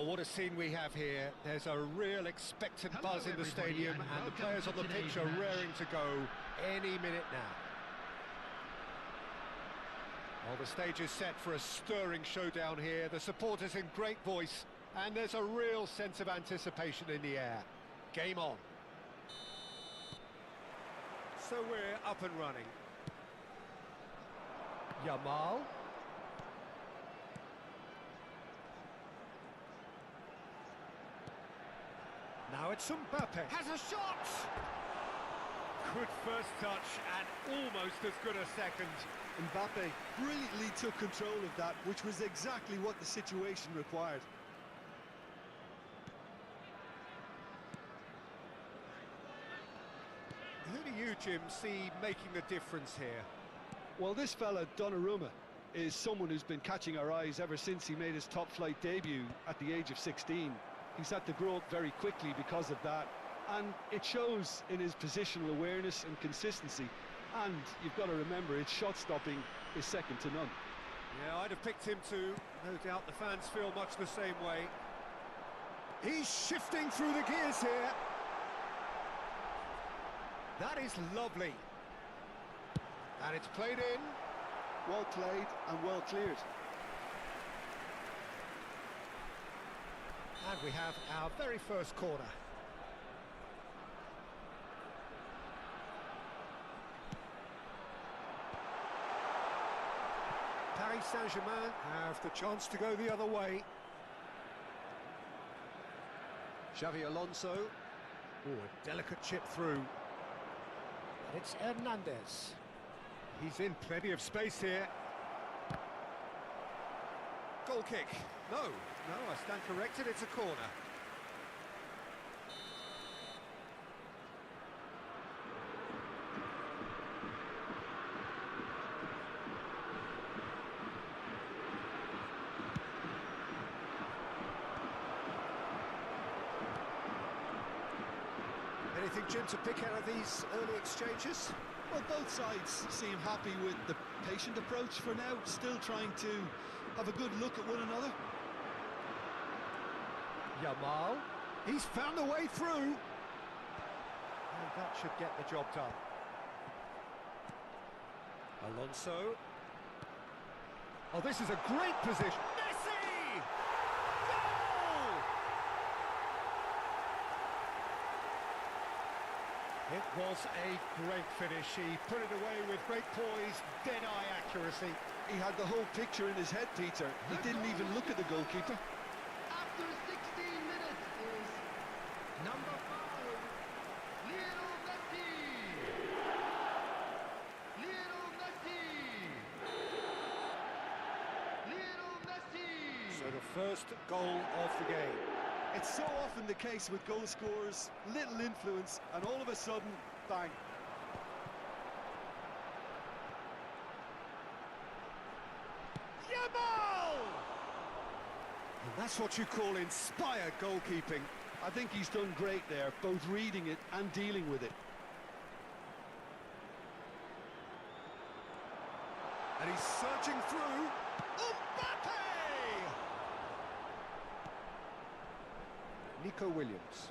Well, what a scene we have here. There's a real expectant buzz in the stadium, and the players on the pitch are raring to go any minute now. Well, the stage is set for a stirring showdown here. The supporters in great voice, and there's a real sense of anticipation in the air. Game on. So we're up and running. Yamal. Now it's Mbappe. Has a shot! Good first touch and almost as good a second. Mbappe brilliantly took control of that, which was exactly what the situation required. Who do you, Jim, see making the difference here? Well, this fella, Donnarumma, is someone who's been catching our eyes ever since he made his top-flight debut at the age of 16. He's had to grow up very quickly because of that, and it shows in his positional awareness and consistency. And you've got to remember, his shot-stopping is second to none. Yeah, I'd have picked him too. No doubt the fans feel much the same way. He's shifting through the gears here. That is lovely. And it's played in. Well played and well cleared. And we have our very first corner. Paris Saint-Germain have the chance to go the other way. Xavi Alonso. Oh, a delicate chip through. And it's Hernandez. He's in plenty of space here. Goal kick. No, I stand corrected, it's a corner. Anything, Jim, to pick out of these early exchanges? Well, both sides seem happy with the patient approach for now, still trying to have a good look at one another. Yamal, he's found a way through. And that should get the job done. Alonso. Oh, this is a great position. Messi! Goal! It was a great finish. He put it away with great poise, dead-eye accuracy. He had the whole picture in his head, Peter. He didn't even look at the goalkeeper. After 16 minutes is number 5, Lionel Messi. Lionel Messi. Lionel Messi. So the first goal of the game. It's so often the case with goal scorers, little influence, and all of a sudden, bang. Yamal! And that's what you call inspired goalkeeping. I think he's done great there, both reading it and dealing with it. And he's searching through. Mbappe! Nico Williams.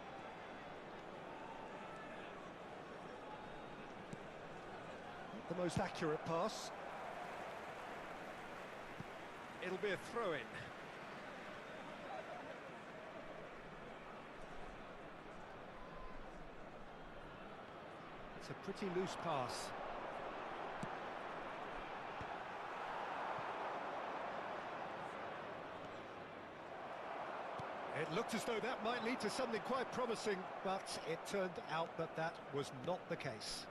Not the most accurate pass. It'll be a throw-in. It's a pretty loose pass. It looked as though that might lead to something quite promising, but it turned out that that was not the case.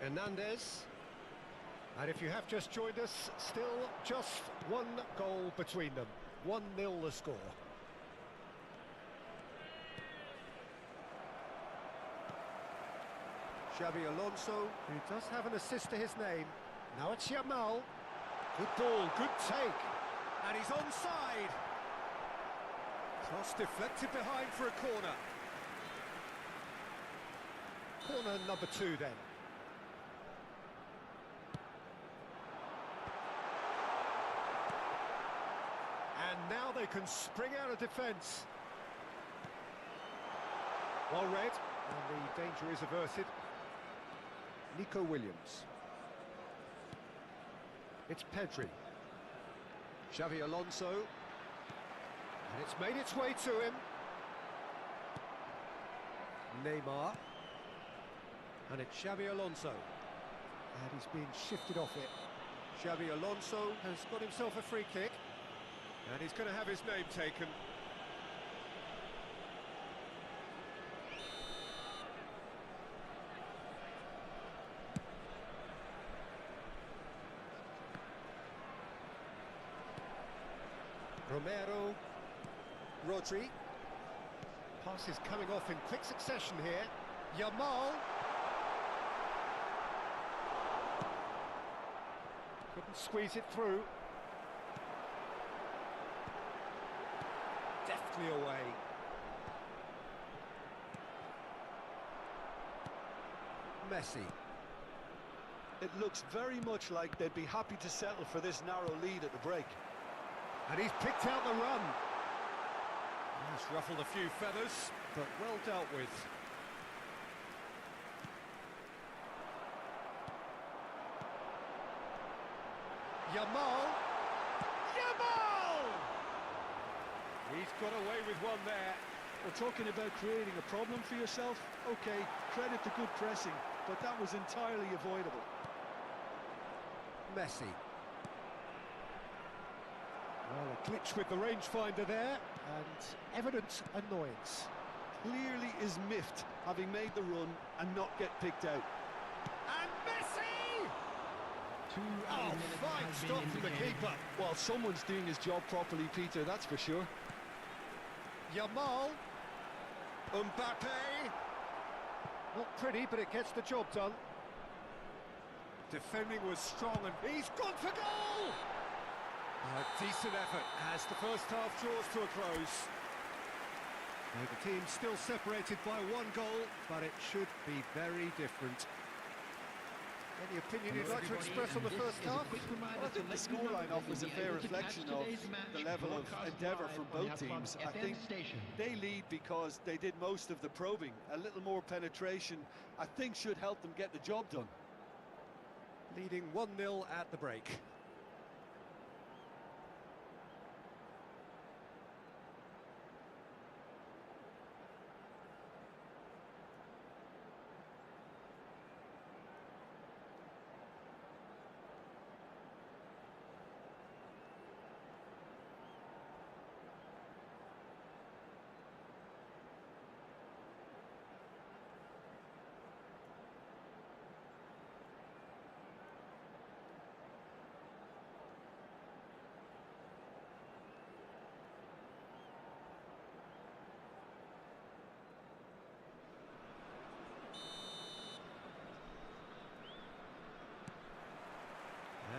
Hernandez. And if you have just joined us, still just one goal between them. 1-0 the score. Xavi Alonso, who does have an assist to his name. Now it's Yamal. Good ball, good take. And he's onside. Cross deflected behind for a corner. Corner number 2 then. now they can spring out of defence. Well read, and the danger is averted. Nico Williams. It's Pedri. Xavi Alonso. And it's made its way to him. Neymar. And it's Xavi Alonso. And he's been shifted off it. Xavi Alonso has got himself a free kick. And he's going to have his name taken. Romero, Rodri. Passes coming off in quick succession here. Yamal. Couldn't squeeze it through. Deftly away. Messi. It looks very much like they'd be happy to settle for this narrow lead at the break. And he's picked out the run. He's ruffled a few feathers, but well dealt with. Yamal! Yamal! He's got away with one there. We're talking about creating a problem for yourself. Okay, credit to good pressing, but that was entirely avoidable. Messi. Well, a glitch with the rangefinder there, and evident annoyance. Clearly is miffed, having made the run and not get picked out. And Messi! Oh, fine stop from the keeper. Well, someone's doing his job properly, Peter, that's for sure. Yamal. Mbappe. Not pretty, but it gets the job done. Defending was strong, and he's gone for goal! A decent effort as the first half draws to a close. Now, the team's still separated by one goal, but it should be very different. Any opinion you'd like to express on the first half? Well, I think the scoreline offers a fair reflection of the level of endeavour from both teams. I think they lead because they did most of the probing. A little more penetration, I think, should help them get the job done. Leading 1-0 at the break.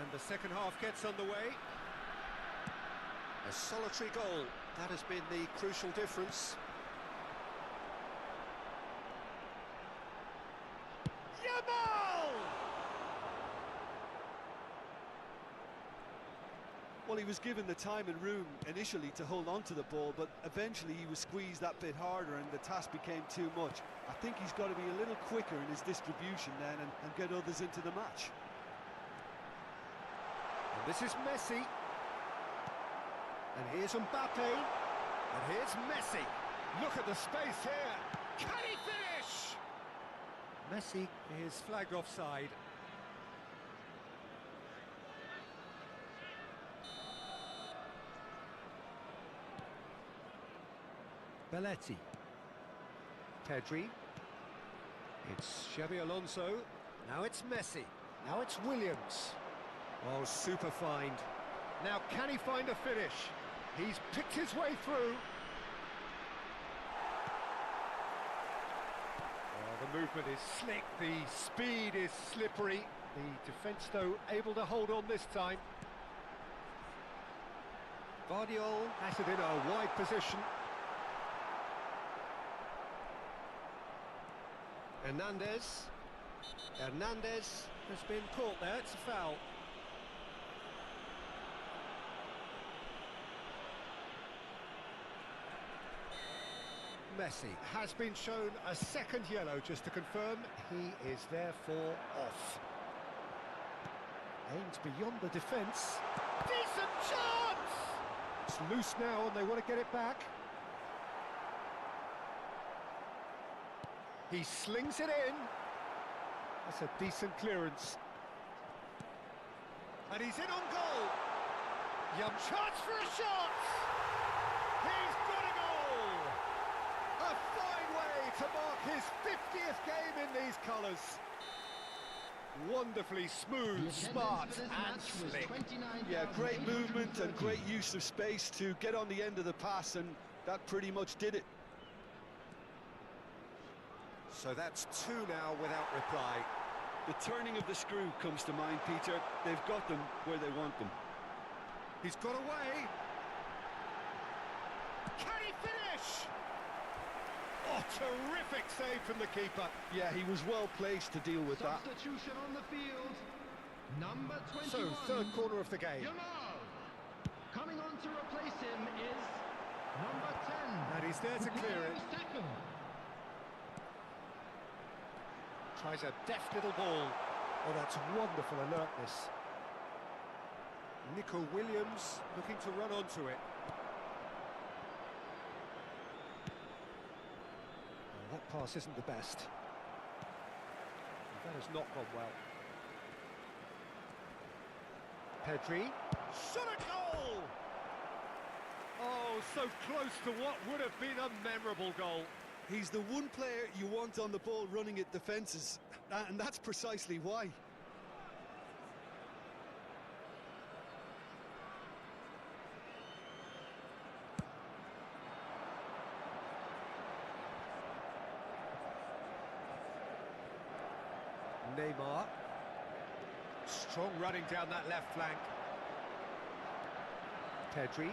And the second half gets underway. A solitary goal, that has been the crucial difference. Yamal! Well, he was given the time and room initially to hold on to the ball, but eventually he was squeezed that bit harder and the task became too much. I think he's got to be a little quicker in his distribution then and get others into the match. And this is Messi. And here's Mbappe. And here's Messi. Look at the space here. Can he finish? Messi is flagged offside. Belletti. Pedri. It's Xavi Alonso. Now it's Messi. Now it's Williams. Oh, super find. Now can he find a finish? He's picked his way through. Oh, the movement is slick, the speed is slippery. The defence, though, able to hold on this time. Vardiol has it in a wide position. Hernandez. Hernandez has been caught there, it's a foul. Messi has been shown a second yellow, just to confirm he is therefore off. Aimed beyond the defence. Decent chance! It's loose now and they want to get it back. He slings it in. That's a decent clearance. And he's in on goal. Young chance for a shot! He's got a goal! A fine way to mark his 50th game in these colours. Wonderfully smooth, smart and slick. Yeah, great movement and great use of space to get on the end of the pass, and that pretty much did it. So that's two now without reply. The turning of the screw comes to mind, Peter. They've got them where they want them. He's got away. Can he finish? Oh, terrific save from the keeper. Yeah, he was well placed to deal with that. Substitution on the field. Number 21. So, third corner of the game. Yamal. Coming on to replace him is number 10. And he's there to clear it. Second. Tries a deft little ball. Oh, that's wonderful alertness. Nico Williams looking to run onto it. Oh, that pass isn't the best. That has not gone well. Pedri. Shot a goal! Oh, so close to what would have been a memorable goal. He's the one player you want on the ball running at defences, and that's precisely why. Neymar. Strong running down that left flank. Pedri.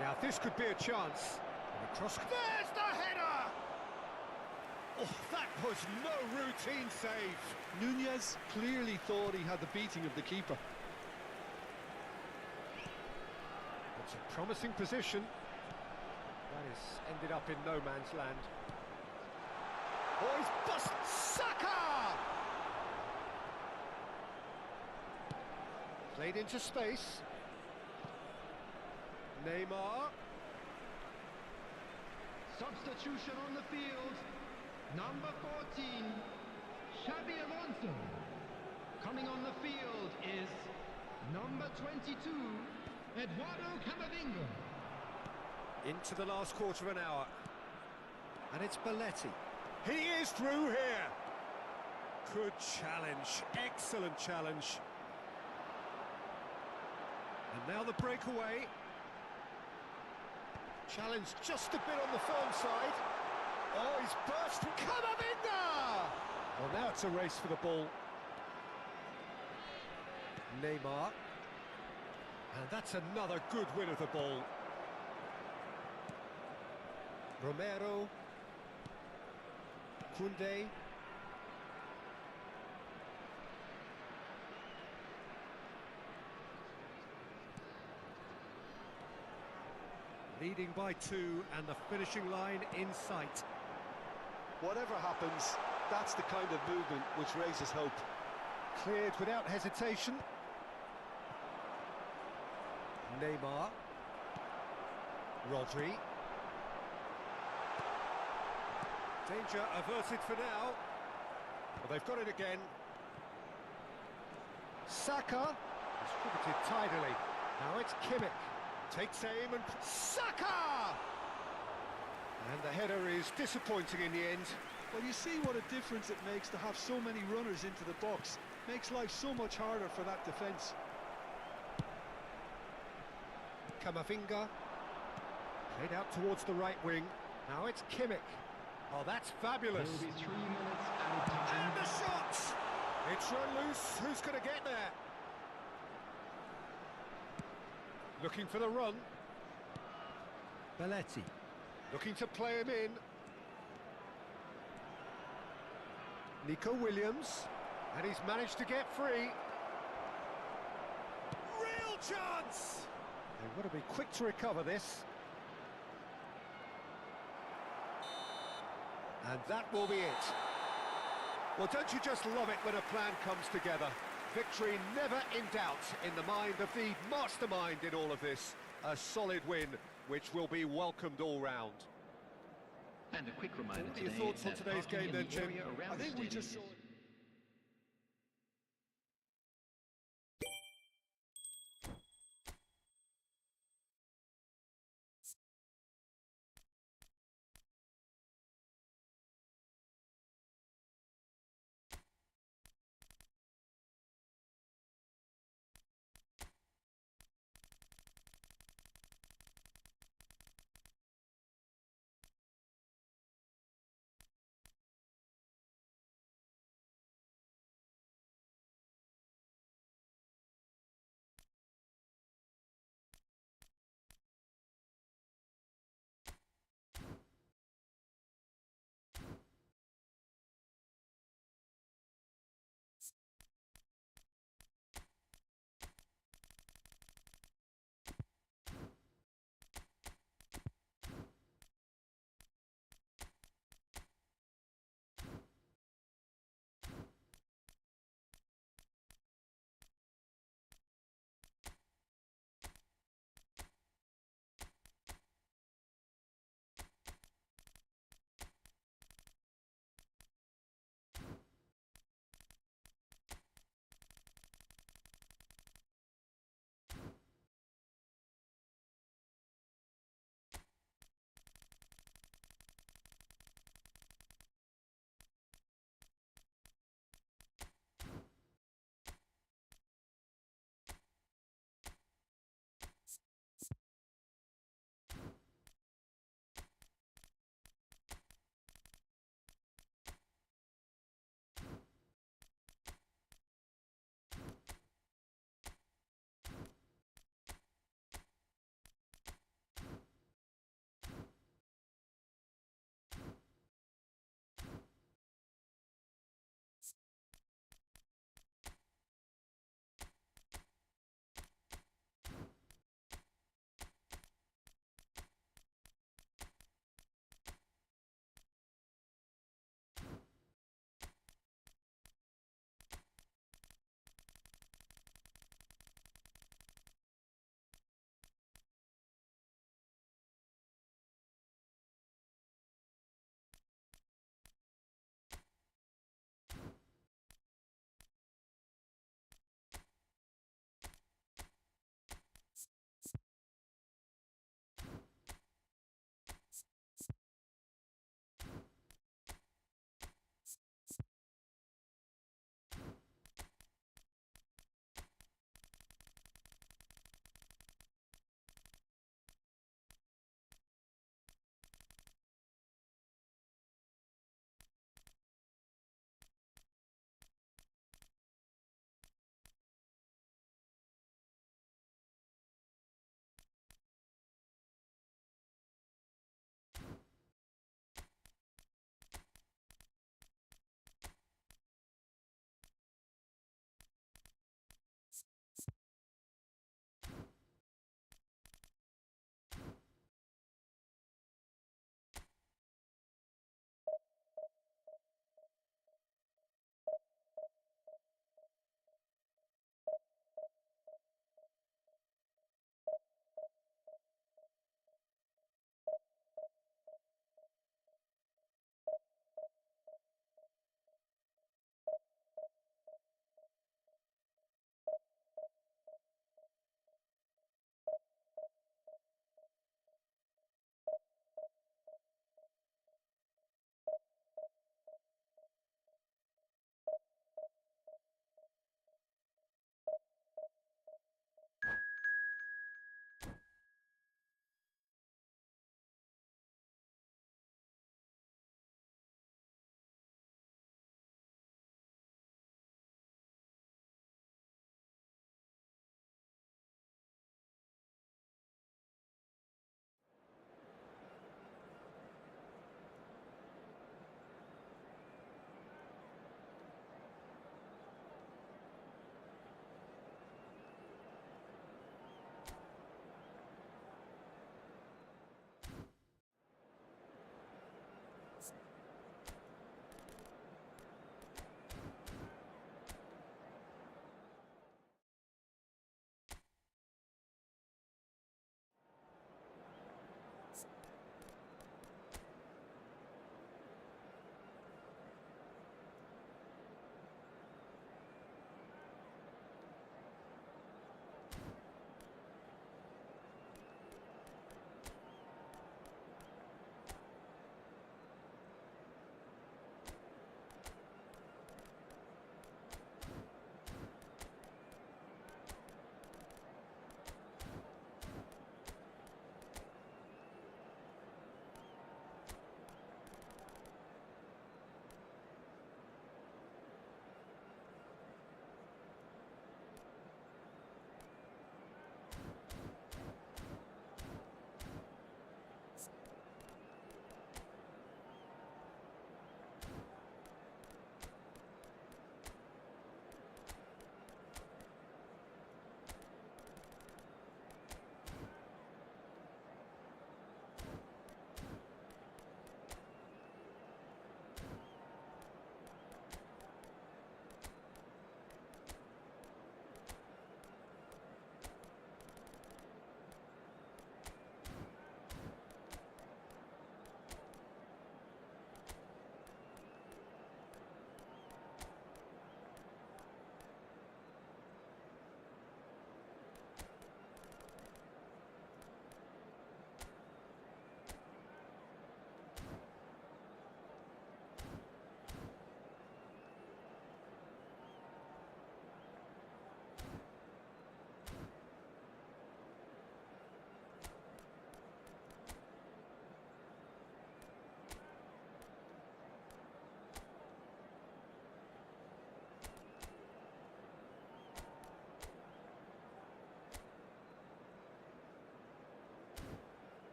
Now this could be a chance. And across. There's the header! Oh, that was no routine save. Nunez clearly thought he had the beating of the keeper. It's a promising position. That has ended up in no man's land. Oh, he's bust! Saka! Played into space. Neymar. Substitution on the field. Number 14, Xabi Alonso. Coming on the field is number 22, Eduardo Camavinga. Into the last quarter of an hour. And it's Belletti. He is through here. Good challenge. Excellent challenge. And now the breakaway. Challenge just a bit on the firm side. Oh, he's burst. Camavinga! Well, now it's a race for the ball. Neymar. And that's another good win of the ball. Romero. Koundé. Leading by 2 and the finishing line in sight. Whatever happens, that's the kind of movement which raises hope. Cleared without hesitation. Neymar. Rodri. Danger averted for now. Well, they've got it again. Saka. Distributed tidily. Now it's Kimmich. Takes aim and... Saka! And the header is disappointing in the end. Well, you see what a difference it makes to have so many runners into the box. Makes life so much harder for that defence. Camavinga. Played out towards the right wing. Now it's Kimmich. Oh, that's fabulous. There will be 3 minutes added time. And the shot! It's run loose. Who's going to get there? Looking for the run. Belletti. Looking to play him in. Nico Williams. And he's managed to get free. Real chance! They've got to be quick to recover this. And that will be it. Well, don't you just love it when a plan comes together? Victory never in doubt in the mind of the mastermind in all of this. A solid win, which will be welcomed all round. And a quick reminder What are your today thoughts on that today's parking game in then, the Jim? area around I the think we stadium just saw... is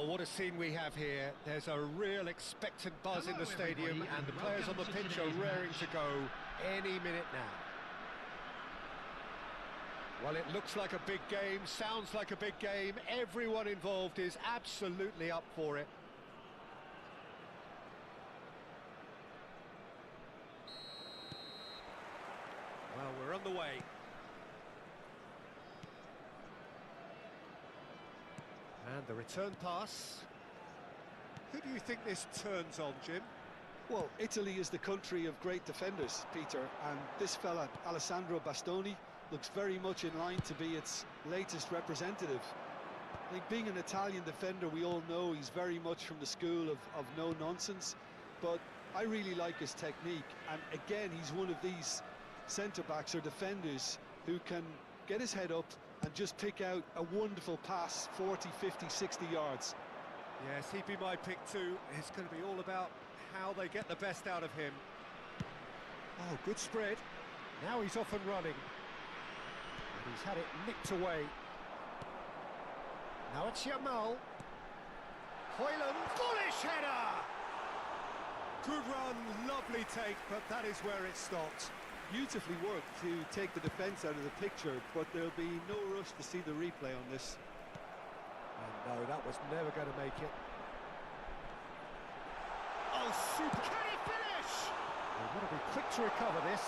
Well, what a scene we have here. There's a real expectant buzz in the stadium, and the players on the pitch are raring to go any minute now. Well, it looks like a big game, sounds like a big game. Everyone involved is absolutely up for it. Well, we're on the way. And the return pass. Who do you think this turns on, Jim? Well, Italy is the country of great defenders, Peter, and this fella, Alessandro Bastoni, looks very much in line to be its latest representative. I think being an Italian defender, we all know he's very much from the school of no-nonsense, but I really like his technique, and again, he's one of these centre-backs or defenders who can get his head up and just pick out a wonderful pass, 40, 50, 60 yards. Yes, he'd be my pick too. It's going to be all about how they get the best out of him. Oh, good spread. Now he's off and running. And he's had it nicked away. Now it's Yamal. Hoyland, bullish header! Good run, lovely take, but that is where it stopped. Beautifully worked to take the defence out of the picture, but there'll be no rush to see the replay on this. And no, that was never going to make it. Oh, super! Can he finish? They've got to be quick to recover this.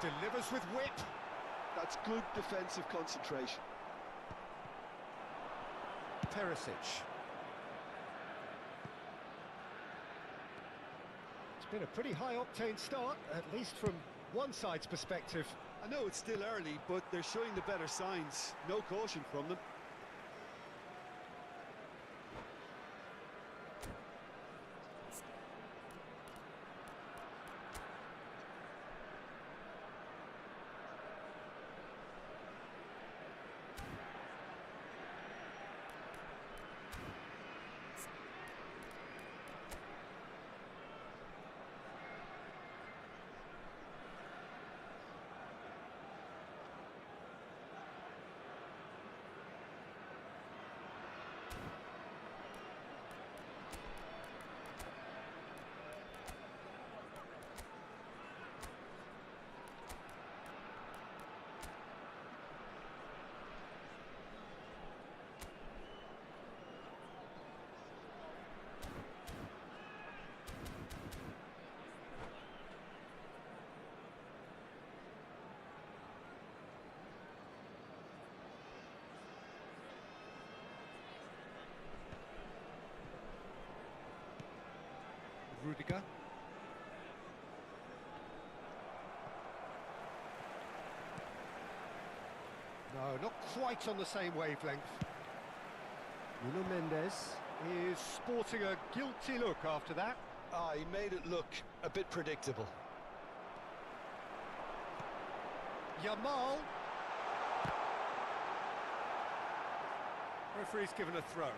Delivers with whip. That's good defensive concentration. Perisic. It's been a pretty high-octane start, at least from one side's perspective. I know it's still early, but they're showing the better signs. No caution from them. Rudiger. No, not quite on the same wavelength. Nuno Mendes is sporting a guilty look after that. Ah, he made it look a bit predictable. Yamal. Referee's given a throw.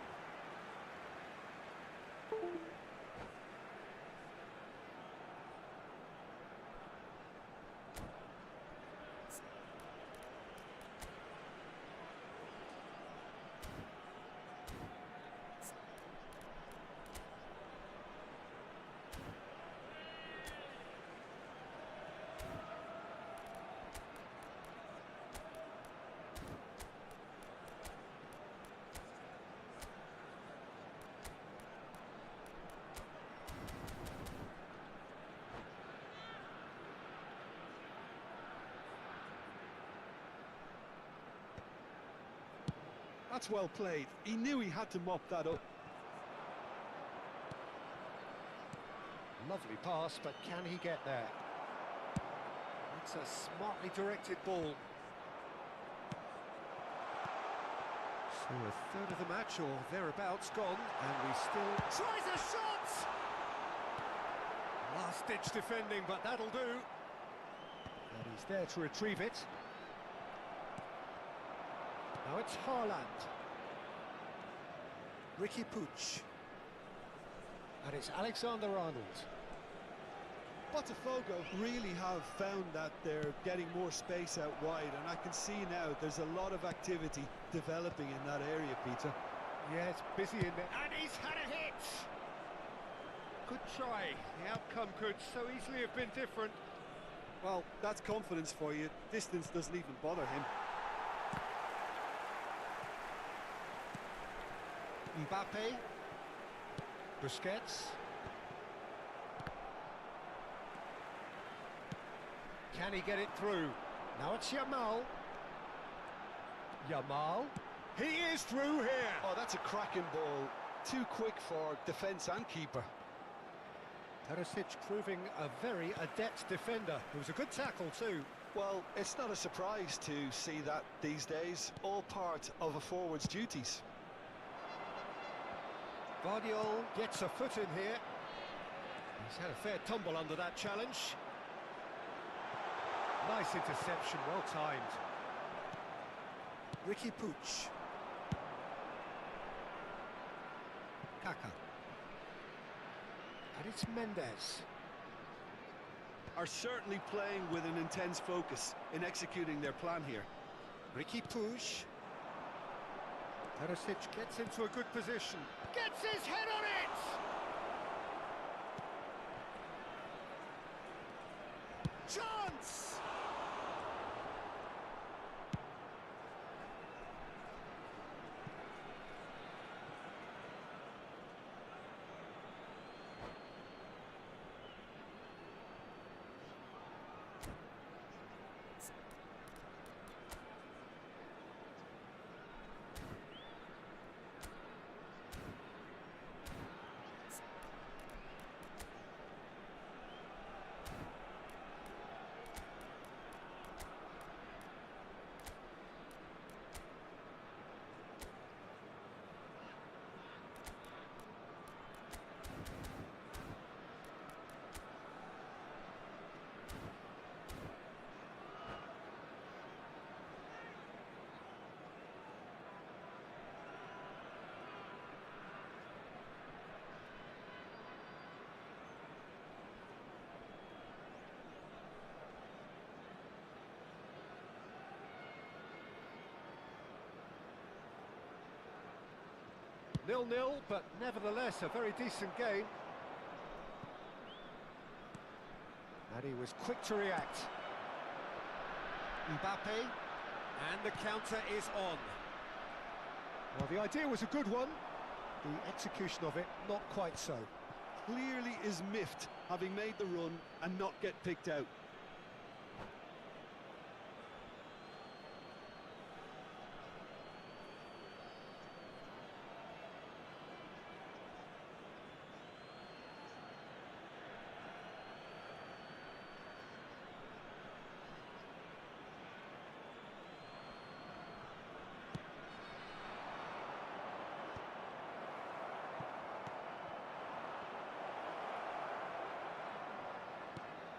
That's well played. He knew he had to mop that up. Lovely pass, but can he get there? It's a smartly directed ball. So a third of the match, or thereabouts, gone, and we still... Tries a shot! Last-ditch defending, but that'll do. And he's there to retrieve it. Now it's Haaland. Ricky Puig. And it's Alexander-Arnold. Botafogo really have found that they're getting more space out wide, and I can see now there's a lot of activity developing in that area, Peter. Yeah, it's busy in there. And he's had a hit! Good try. The outcome could so easily have been different. Well, that's confidence for you. Distance doesn't even bother him. Mbappe. Busquets. Can he get it through? Now it's Yamal. Yamal. He is through here. Oh, that's a cracking ball. Too quick for defence and keeper. Perisic proving a very adept defender. It was a good tackle too. Well, it's not a surprise to see that these days. All part of a forward's duties. Guardiola gets a foot in here. He's had a fair tumble under that challenge. Nice interception, well timed. Ricky Puig. Kaka. And it's Mendes. Are certainly playing with an intense focus in executing their plan here. Ricky Puig. Perisic gets into a good position. Gets his head on it! Chance! Nil-nil, but nevertheless a very decent game. And he was quick to react. Mbappe, and the counter is on. Well, the idea was a good one. The execution of it, not quite so. Clearly is miffed, having made the run and not get picked out.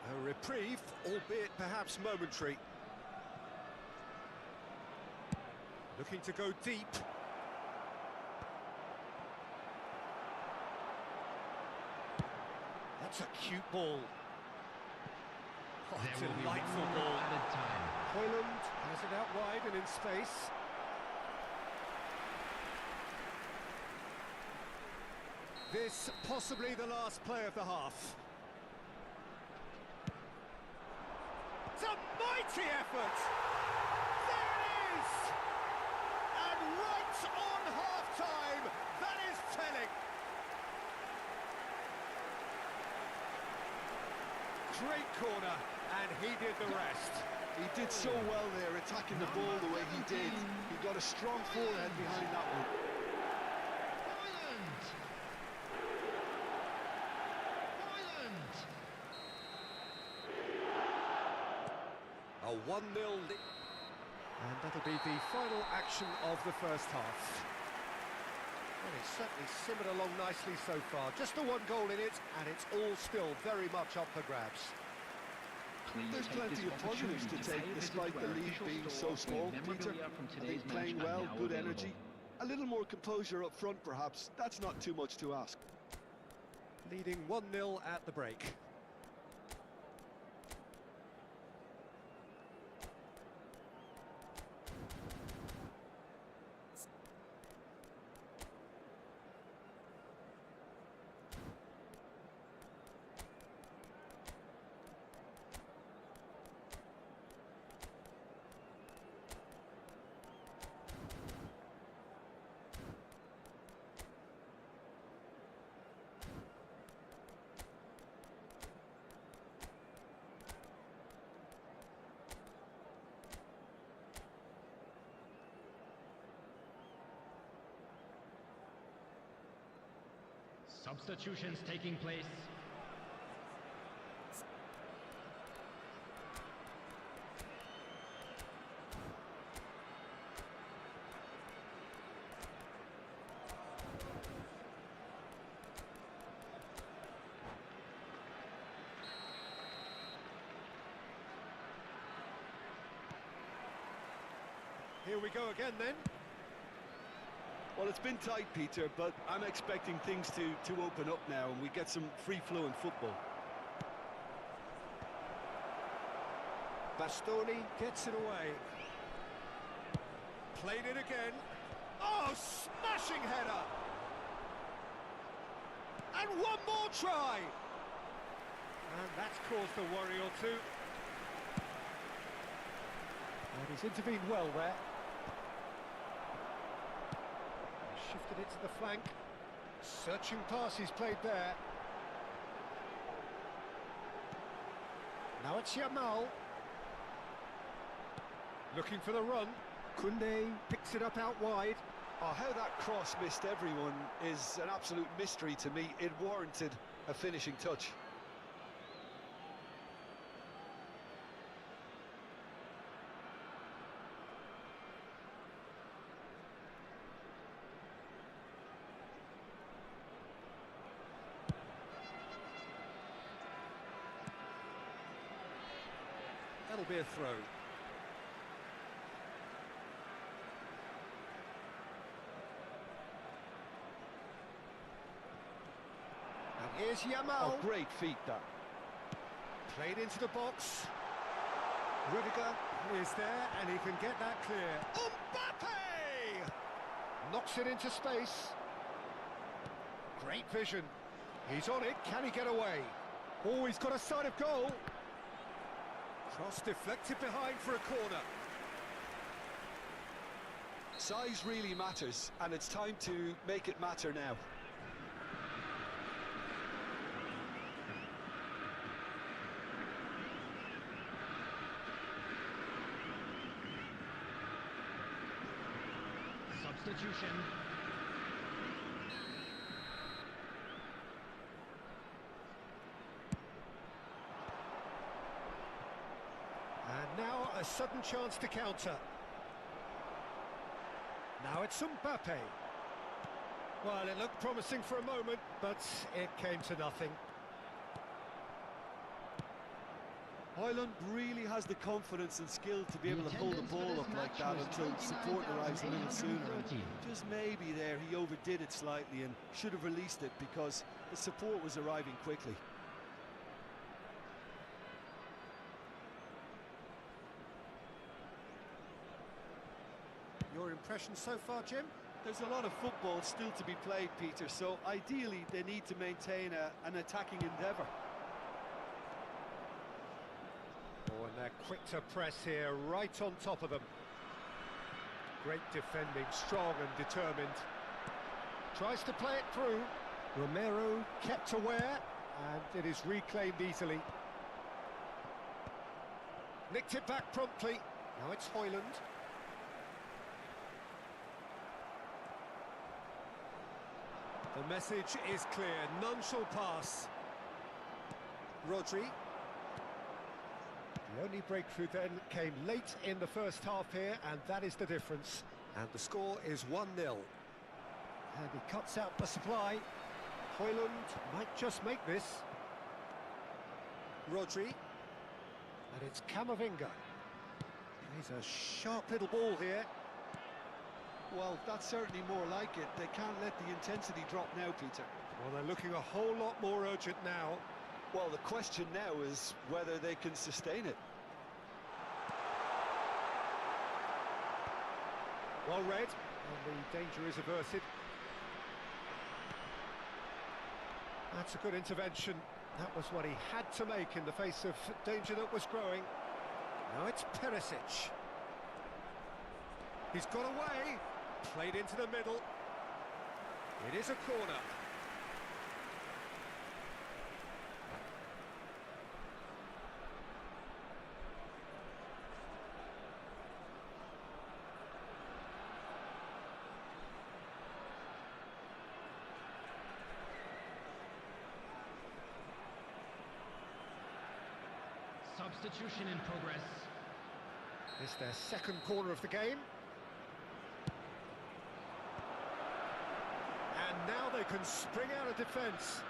A reprieve, albeit perhaps momentary. Looking to go deep. That's a cute ball. Oh, delightful ball. Added time. Hoyland has it out wide and in space. This possibly the last play of the half. It's a mighty effort! There it is! And right on half-time, that is telling. Great corner, and he did the rest. He did so well there, attacking the ball the way he did. He got a strong forehead behind that one. A 1-0 lead. And that'll be the final action of the first half. Well, it's certainly simmered along nicely so far. Just the one goal in it, and it's all still very much up for grabs. There's plenty of positives to take, despite the lead being so small, Peter. I think playing well, good energy. A little more composure up front, perhaps. That's not too much to ask. Leading 1-0 at the break. Substitutions taking place. Here we go again then. Well, it's been tight, Peter, but I'm expecting things to open up now and we get some free-flowing football. Bastoni gets it away. Played it again. Oh, smashing header! And one more try! And that's caused a worry or two. And he's intervened well there. Shifted it to the flank. Searching pass he's played there. Now it's Yamal. Looking for the run. Koundé picks it up out wide. Oh, how that cross missed everyone is an absolute mystery to me. It warranted a finishing touch. That'll be a throw. And here's Yamal. Oh, great feat, that. Played into the box. Rudiger is there, and he can get that clear. Mbappe! Knocks it into space. Great vision. He's on it. Can he get away? Oh, he's got a sight of goal. Cross deflected behind for a corner. Size really matters, and it's time to make it matter now. Substitution. And now a sudden chance to counter. Now it's Mbappe. Well, it looked promising for a moment, but it came to nothing. Ireland really has the confidence and skill to be able to hold the ball up like that until support arrives a little sooner. And just maybe there he overdid it slightly and should have released it because the support was arriving quickly. Your impression so far, Jim? There's a lot of football still to be played, Peter, so ideally they need to maintain an attacking endeavour. Oh, and they're quick to press here, right on top of them. Great defending, strong and determined. Tries to play it through. Romero kept aware, and it is reclaimed easily. Nicked it back promptly. Now it's Højlund. The message is clear, none shall pass. Rodri. The only breakthrough then came late in the first half here, and that is the difference. And the score is 1-0. And he cuts out the supply. Højlund might just make this. Rodri. And it's Camavinga. Plays a sharp little ball here. Well, that's certainly more like it. They can't let the intensity drop now, Peter. Well, they're looking a whole lot more urgent now. Well, the question now is whether they can sustain it. Well read, and the danger is averted. That's a good intervention. That was what he had to make in the face of danger that was growing. Now it's Perisic. He's got away. Played into the middle. It is a corner. substitution in progress. It's their second corner of the game. And now they can spring out of defence.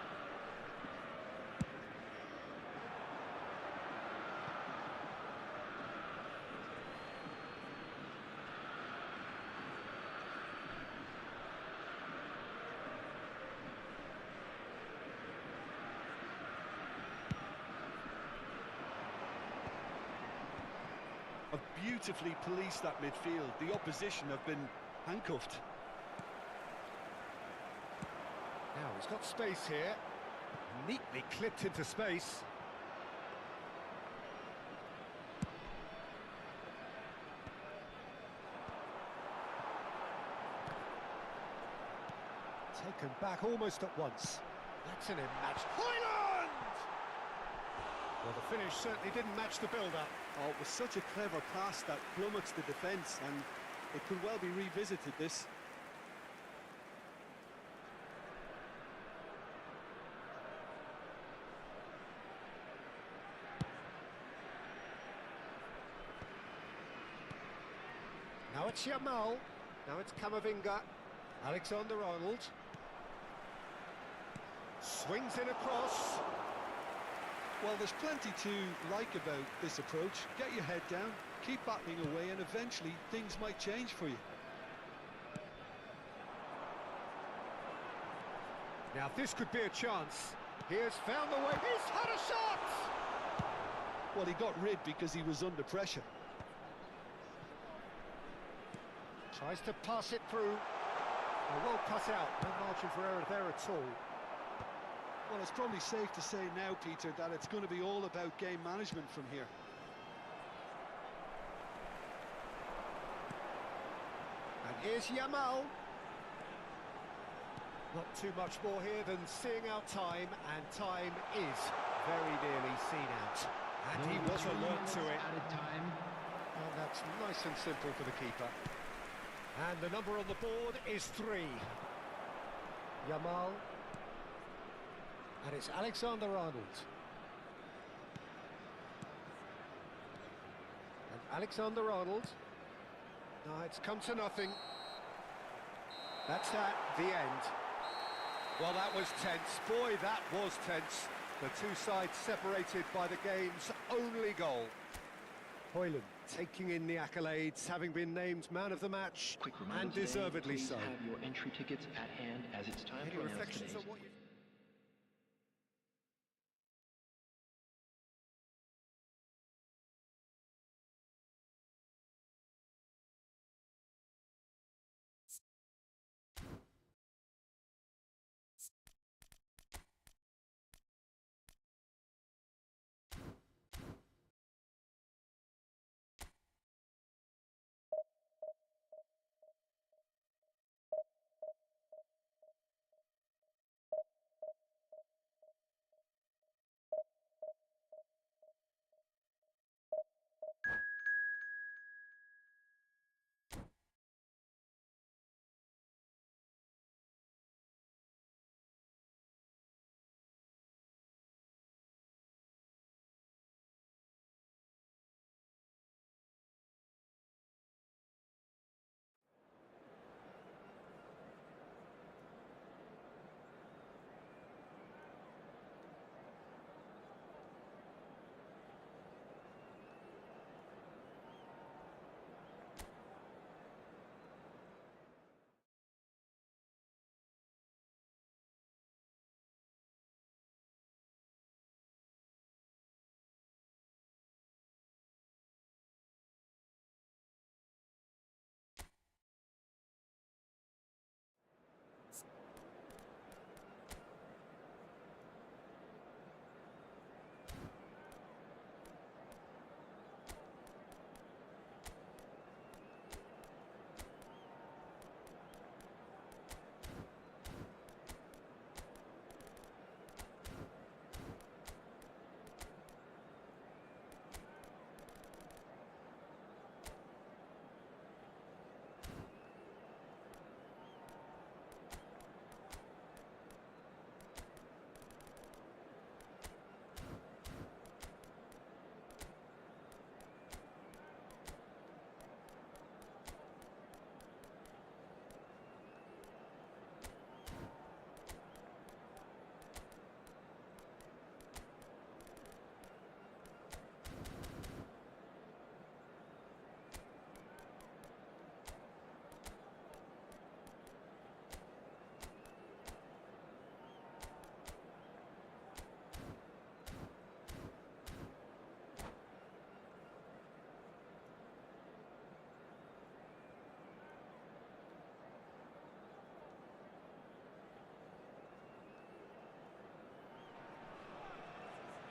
Have beautifully policed that midfield. The opposition have been handcuffed. Now he's got space here. Neatly clipped into space. Taken back almost at once. That's an match. Hoyland! Well, the finish certainly didn't match the build-up. Oh, it was such a clever pass that flummoxed the defence, and it could well be revisited, this. Now it's Yamal. Now it's Camavinga. Alexander-Arnold. Swings in across. Well, there's plenty to like about this approach. Get your head down, keep battling away, and eventually things might change for you. Now this could be a chance. He has found the way. He's had a shot! Well, he got rid because he was under pressure. Tries to pass it through. A well cut out. No margin for error there at all. Well, it's probably safe to say now, Peter, that it's going to be all about game management from here. And here's Yamal. Not too much more here than seeing out time, and time is very nearly seen out. And he was alert to it. Added time. And that's nice and simple for the keeper. And the number on the board is 3. Yamal. And it's Alexander-Arnold. And Alexander-Arnold. No, it's come to nothing. That's at the end. Well, that was tense. Boy, that was tense. The two sides separated by the game's only goal. Hoyland taking in the accolades, having been named man of the match, Quick reminder and today, deservedly please so. have your entry tickets at hand as it's time Any to announce reflections on today's what you...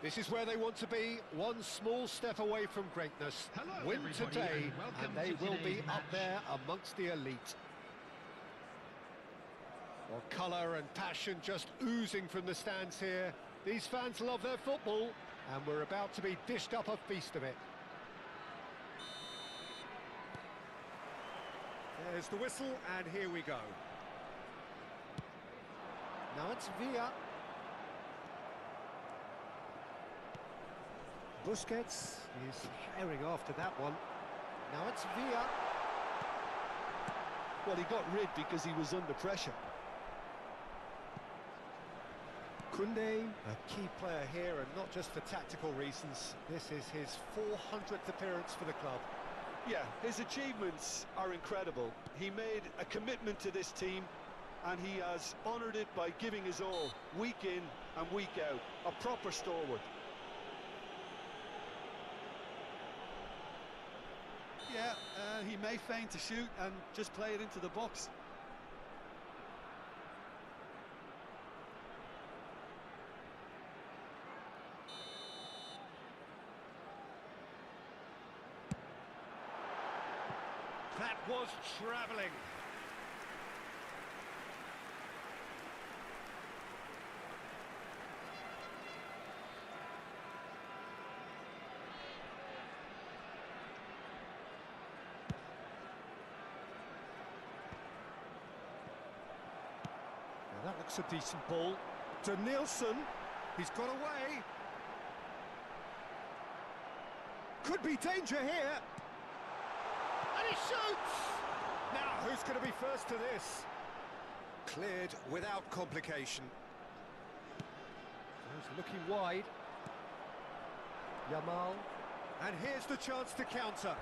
This is where they want to be, one small step away from greatness. Hello, Win everybody, today, and welcome and they to will be today's up match. there amongst the elite. Well, colour and passion just oozing from the stands here. These fans love their football, and we're about to be dished up a feast of it. There's the whistle, and here we go. Now it's Villa. Busquets is herring after that one. Now it's Villa. Well, he got rid because he was under pressure. Koundé, a key player here, and not just for tactical reasons. This is his 400th appearance for the club. Yeah, his achievements are incredible. He made a commitment to this team, and he has honoured it by giving his all, week in and week out. A proper stalwart. Yeah, he may feign to shoot and just play it into the box. That was travelling. Now that looks a decent ball. To Nielsen. He's got away. Could be danger here. And he shoots! Now, who's going to be first to this? Cleared without complication. He's looking wide. Yamal. And here's the chance to counter.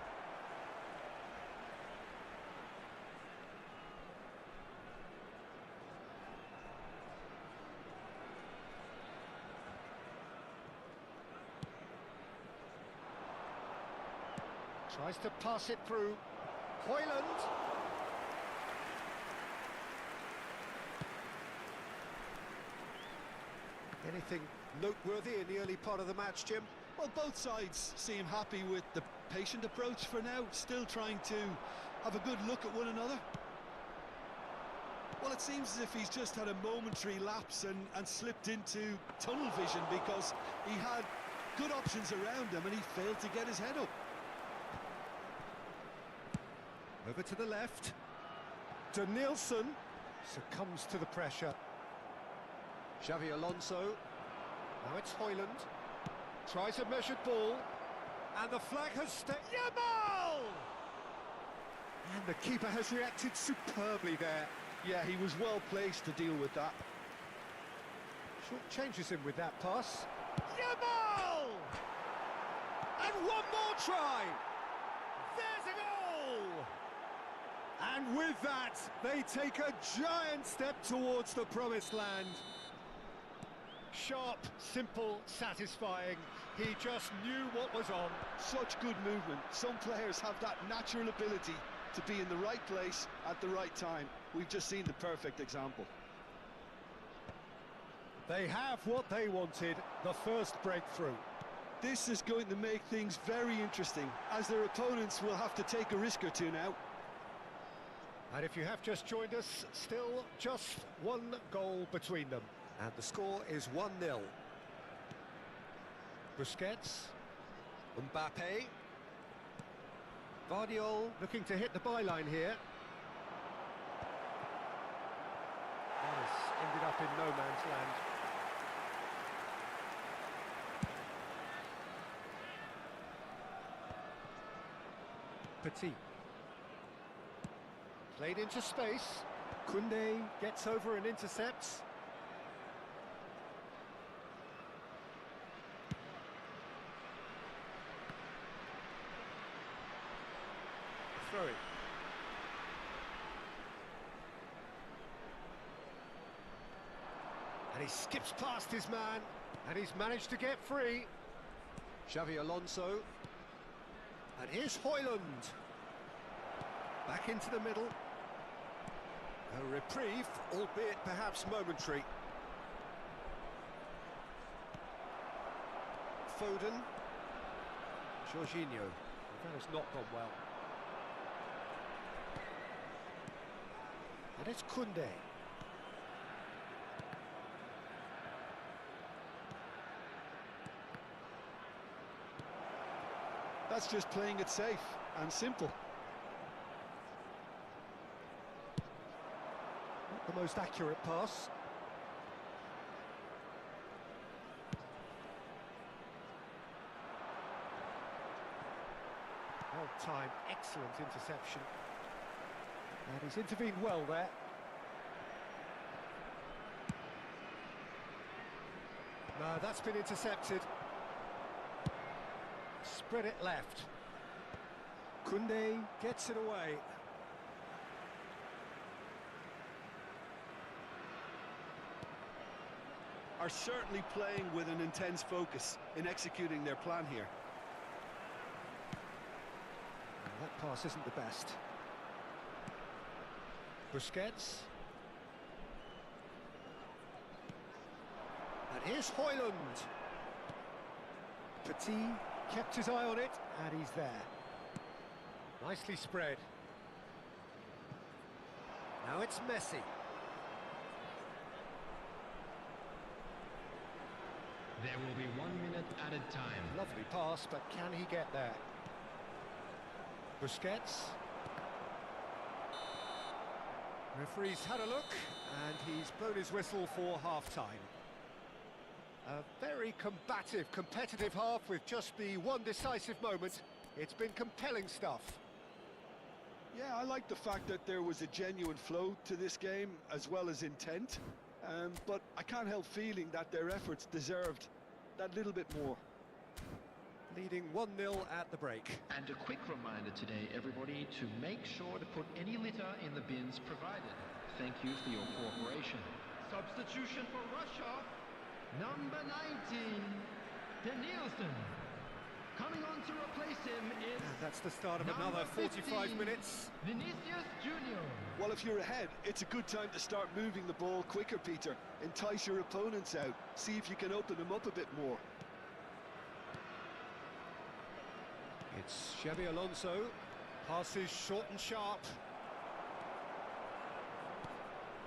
Tries to pass it through. Hoyland. Anything noteworthy in the early part of the match, Jim? Well, both sides seem happy with the patient approach for now, still trying to have a good look at one another. Well, it seems as if he's just had a momentary lapse and slipped into tunnel vision because he had good options around him and he failed to get his head up. Over to the left. To Nielsen. Succumbs to the pressure. Xavi Alonso. Now it's Hoyland. Tries a measured ball. And the flag has stayed. Yamal! And the keeper has reacted superbly there. Yeah, he was well placed to deal with that. Short changes him with that pass. Yamal! And one more try! There's a goal! And with that, they take a giant step towards the promised land. Sharp, simple, satisfying. He just knew what was on. Such good movement. Some players have that natural ability to be in the right place at the right time. We've just seen the perfect example. They have what they wanted, the first breakthrough. This is going to make things very interesting, as their opponents will have to take a risk or two now. And if you have just joined us, still just one goal between them. And the score is 1-0. Busquets. Mbappe. Vardiol looking to hit the byline here. Yes, ended up in no man's land. Petit. Played into space. Koundé gets over and intercepts. Throw it. And he skips past his man, and he's managed to get free. Xavi Alonso. And here's Hoyland. Back into the middle. A reprieve, albeit perhaps momentary. Foden. Jorginho. That has not gone well. And it's Koundé. That's just playing it safe and simple. Not the most accurate pass. Well-timed, excellent interception. And he's intervened well there. No, that's been intercepted. Spread it left. Koundé gets it away. Are certainly playing with an intense focus in executing their plan here. That pass isn't the best. Busquets. And here's Højlund. Petit kept his eye on it, and he's there. Nicely spread. Now it's Messi. There will be 1 minute added time. Lovely pass, but can he get there? Busquets. Referee's had a look, and he's blown his whistle for half-time. A very combative, competitive half with just the one decisive moment. It's been compelling stuff. Yeah, I like the fact that there was a genuine flow to this game as well as intent. But I can't help feeling that their efforts deserved that little bit more. Leading 1-0 at the break. And a quick reminder today, everybody, to make sure to put any litter in the bins provided. Thank you for your cooperation. Substitution for Russia. Number 19, Danielson. Coming on to replace him is... And that's the start of number another 45 15, minutes. Vinicius Junior. Well, if you're ahead, it's a good time to start moving the ball quicker, Peter. Entice your opponents out. See if you can open them up a bit more. It's Xabi Alonso. Passes short and sharp.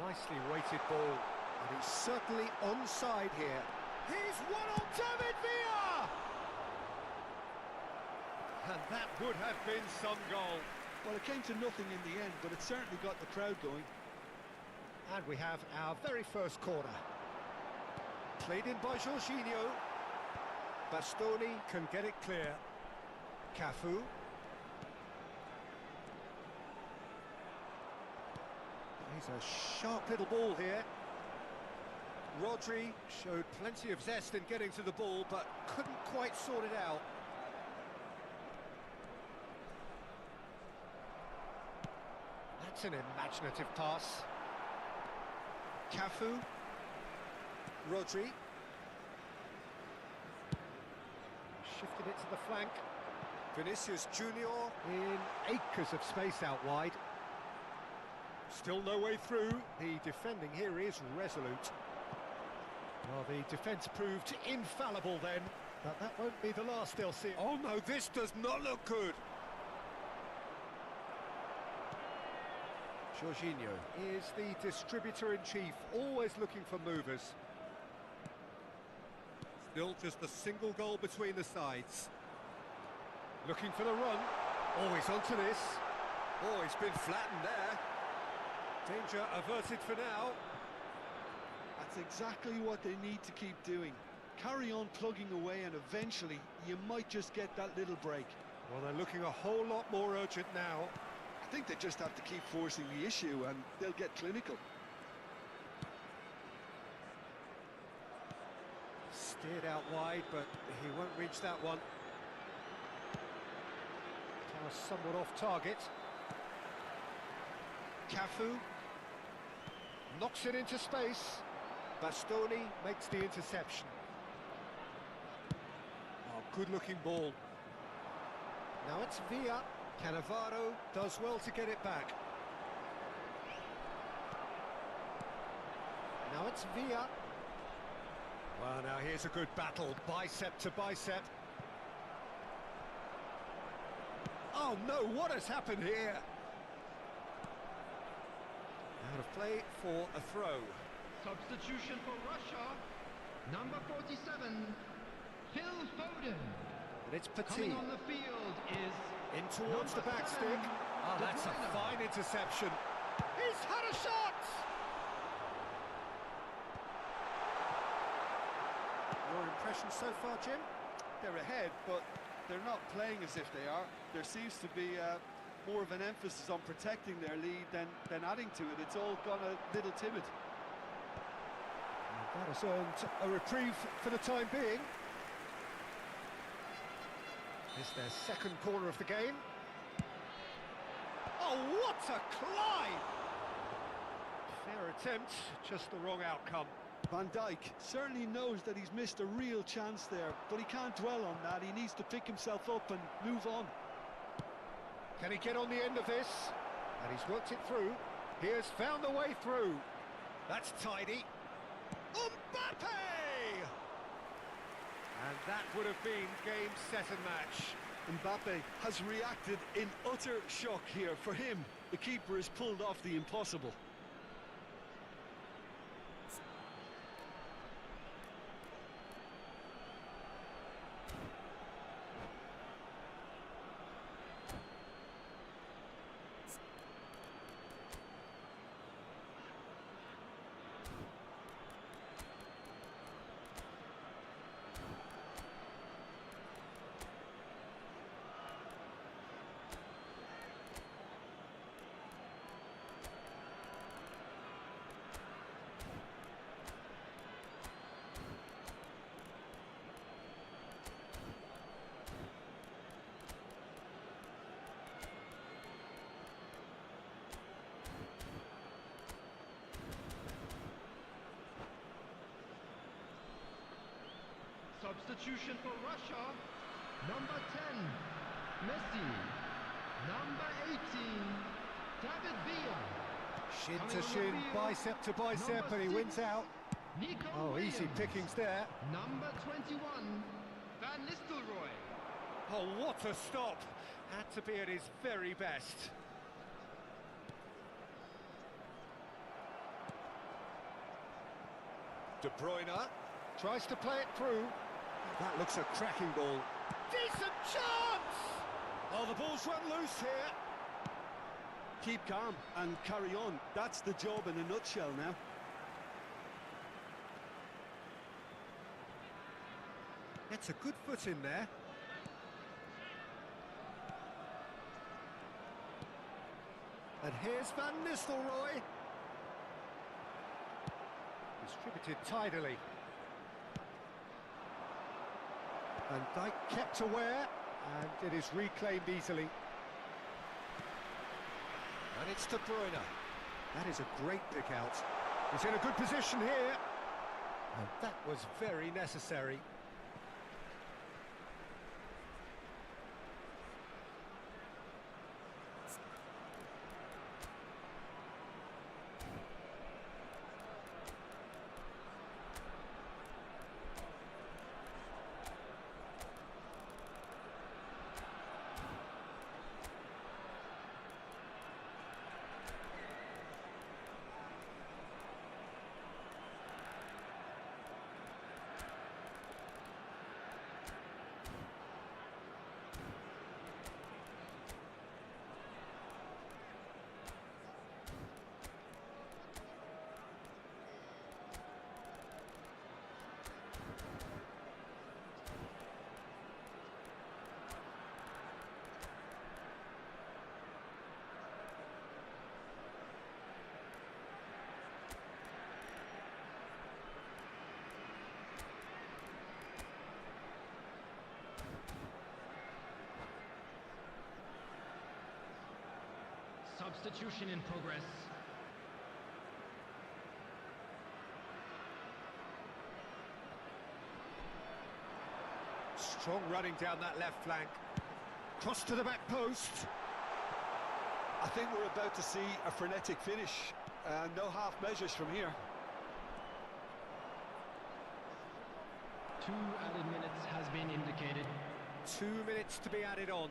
Nicely weighted ball. And he's certainly onside here. He's one on David Villa! And that would have been some goal. Well, it came to nothing in the end, but it certainly got the crowd going. And we have our very first corner. Played in by Jorginho. Bastoni can get it clear. Cafu. He's a sharp little ball here. Rodri showed plenty of zest in getting to the ball, but couldn't quite sort it out. That's an imaginative pass. Cafu. Rodri. Shifted it to the flank. Vinicius Junior in acres of space out wide. Still no way through. The defending here is resolute. Well, the defence proved infallible then, but that won't be the last they'll see. Oh no, this does not look good. Jorginho is the distributor-in-chief, always looking for movers. Still just a single goal between the sides. Looking for the run. Oh, he's onto this. Oh, he's been flattened there. Danger averted for now. That's exactly what they need to keep doing. Carry on plugging away and eventually you might just get that little break. Well, they're looking a whole lot more urgent now. I think they just have to keep forcing the issue and they'll get clinical. Steered out wide, but he won't reach that one. Pass somewhat off target. Cafu knocks it into space. Bastoni makes the interception. Oh, good-looking ball. Now it's Villa. Cannavaro does well to get it back. Now it's Villa. Well, now here's a good battle, bicep to bicep. Oh no, what has happened here? Out of play for a throw. Substitution for Russia. Number 47, Phil Foden. And it's Coming Petit. on the field is In towards the number back 7, stick. Oh, De that's a Bruyne. fine interception. He's had a shot! Your impression so far, Jim? They're ahead, but they're not playing as if they are. There seems to be more of an emphasis on protecting their lead than adding to it. It's all gone a little timid. That has earned a reprieve for the time being. It's their second corner of the game. Oh, what a climb! Fair attempt, just the wrong outcome. Van Dijk certainly knows that he's missed a real chance there, but he can't dwell on that. He needs to pick himself up and move on. Can he get on the end of this? And he's worked it through. He has found a way through. That's tidy. Mbappe! And that would have been game, set and match. Mbappe has reacted in utter shock here. For him, the keeper has pulled off the impossible. Substitution for Russia. Number 10, Messi. Number 18, David Villa. Shin Coming to on the shin, field, bicep to bicep, number and he 6, wins out. Nico Oh, easy Williams. pickings there. Number 21, Van Nistelrooy. Oh, what a stop! Had to be at his very best. De Bruyne tries to play it through. That looks a cracking ball. Decent chance! Oh, the ball's run loose here. Keep calm and carry on. That's the job in a nutshell now. Gets a good foot in there. And here's Van Nistelrooy. Distributed tidily. Van Dijk kept aware, and it is reclaimed easily. And it's De Bruyne. That is a great pick out. He's in a good position here. And that was very necessary. Substitution in progress. Strong running down that left flank. Cross to the back post. I think we're about to see a frenetic finish. No half measures from here. 2 added minutes has been indicated. 2 minutes to be added on.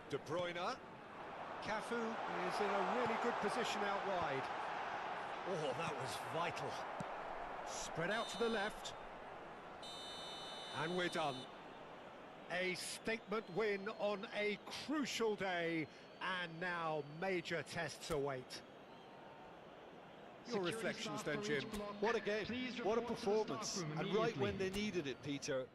De Bruyne. Cafu is in a really good position out wide. Oh, that was vital. Spread out to the left. And we're done. A statement win on a crucial day, and now major tests await. Your reflections then, Jim? What a game, what a performance, and right when they needed it, Peter.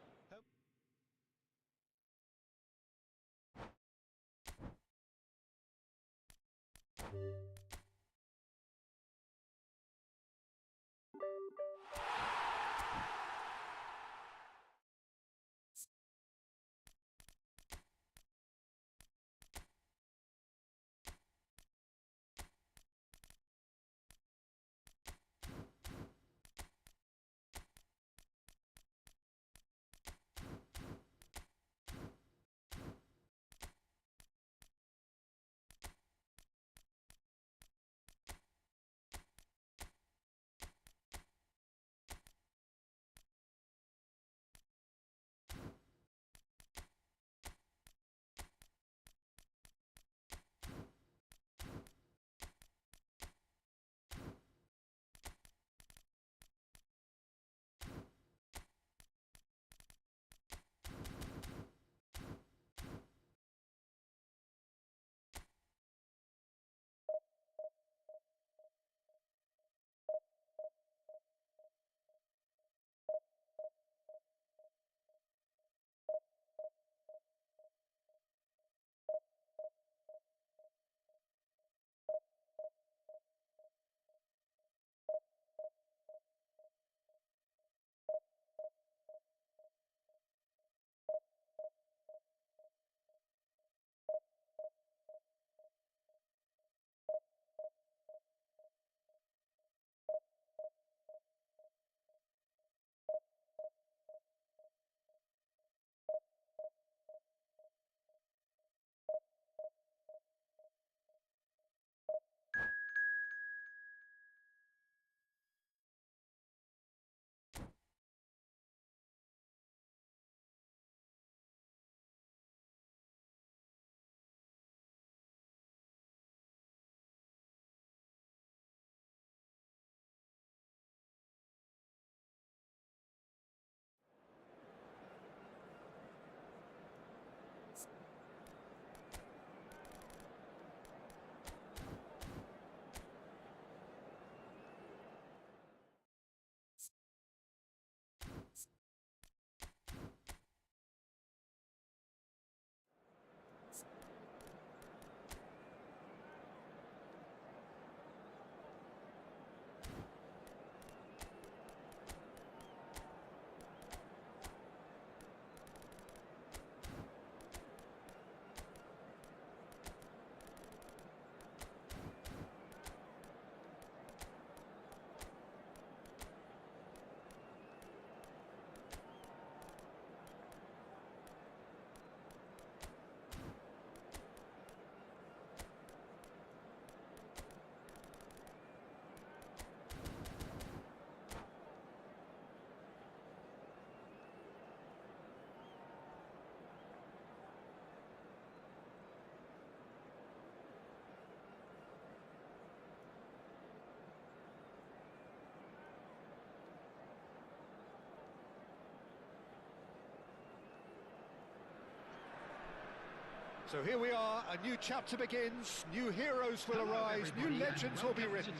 So here we are, a new chapter begins, new heroes will arise, new legends will be written.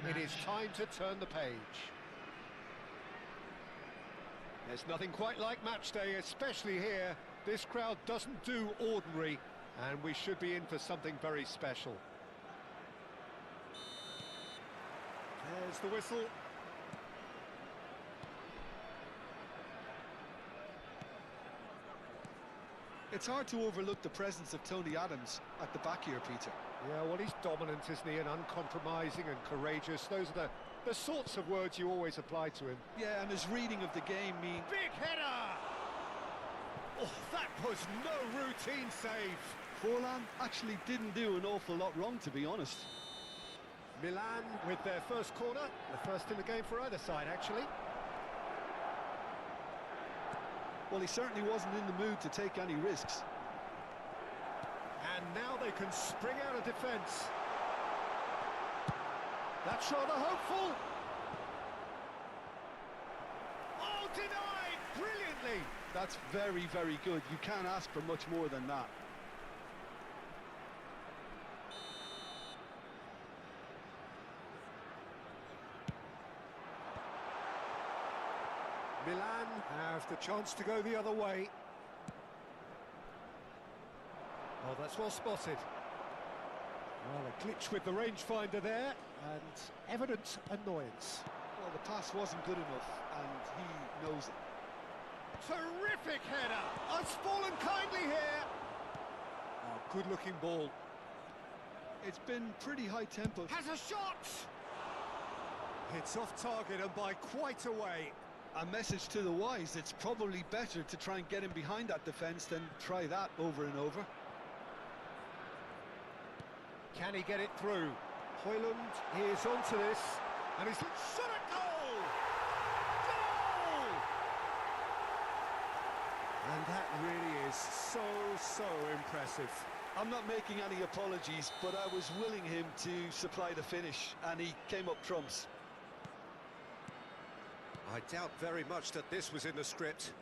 It is time to turn the page. There's nothing quite like match day, especially here. This crowd doesn't do ordinary, and we should be in for something very special. There's the whistle. It's hard to overlook the presence of Tony Adams at the back here, Peter. Yeah, well, he's dominant, isn't he, and uncompromising and courageous. Those are the sorts of words you always apply to him. Yeah, and his reading of the game means... Big header! Oh, that was no routine save. Forlan actually didn't do an awful lot wrong, to be honest. Milan with their first corner, the first in the game for either side, actually. Well, he certainly wasn't in the mood to take any risks. And now they can spring out of defence. That's rather hopeful. Oh, denied brilliantly. That's very, very good. You can't ask for much more than that. Milan have the chance to go the other way. Oh, that's well spotted. Well, a glitch with the rangefinder there, and evident annoyance. Well, the pass wasn't good enough, and he knows it. Terrific header! Has fallen kindly here. Oh, good-looking ball. It's been pretty high-tempo. Has a shot! It's off target and by quite a way. A message to the wise, it's probably better to try and get him behind that defence than try that over and over. Can he get it through? Højlund is onto this, and he's shot at goal! Goal! And that really is so impressive. I'm not making any apologies, but I was willing him to supply the finish, and he came up trumps. I doubt very much that this was in the script.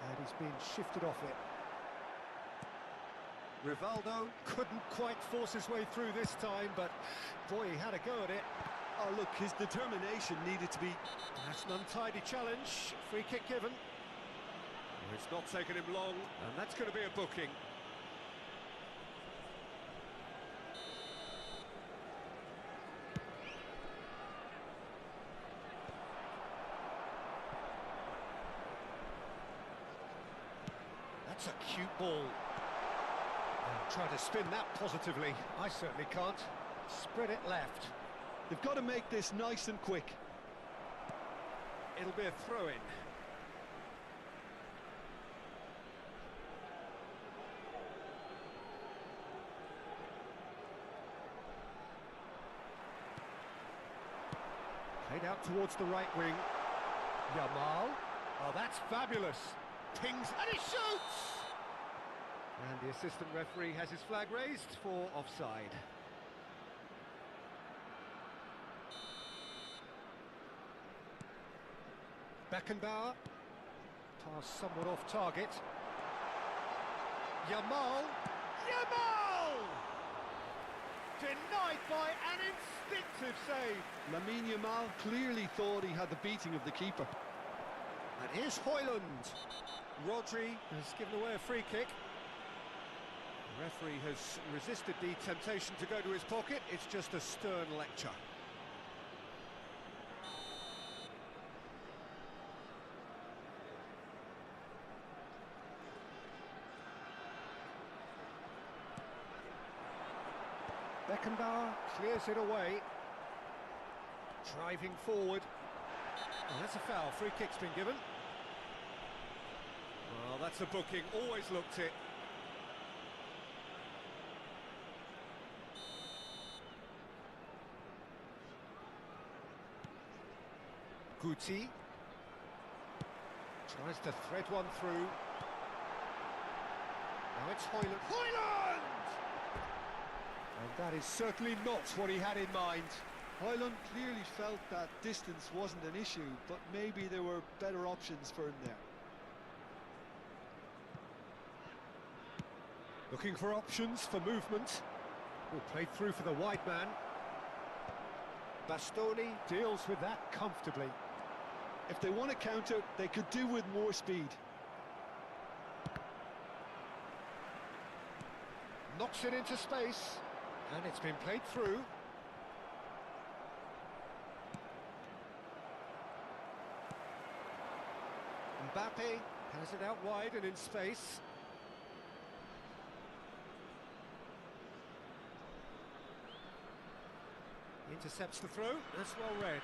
And he's been shifted off it. Rivaldo couldn't quite force his way through this time, but boy, he had a go at it. Oh, look, his determination needed to be... That's an untidy challenge. Free kick given. It's not taken him long, and that's going to be a booking. That's a cute ball. Try to spin that positively. I certainly can't. Spread it left. They've got to make this nice and quick. It'll be a throw-in. Played out towards the right wing. Yamal. Oh, that's fabulous. Pings and he shoots! And the assistant referee has his flag raised for offside. Beckenbauer. Pass somewhat off target. Yamal. Yamal! Denied by an instinctive save. Lamine Yamal clearly thought he had the beating of the keeper. And here's Højlund. Rodri has given away a free kick. The referee has resisted the temptation to go to his pocket. It's just a stern lecture. Beckenbauer clears it away. Driving forward. Oh, that's a foul. Free kick's been given. Well, that's a booking. Always looked it. Guti tries to thread one through. Now it's Højlund. Højlund! And that is certainly not what he had in mind. Højlund clearly felt that distance wasn't an issue, but maybe there were better options for him there. Looking for options for movement. Will play through for the wide man. Bastoni deals with that comfortably. If they want to counter, they could do with more speed. Knocks it into space, and it's been played through. Mbappe has it out wide and in space. Intercepts the throw, that's well read.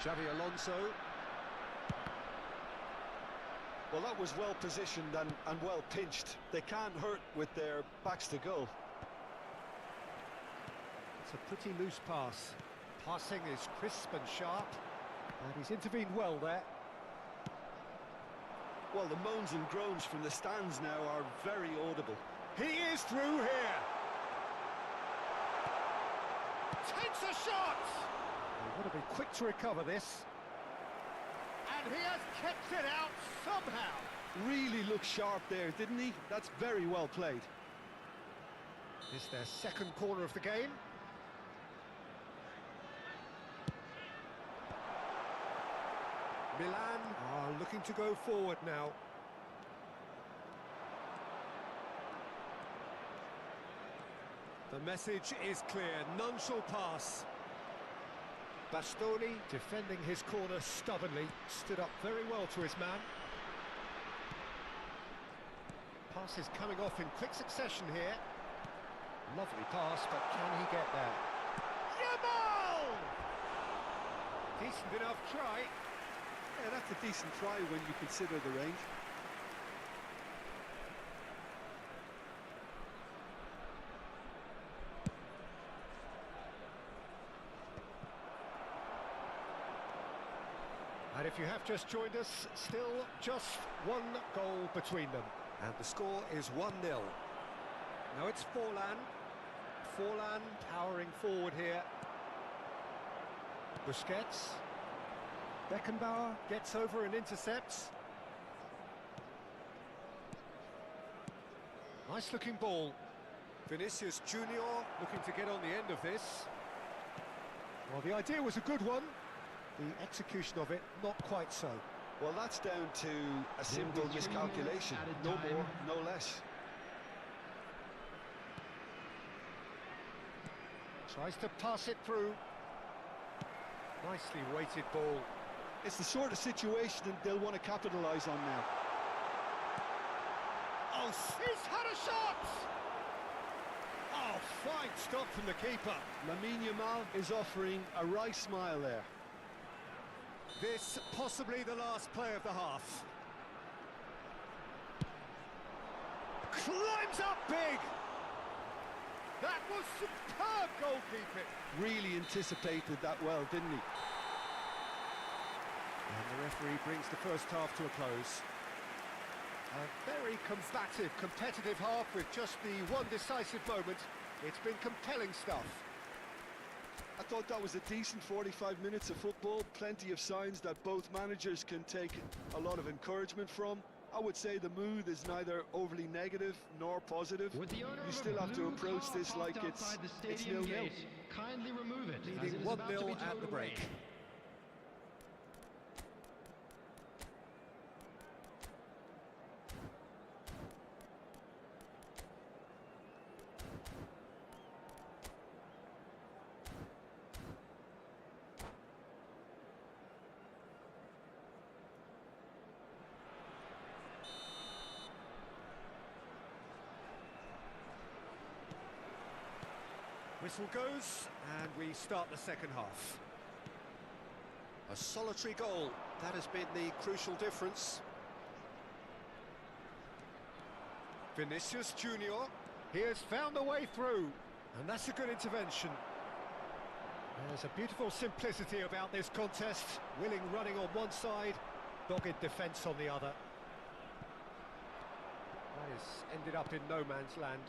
Xavi Alonso. Well, that was well positioned and well pinched. They can't hurt with their backs to goal. It's a pretty loose pass. Passing is crisp and sharp, and he's intervened well there. Well, the moans and groans from the stands now are very audible. He is through here. Takes a shot. They've got to be quick to recover this. And he has kept it out somehow. Really looked sharp there, didn't he? That's very well played. It's their second corner of the game. Milan are looking to go forward now. The message is clear, none shall pass. Bastoni, defending his corner stubbornly, stood up very well to his man. Pass is coming off in quick succession here. Lovely pass, but can he get there? Yamal! Decent enough try. Yeah, that's a decent try when you consider the range. And if you have just joined us, still just one goal between them. And the score is 1-0. Now it's Forlan. Forlan powering forward here. Busquets. Beckenbauer gets over and intercepts. Nice looking ball. Vinicius Junior looking to get on the end of this. Well, the idea was a good one. The execution of it, not quite so. Well, that's down to a simple miscalculation. No more, no less. Tries to pass it through. Nicely weighted ball. It's the sort of situation that they'll want to capitalise on now. Oh, he's had a shot! Oh, fine stop from the keeper. Lamine Yamal is offering a right smile there. This possibly the last play of the half. Climbs up big! That was superb goalkeeping. Really anticipated that well, didn't he? And the referee brings the first half to a close. A very combative, competitive half with just the one decisive moment. It's been compelling stuff. I thought that was a decent 45 minutes of football. Plenty of signs that both managers can take a lot of encouragement from. I would say the mood is neither overly negative nor positive. You still have to approach this like it's 0-0. Kindly remove it. Leading 1-0 at the break. Whistle goes, and we start the second half. A solitary goal, that has been the crucial difference. Vinicius Junior, he has found a way through, and that's a good intervention. There's a beautiful simplicity about this contest. Willing running on one side, dogged defence on the other. That has ended up in no man's land.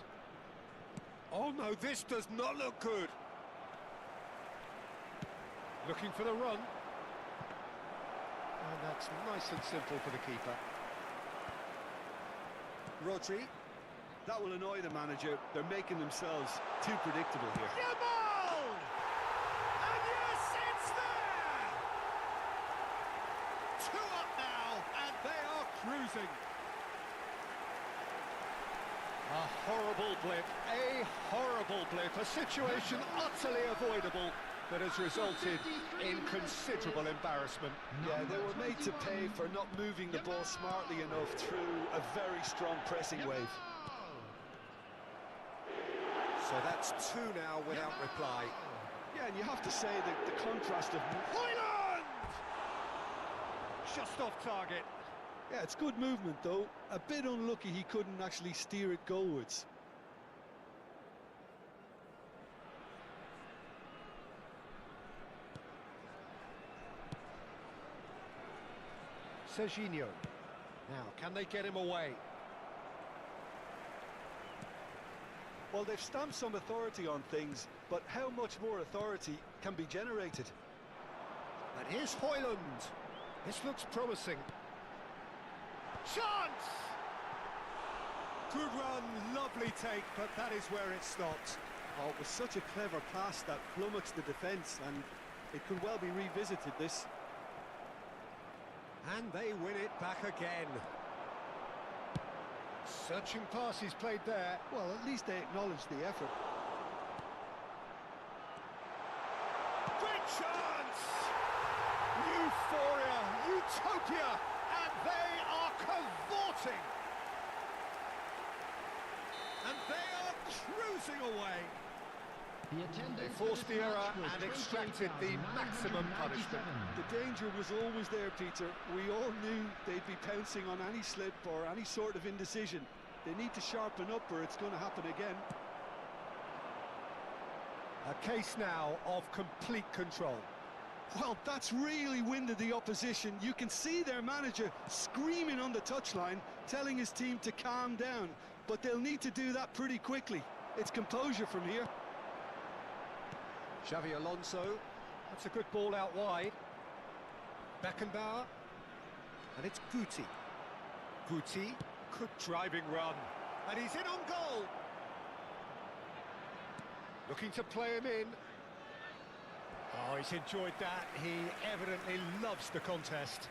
Oh no, this does not look good. Looking for the run. And that's nice and simple for the keeper. Rodri. That will annoy the manager. They're making themselves too predictable here. Yamal! And yes, it's there! 2 up now, and they are cruising. A horrible blip, a situation utterly avoidable that has resulted in considerable embarrassment. Yeah, they were made to pay for not moving the ball smartly enough through a very strong pressing wave. So that's 2 now without reply. Yeah, and you have to say that the contrast of... Hoyland! Just off target. Yeah, it's good movement though. A bit unlucky he couldn't actually steer it goalwards. Serginho. Now, can they get him away? Well, they've stamped some authority on things, but how much more authority can be generated? And here's Hoyland. This looks promising. Chance! Good run, lovely take, but that is where it stopped. Oh, it was such a clever pass that flummoxed the defence, and it could well be revisited, this. And they win it back again. Searching pass he's played there. Well, at least they acknowledge the effort. Great chance! Euphoria, utopia, and they are cavorting. And they are cruising away. The attendance They forced for the this error match was and extracted the maximum 28,997. punishment. The danger was always there, Peter. We all knew they'd be pouncing on any slip or any sort of indecision. They need to sharpen up or it's going to happen again. A case now of complete control. Well, that's really winded the opposition. You can see their manager screaming on the touchline, telling his team to calm down. But they'll need to do that pretty quickly. It's composure from here. Xavi Alonso, that's a good ball out wide. Beckenbauer, and it's Guti. Guti, good driving run, and he's in on goal. Looking to play him in. Oh, he's enjoyed that. He evidently loves the contest.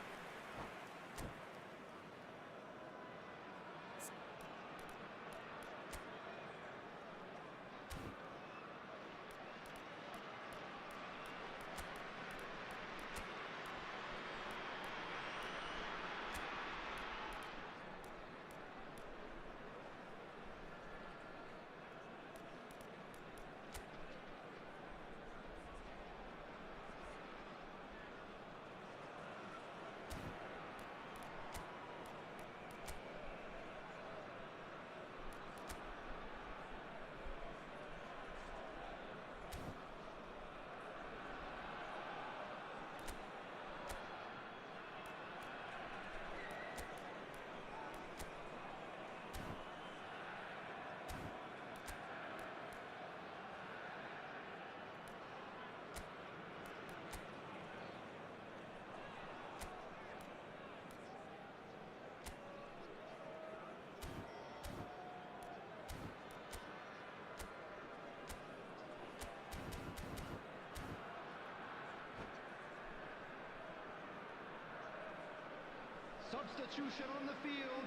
Substitution on the field.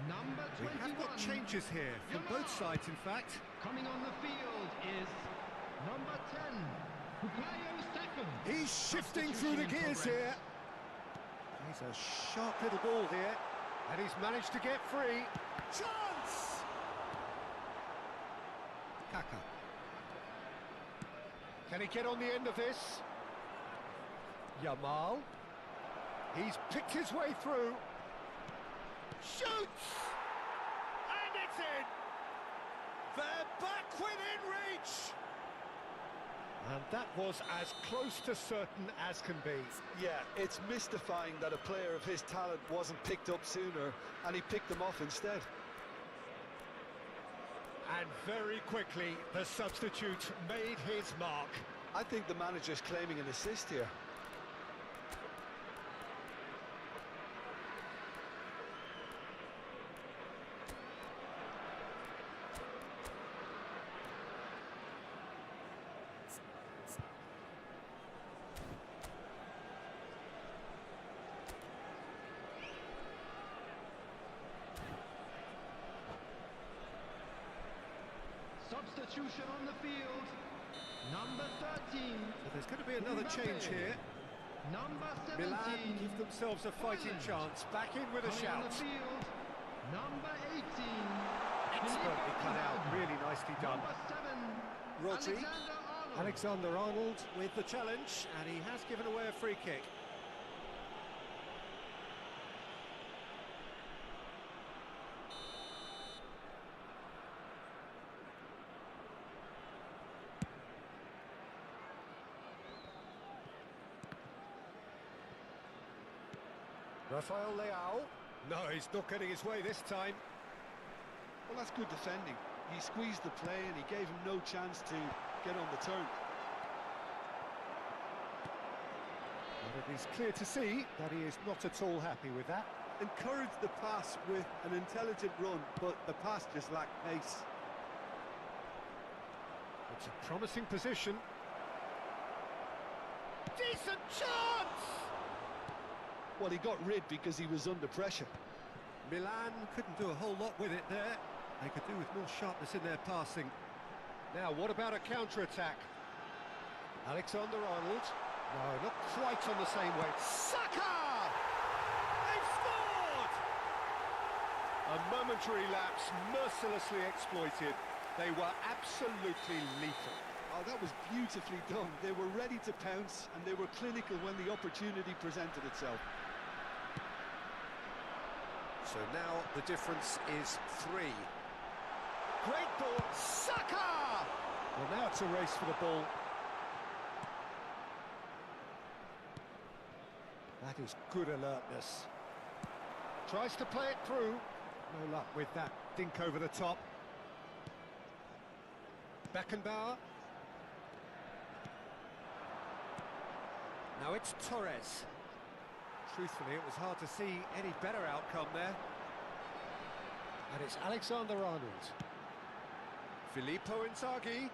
Number 21. We have got changes here from both sides, in fact. Coming on the field is number 10, Bukayo Saka. He's shifting through the gears here. He's a sharp little ball here, and he's managed to get free. Chance! Kaka. Can he get on the end of this? Yamal. He's picked his way through. Shoots! And it's in! They're back within reach! And that was as close to certain as can be. Yeah, it's mystifying that a player of his talent wasn't picked up sooner, and he picked them off instead. And very quickly, the substitute made his mark. I think the manager's claiming an assist here. Substitution on the field. Number 13. So there's going to be another change here. Number 17. Milan give themselves a fighting chance. Back in with a Coming on shout. the field. Number 18. Expertly cut out, really nicely done. Number 7. Rodri. Alexander-Arnold. Alexander-Arnold with the challenge, and he has given away a free kick. Rafael Leao. No, he's not getting his way this time. Well, that's good defending. He squeezed the play and he gave him no chance to get on the turn. But it is clear to see that he is not at all happy with that. Encouraged the pass with an intelligent run, but the pass just lacked pace. It's a promising position. Decent chance! Well, he got rid because he was under pressure. Milan couldn't do a whole lot with it there. They could do with more sharpness in their passing. Now, what about a counter-attack? Alexander-Arnold. No, not quite on the same way. Saka! They've scored! A momentary lapse, mercilessly exploited. They were absolutely lethal. Oh, that was beautifully done. They were ready to pounce and they were clinical when the opportunity presented itself. So now the difference is 3. Great ball, Saka! Well, now it's a race for the ball. That is good alertness. Tries to play it through. No luck with that dink over the top. Beckenbauer. Now it's Torres. Truthfully, it was hard to see any better outcome there. And it's Alexander-Arnold. Filippo Inzaghi.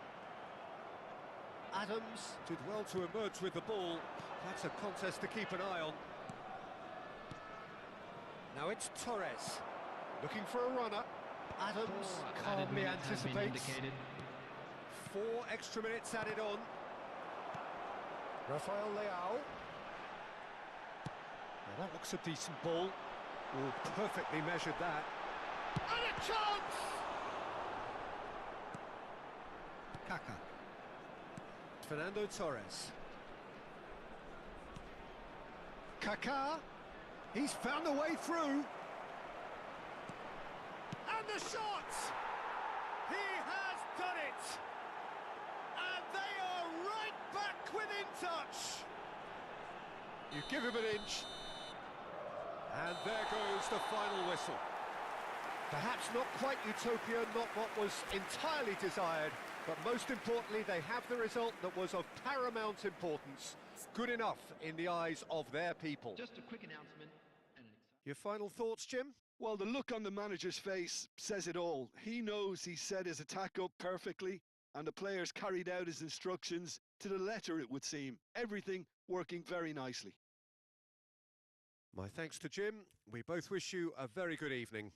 Adams did well to emerge with the ball. That's a contest to keep an eye on. Now it's Torres. Looking for a runner. Adams calmly anticipates. 4 extra minutes added on. Rafael Leao. Now that looks a decent ball. Oh, perfectly measured that. And a chance! Kaka. Fernando Torres. Kaká. He's found a way through. And the shot! He has done it! And they are right back within touch. You give him an inch. And there goes the final whistle. Perhaps not quite utopia, not what was entirely desired, but most importantly, they have the result that was of paramount importance. Good enough in the eyes of their people. Just a quick announcement. Your final thoughts, Jim? Well, the look on the manager's face says it all. He knows he set his attack up perfectly, and the players carried out his instructions to the letter, it would seem. Everything working very nicely. My thanks to Jim. We both wish you a very good evening.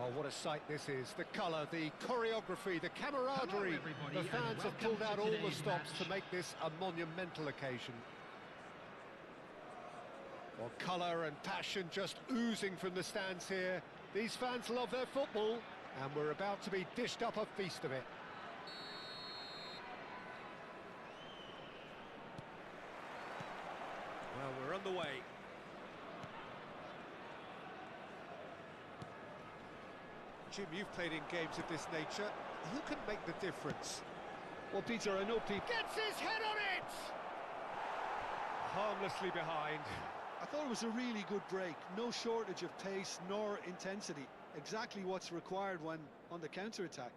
Oh, what a sight this is. The colour, the choreography, the camaraderie. everybody, The and fans have welcome pulled to out all the today's stops match. to make this a monumental occasion. Well, colour and passion just oozing from the stands here. These fans love their football, and we're about to be dished up a feast of it. Well, we're on the way. Jim, you've played in games of this nature. Who can make the difference? Well, Peter, I know people... Gets his head on it! Harmlessly behind. I thought it was a really good break. No shortage of pace nor intensity. Exactly what's required when on the counter-attack.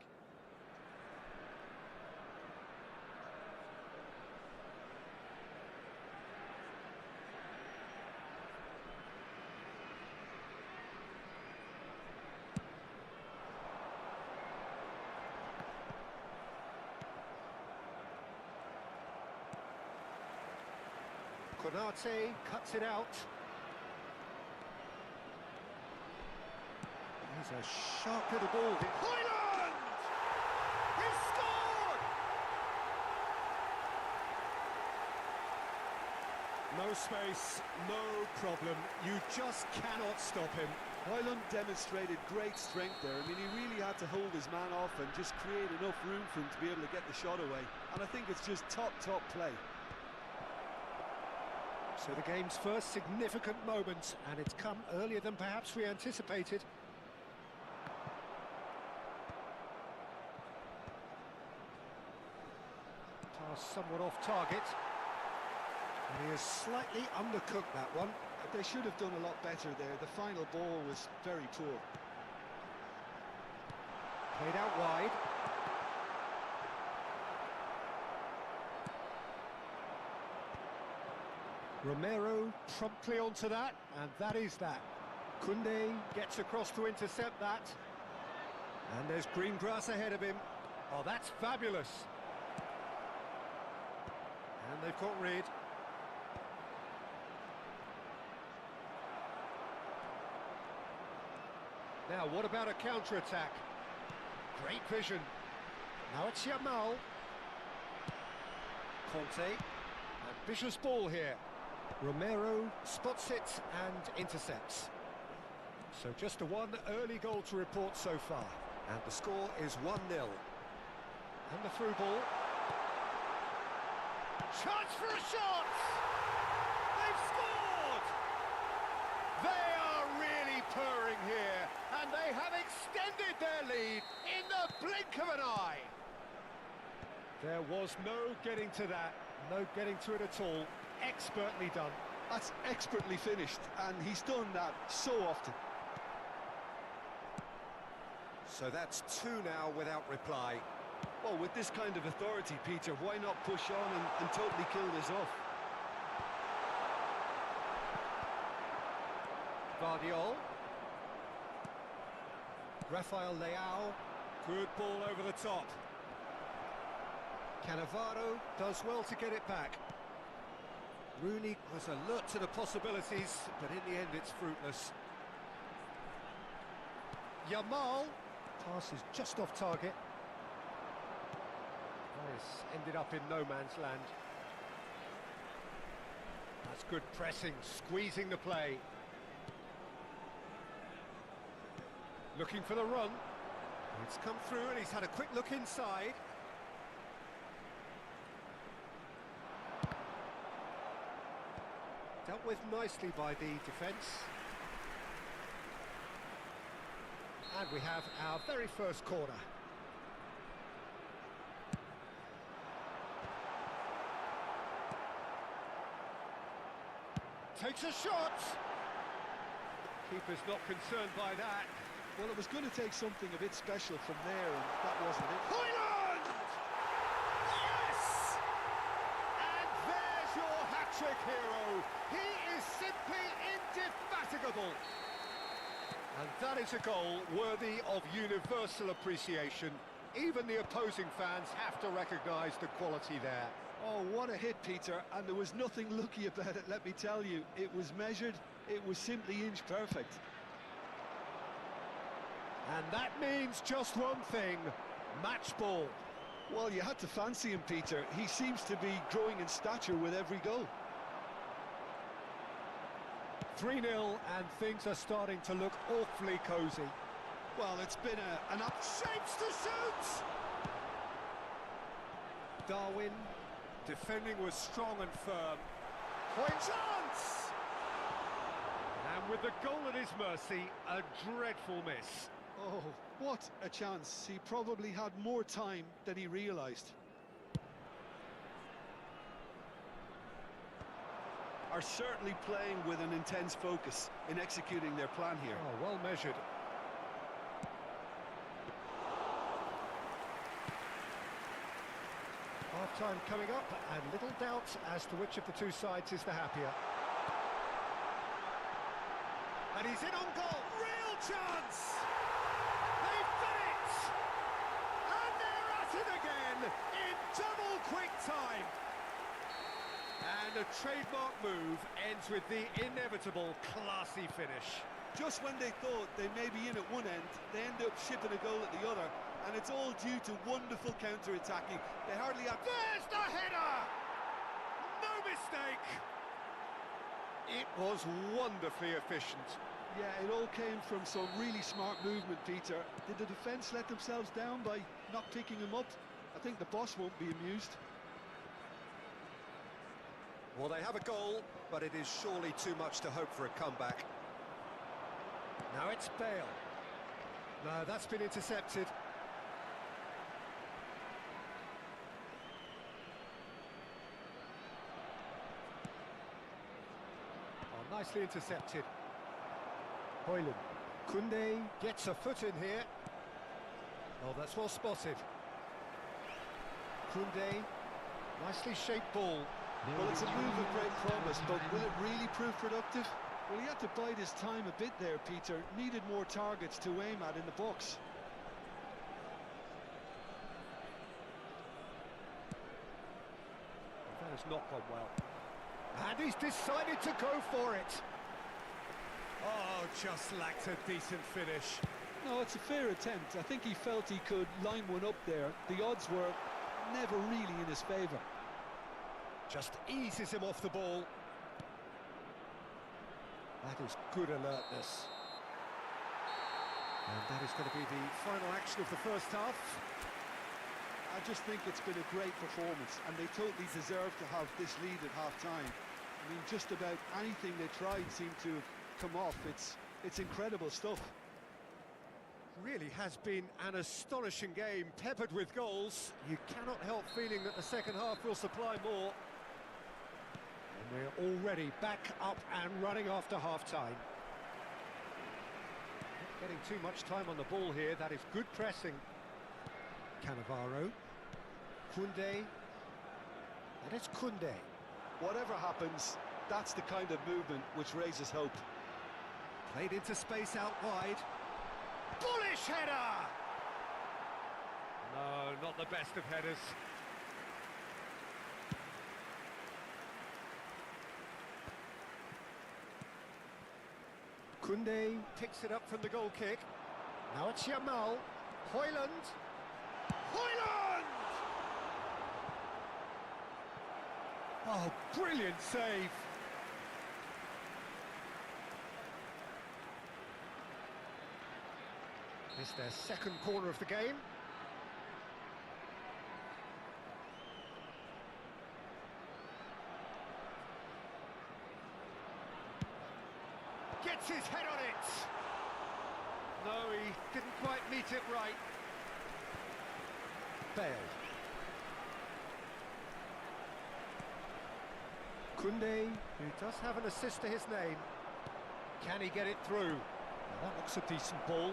Konate cuts it out. There's a sharp little ball. Hoyland! He scored! No space, no problem. You just cannot stop him. Hyland demonstrated great strength there. I mean, he really had to hold his man off and just create enough room for him to be able to get the shot away. And I think it's just top play. So the game's first significant moment, and it's come earlier than perhaps we anticipated. Pass somewhat off target. And he has slightly undercooked that one. They should have done a lot better there. The final ball was very poor. Played out wide. Romero promptly onto that, and that is that. Koundé gets across to intercept that. And there's green grass ahead of him. Oh, that's fabulous. And they've got rid. Now, what about a counter-attack? Great vision. Now it's Yamal. Conte. Ambitious ball here. Romero spots it and intercepts. So just a one early goal to report so far. And the score is 1-0. And the through ball. Chance for a shot! They've scored! They are really purring here, and they have extended their lead in the blink of an eye. There was no getting to that, no getting to it at all. Expertly done. That's expertly finished, and he's done that so often. So that's two now without reply. Well, with this kind of authority, Peter, why not push on and totally kill this off? Guardiol. Rafael Leao. Good ball over the top. Cannavaro does well to get it back. Rooney was alert to the possibilities, but in the end it's fruitless. Yamal. Pass is just off target. This ended up in no man's land. That's good pressing, squeezing the play. Looking for the run. It's come through and he's had a quick look inside. Dealt with nicely by the defence. And we have our very first corner. Takes a shot! Keeper's not concerned by that. Well, it was going to take something a bit special from there, and that wasn't it. Hoyland! Yes! And there's your hat-trick hero. He is simply indefatigable. And that is a goal worthy of universal appreciation. Even the opposing fans have to recognise the quality there. Oh, what a hit, Peter, and there was nothing lucky about it, let me tell you. It was measured, it was simply inch perfect. And that means just one thing, match ball. Well, you had to fancy him, Peter. He seems to be growing in stature with every goal. 3-0 and things are starting to look awfully cosy. Well, it's been an up... Shapes to shoot! Darwin, defending was strong and firm. Point chance! And with the goal at his mercy, a dreadful miss. Oh, what a chance. He probably had more time than he realised. Are certainly playing with an intense focus in executing their plan here. Oh, well measured. Half-time coming up, and little doubt as to which of the two sides is the happier. And he's in on goal. Real chance! They've done it! And they're at it again in double quick time. And a trademark move ends with the inevitable classy finish. Just when they thought they may be in at one end, they end up shipping a goal at the other, and it's all due to wonderful counter-attacking. They hardly have... There's the header! No mistake! It was wonderfully efficient. Yeah, it all came from some really smart movement, Peter. Did the defence let themselves down by not picking him up? I think the boss won't be amused. Well, they have a goal, but it is surely too much to hope for a comeback. Now it's Bale. No, that's been intercepted. Oh, nicely intercepted. Hoyland. Koundé gets a foot in here. Oh, that's well spotted. Koundé, nicely shaped ball. Well, it's a move of great promise, but will it really prove productive? Well, he had to bide his time a bit there, Peter. Needed more targets to aim at in the box. That has not gone well. And he's decided to go for it. Oh, just lacked a decent finish. No, it's a fair attempt. I think he felt he could line one up there. The odds were never really in his favour. Just eases him off the ball. That is good alertness. And that is going to be the final action of the first half. I just think it's been a great performance, and they totally deserve to have this lead at half-time. I mean, just about anything they tried seemed to have come off. It's incredible stuff. Really has been an astonishing game, peppered with goals. You cannot help feeling that the second half will supply more. And we're already back up and running after half-time. Not getting too much time on the ball here. That is good pressing. Cannavaro. Koundé. And it's Koundé. Whatever happens, that's the kind of movement which raises hope. Played into space out wide. Bullish header! No, not the best of headers. Koundé picks it up from the goal kick. Now it's Yamal. Hoyland. Hoyland! Oh, brilliant save. It's their second corner of the game. Gets his head on it. No, he didn't quite meet it right. Bale. Koundé, who does have an assist to his name. Can he get it through? Now that looks a decent ball.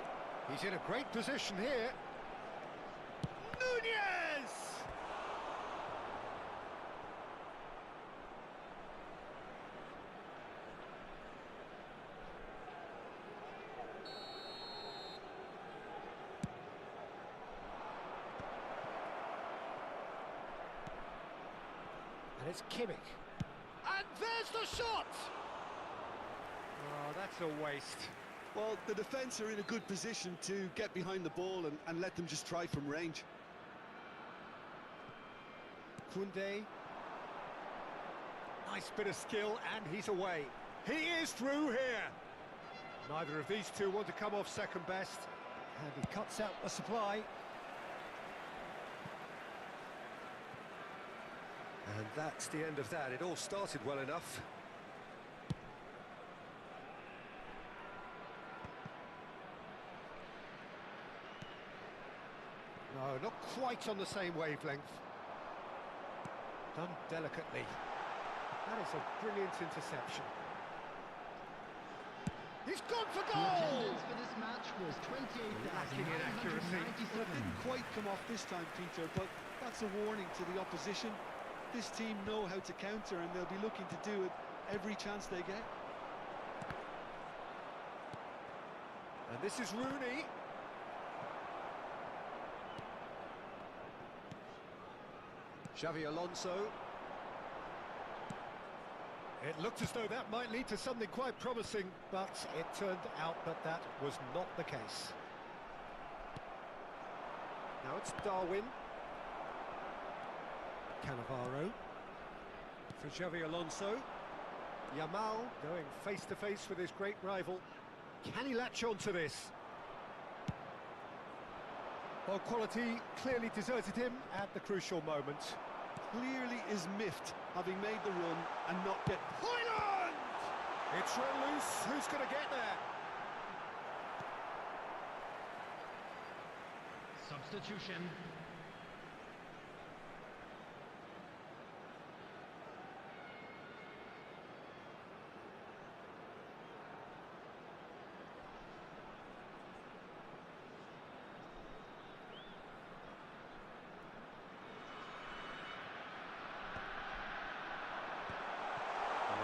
He's in a great position here. Nunez! And it's Kimmich. And there's the shot! Oh, that's a waste. Well, the defence are in a good position to get behind the ball and let them just try from range. Koundé. Nice bit of skill, and he's away. He is through here. Neither of these two want to come off second best. And he cuts out the supply. And that's the end of that. It all started well enough. No, not quite on the same wavelength. Done delicately. That is a brilliant interception. He's gone for The goal! attendance for this match was Lacking in accuracy. 28,997. Well, it didn't quite come off this time, Peter, but that's a warning to the opposition. This team know how to counter, and they'll be looking to do it every chance they get. And this is Rooney. Xavi Alonso. It looked as though that might lead to something quite promising, but it turned out that that was not the case. Now it's Darwin. Cannavaro. For Xavi Alonso. Yamal going face-to-face with his great rival. Can he latch on to this? Well, quality clearly deserted him at the crucial moment. Clearly is miffed, having made the run and not get... Hoyland! It's run loose. Who's going to get there? Substitution.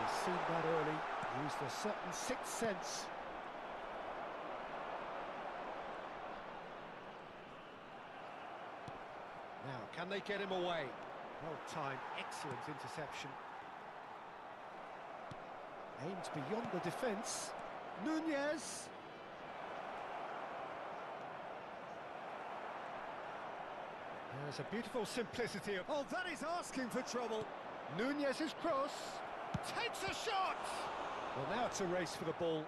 He's seen that early, used a certain sixth sense. Now, can they get him away? Well timed, excellent interception. Aimed beyond the defence. Nunez. There's a beautiful simplicity of... Oh, that is asking for trouble. Nunez's cross. Takes a shot! Well, now it's a race for the ball.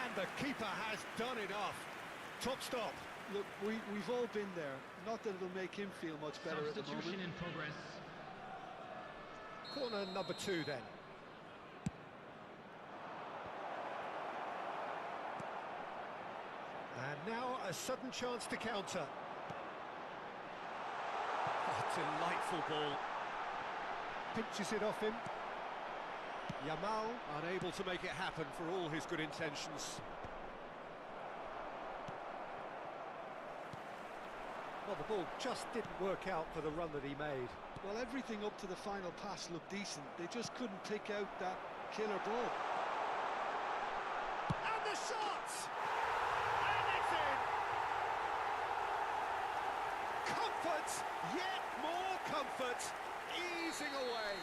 And the keeper has done enough. Top stop. Look, we've all been there. Not that it'll make him feel much better at the Substitution moment. in progress. Corner number 2 then. And now a sudden chance to counter. Oh, delightful ball. Pinches it off him. Yamal unable to make it happen for all his good intentions. Well, the ball just didn't work out for the run that he made. Well, everything up to the final pass looked decent. They just couldn't pick out that killer ball. And the shot! And it's in! Comfort! Yet more comfort! Easing away!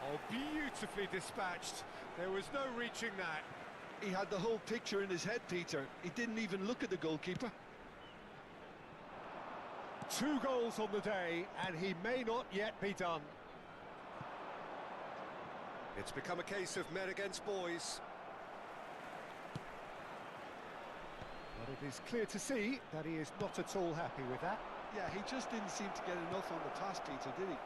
Oh, beautifully dispatched. There was no reaching that. He had the whole picture in his head, Peter. He didn't even look at the goalkeeper. 2 goals on the day, and he may not yet be done. It's become a case of men against boys. But it is clear to see that he is not at all happy with that. Yeah, he just didn't seem to get enough on the pass, Peter, did he?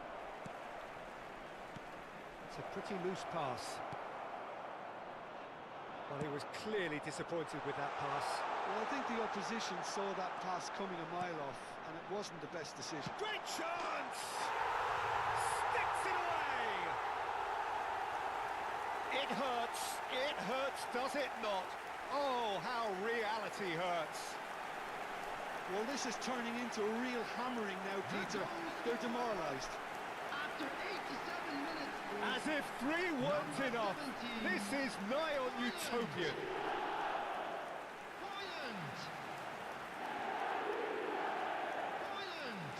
It's a pretty loose pass. Well, he was clearly disappointed with that pass. Well, I think the opposition saw that pass coming a mile off, and it wasn't the best decision. Great chance! Sticks it away! It hurts, does it not? Oh, how reality hurts. Well, this is turning into a real hammering now, Peter. They're demoralised. After 87 minutes. As if 3 weren't enough. This is nigh on utopian. Hoyland! Hoyland!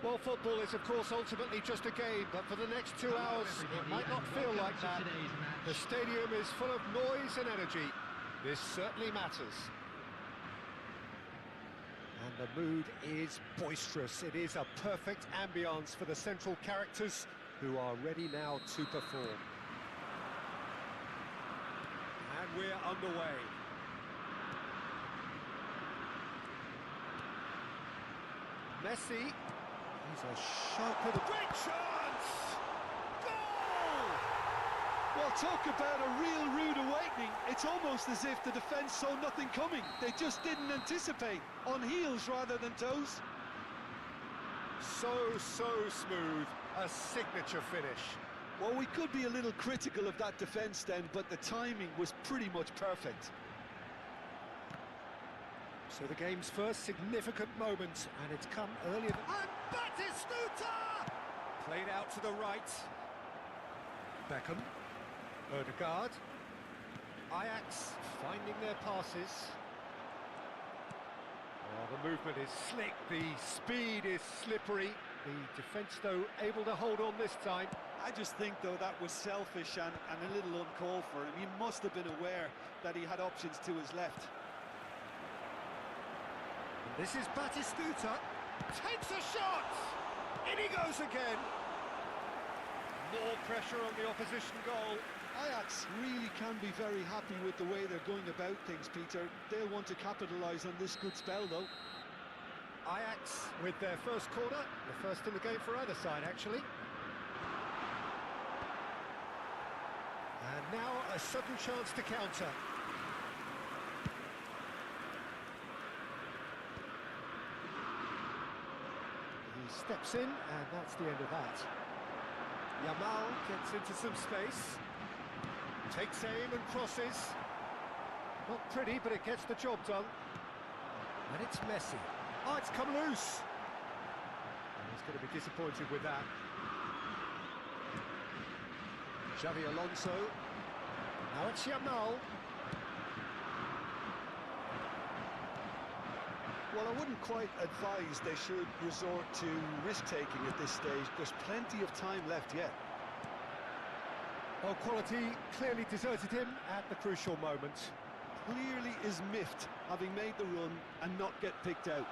Well, football is, of course, ultimately just a game, but for the next 2 hours, it might not feel like that. The stadium is full of noise and energy. This certainly matters. And the mood is boisterous. It is a perfect ambience for the central characters who are ready now to perform. And we're underway. Messi. He's a sharp little... Great chance! Goal! Well, talk about a real rude awakening. It's almost as if the defence saw nothing coming. They just didn't anticipate. On heels rather than toes. So smooth. A signature finish. Well, we could be a little critical of that defence then, but the timing was pretty much perfect. So the game's first significant moment, and it's come earlier than... And Batistuta! Played out to the right. Beckham. Odegaard. Ajax finding their passes. Oh, the movement is slick, the speed is slippery. The defence, though, able to hold on this time. I just think, though, that was selfish and a little uncalled for him. He must have been aware that he had options to his left. And this is Batistuta. Takes a shot! In he goes again. More pressure on the opposition goal. Ajax really can be very happy with the way they're going about things, Peter. They'll want to capitalise on this good spell, though. Ajax with their first corner, the first in the game for either side, actually. And now a sudden chance to counter. He steps in, and that's the end of that. Yamal gets into some space. Takes aim and crosses. Not pretty, but it gets the job done. And it's Messi. Oh, it's come loose. And he's going to be disappointed with that. Xavi Alonso. Now it's Yamal. Well, I wouldn't quite advise they should resort to risk-taking at this stage. There's plenty of time left yet. Well, quality clearly deserted him at the crucial moment. Clearly is miffed, having made the run and not get picked out.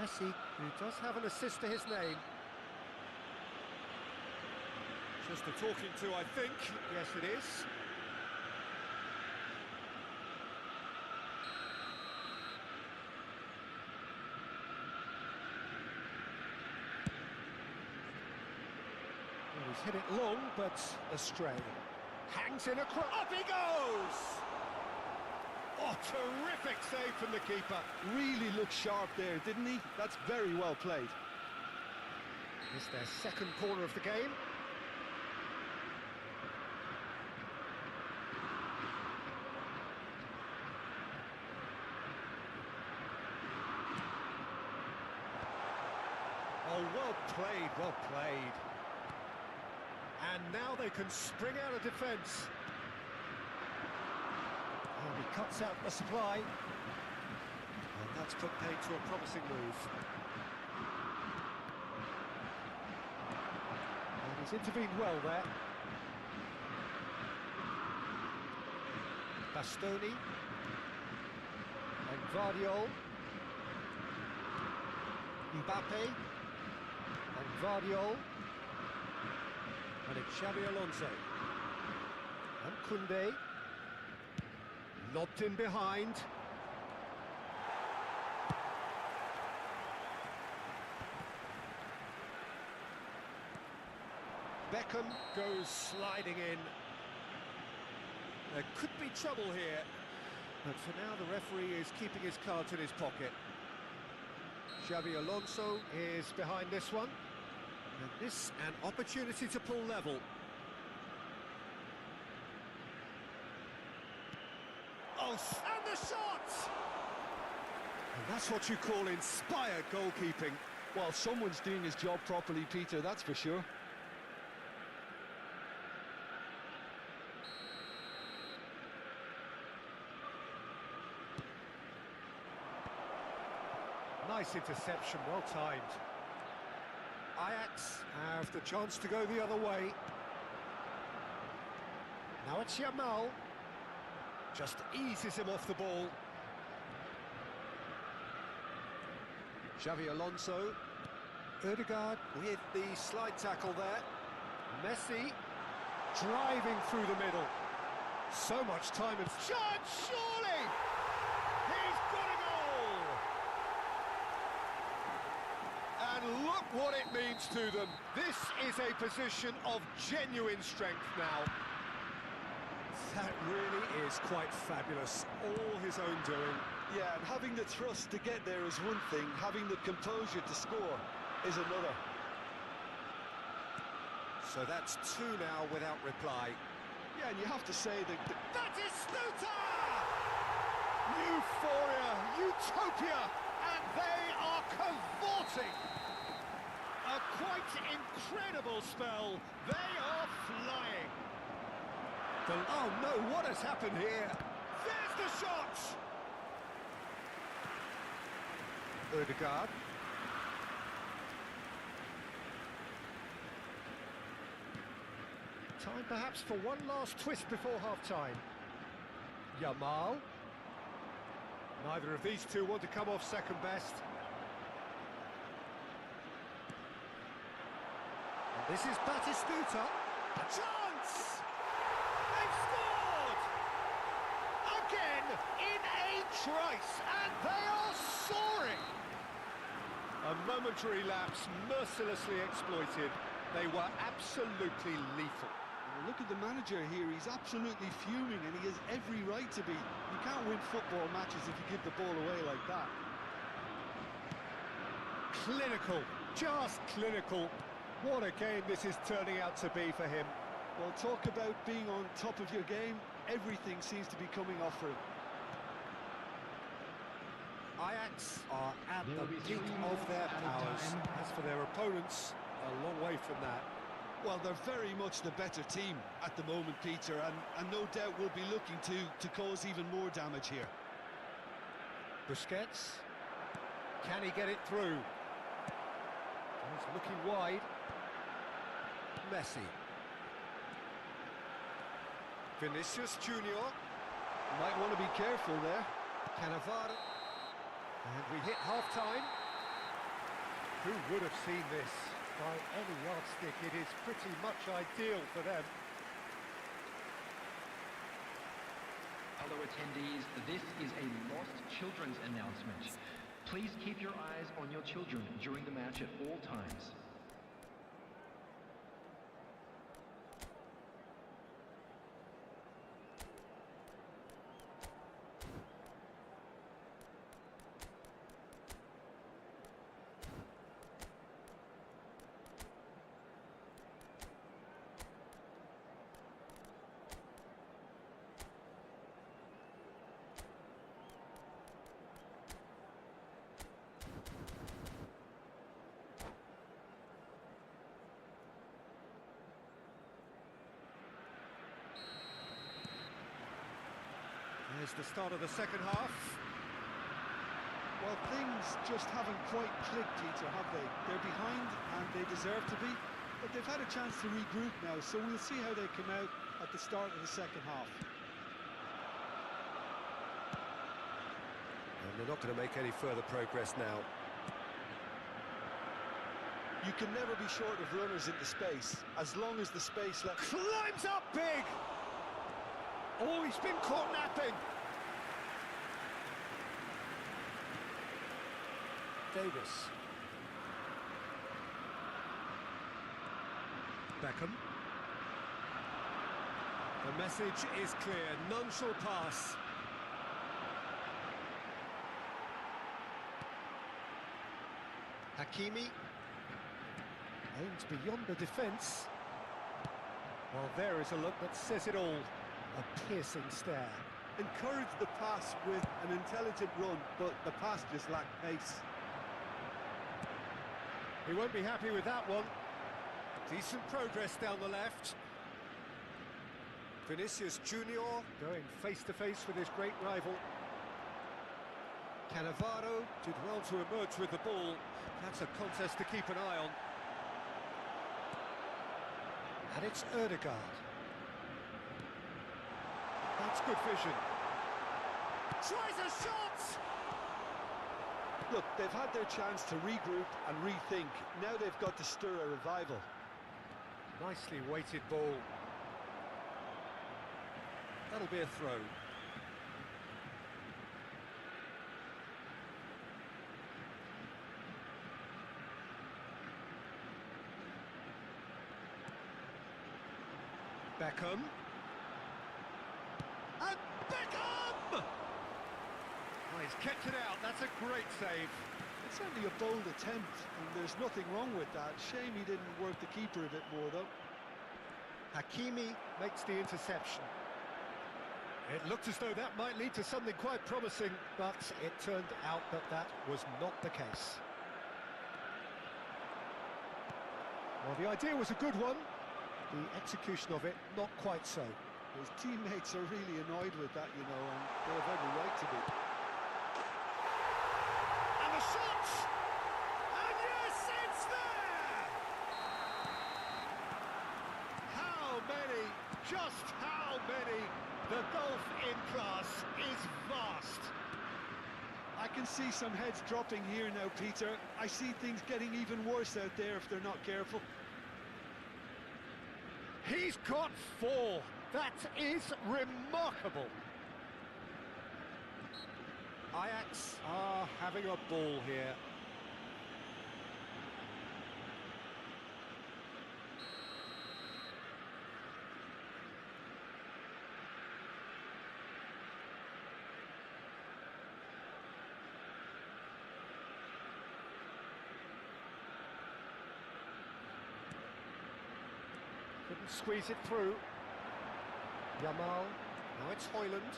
Messi, who does have an assist to his name. Just a talking to, I think. Yes, it is. Well, he's hit it long, but astray. Hangs in across. Up he goes! Oh, terrific save from the keeper. Really looked sharp there, didn't he? That's very well played. It's their second corner of the game. Oh, well played, well played. And now they can spring out of defence. And he cuts out the supply. And that's put paid to a promising move. And he's intervened well there. Bastoni. And Vardiol. Mbappe. And Vardiol. And it's Xavi Alonso. And Koundé. Lobbed in behind. Beckham goes sliding in. There could be trouble here, but for now the referee is keeping his cards in his pocket. Xavi Alonso is behind this one. And this an opportunity to pull level. Oh, and the shot! And that's what you call inspired goalkeeping. Well, someone's doing his job properly, Peter, that's for sure. Nice interception, well timed. Ajax have the chance to go the other way. Now it's Yamal. Just eases him off the ball. Xavi Alonso. Ødegaard with the slide tackle there. Messi driving through the middle. So much time and chance, surely! He's got a goal! And look what it means to them. This is a position of genuine strength now. That really is quite fabulous. All his own doing. Yeah, and having the thrust to get there is one thing, having the composure to score is another. So that's two now without reply. Yeah, and you have to say that... That is Stuta! Euphoria, utopia, and they are cavorting. A quite incredible spell. They are flying. Oh no, what has happened here? There's the shot! Ødegaard. Time perhaps for one last twist before half-time. Yamal. Neither of these two want to come off second best. And this is Batistuta. A chance! They've scored! Again, in a trice, and they are soaring! A momentary lapse, mercilessly exploited. They were absolutely lethal. Look at the manager here, he's absolutely fuming and he has every right to be. You can't win football matches if you give the ball away like that. Clinical, just clinical. What a game this is turning out to be for him. Well, talk about being on top of your game, everything seems to be coming off for him. Ajax are at the peak of their powers. As for their opponents, a long way from that. Well, they're very much the better team at the moment, Peter, and no doubt will be looking to cause even more damage here. Busquets. Can he get it through? He's looking wide. Messi. Vinicius Junior. Might want to be careful there. Cannavaro. And we hit half-time. Who would have seen this? By any yardstick, it is pretty much ideal for them. Fellow attendees, this is a lost children's announcement. Please keep your eyes on your children during the match at all times. Here's the start of the second half. Well, things just haven't quite clicked, Peter, have they? They're behind and they deserve to be, but they've had a chance to regroup now, so we'll see how they come out at the start of the second half. And they're not going to make any further progress now. You can never be short of runners into space, as long as the space left... Climbs up big! Oh, he's been caught napping! Davis. Beckham. The message is clear, none shall pass. Hakimi. Aims beyond the defence. Well, there is a look that says it all. A piercing stare. Encourage the pass with an intelligent run, but the pass just lacked pace. He won't be happy with that one. Decent progress down the left. Vinicius Junior going face-to-face with his great rival. Cannavaro did well to emerge with the ball. That's a contest to keep an eye on. And it's Erdegaard. That's good vision. Tries a shot! Look, they've had their chance to regroup and rethink. Now they've got to stir a revival. Nicely weighted ball. That'll be a throw. Beckham. And Beckham! Oh, he's kept it out. That's a great save. It's certainly a bold attempt, and there's nothing wrong with that. Shame he didn't work the keeper a bit more, though. Hakimi makes the interception. It looked as though that might lead to something quite promising, but it turned out that that was not the case. Well, the idea was a good one. The execution of it, not quite so. His teammates are really annoyed with that, you know, and they have every right to be. And the shot! And yes, it's there! How many, just how many? The golf in class is vast. I can see some heads dropping here now, Peter. I see things getting even worse out there if they're not careful. He's got 4. That is remarkable. Ajax are having a ball here. Couldn't squeeze it through. Yamal, now it's Højlund.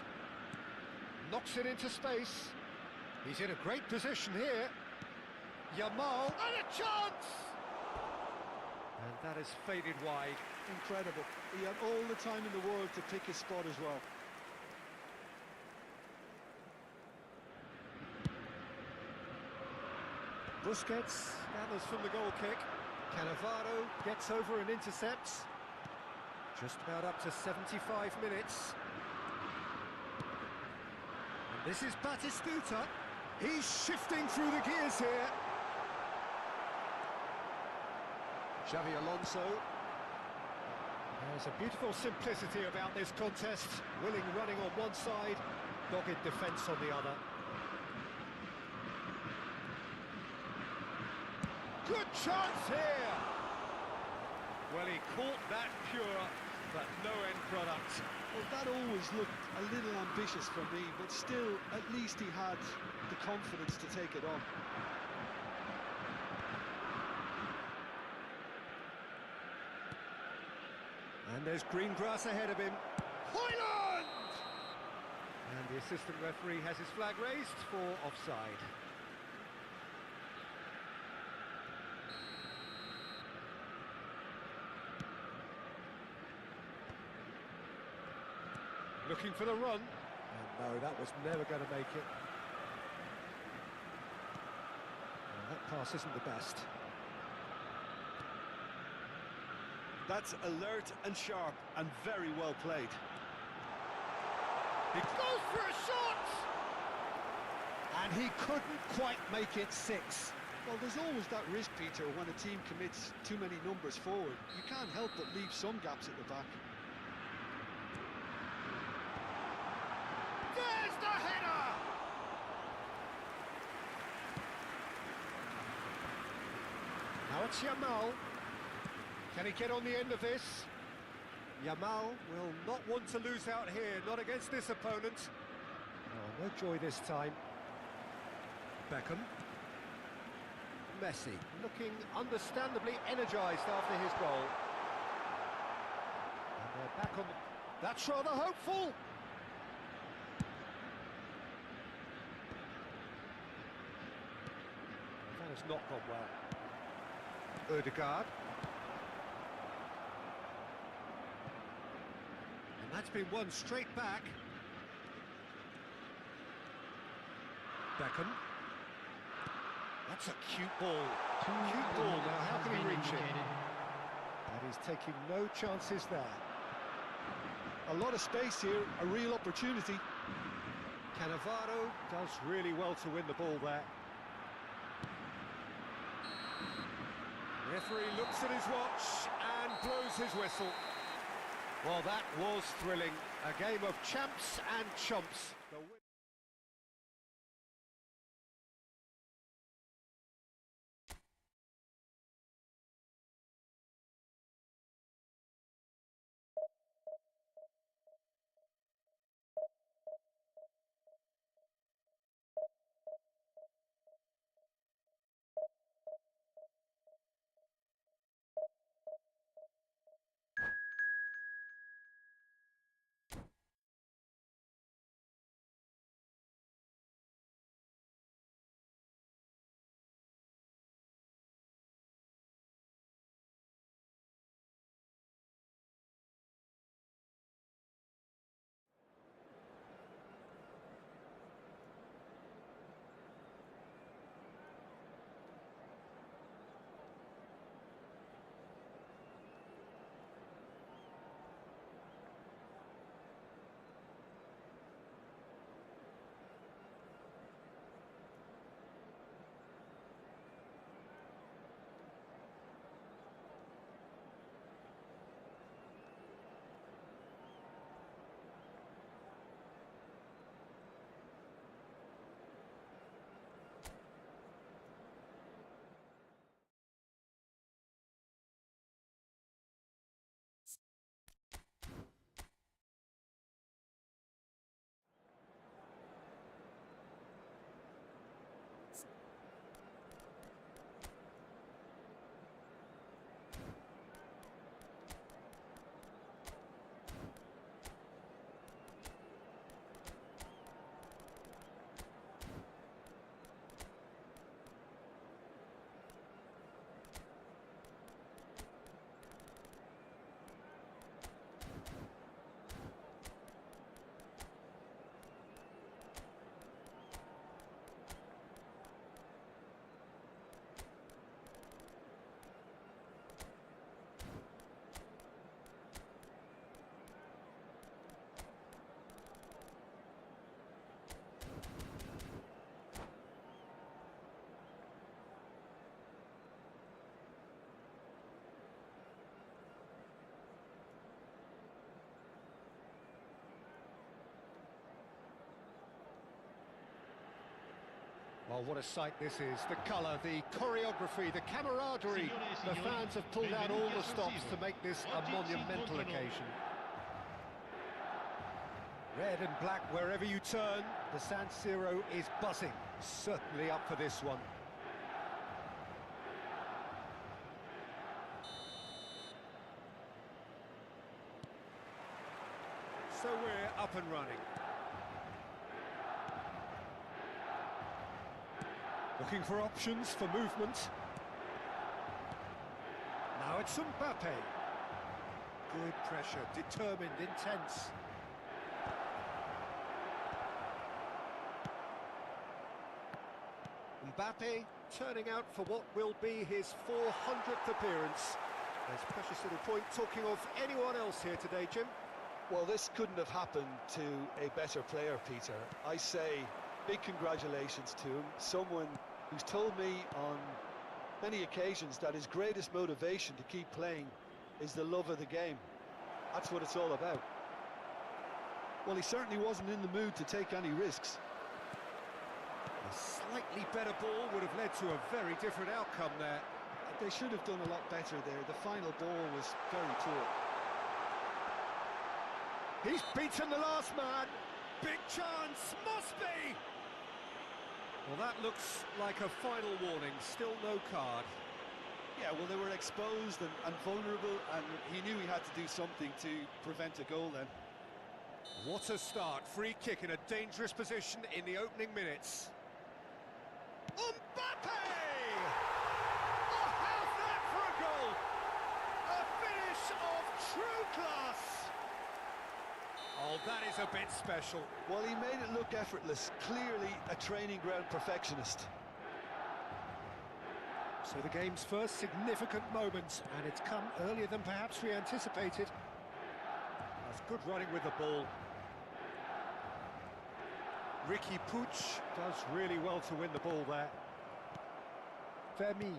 Knocks it into space. He's in a great position here. Yamal, and a chance! And that has faded wide. Incredible. He had all the time in the world to pick his spot as well. Busquets gathers from the goal kick. Cannavaro gets over and intercepts. Just about up to 75 minutes. And this is Batistuta. He's shifting through the gears here. Xavi Alonso. There's a beautiful simplicity about this contest. Willing running on one side, dogged defence on the other. Good chance here! Well, he caught that pure, but no end product. Well, that always looked a little ambitious for me, but still, at least he had the confidence to take it on. And there's green grass ahead of him. Højlund! And the assistant referee has his flag raised for offside. Looking for the run. And no, that was never going to make it. Well, that pass isn't the best. That's alert and sharp and very well played. He goes for a shot! And he couldn't quite make it 6. Well, there's always that risk, Peter, when a team commits too many numbers forward. You can't help but leave some gaps at the back. There's the header! Now it's Yamal. Can he get on the end of this? Yamal will not want to lose out here, not against this opponent. Oh, no joy this time. Beckham. Messi, looking understandably energised after his goal. And they're back on the... That's rather hopeful! That has not gone well. Erdegaard. And that's been won straight back. Beckham. That's a cute ball. Two Cute ball. Now, how has can he been reach it? indicated. And he's taking no chances there. A lot of space here, a real opportunity. Cannavaro does really well to win the ball there. Referee looks at his watch and blows his whistle. Well, that was thrilling. A game of champs and chumps. The win- Well, what a sight this is. The colour, the choreography, the camaraderie. The fans have pulled out all the stops to make this a monumental occasion. Red and black wherever you turn, the San Siro is buzzing. Certainly up for this one. So we're up and running. Looking for options for movement. Now it's Mbappe. Good pressure, determined, intense. Mbappe turning out for what will be his 400th appearance. There's precious little point talking of anyone else here today, Jim. Well, this couldn't have happened to a better player, Peter. I say big congratulations to him. Someone who's told me on many occasions that his greatest motivation to keep playing is the love of the game. That's what it's all about. Well, he certainly wasn't in the mood to take any risks. A slightly better ball would have led to a very different outcome there. They should have done a lot better there. The final ball was very poor. He's beaten the last man. Big chance, must be! Well, that looks like a final warning. Still no card. Yeah, well, they were exposed and vulnerable, and he knew he had to do something to prevent a goal then. What a start. Free kick in a dangerous position in the opening minutes. Mbappe! Oh, how's that for a goal? A finish of true class. Oh, that is a bit special. Well, he made it look effortless. Clearly a training ground perfectionist. So the game's first significant moment, and it's come earlier than perhaps we anticipated. That's good running with the ball. Ricky Puig does really well to win the ball there. Fermin.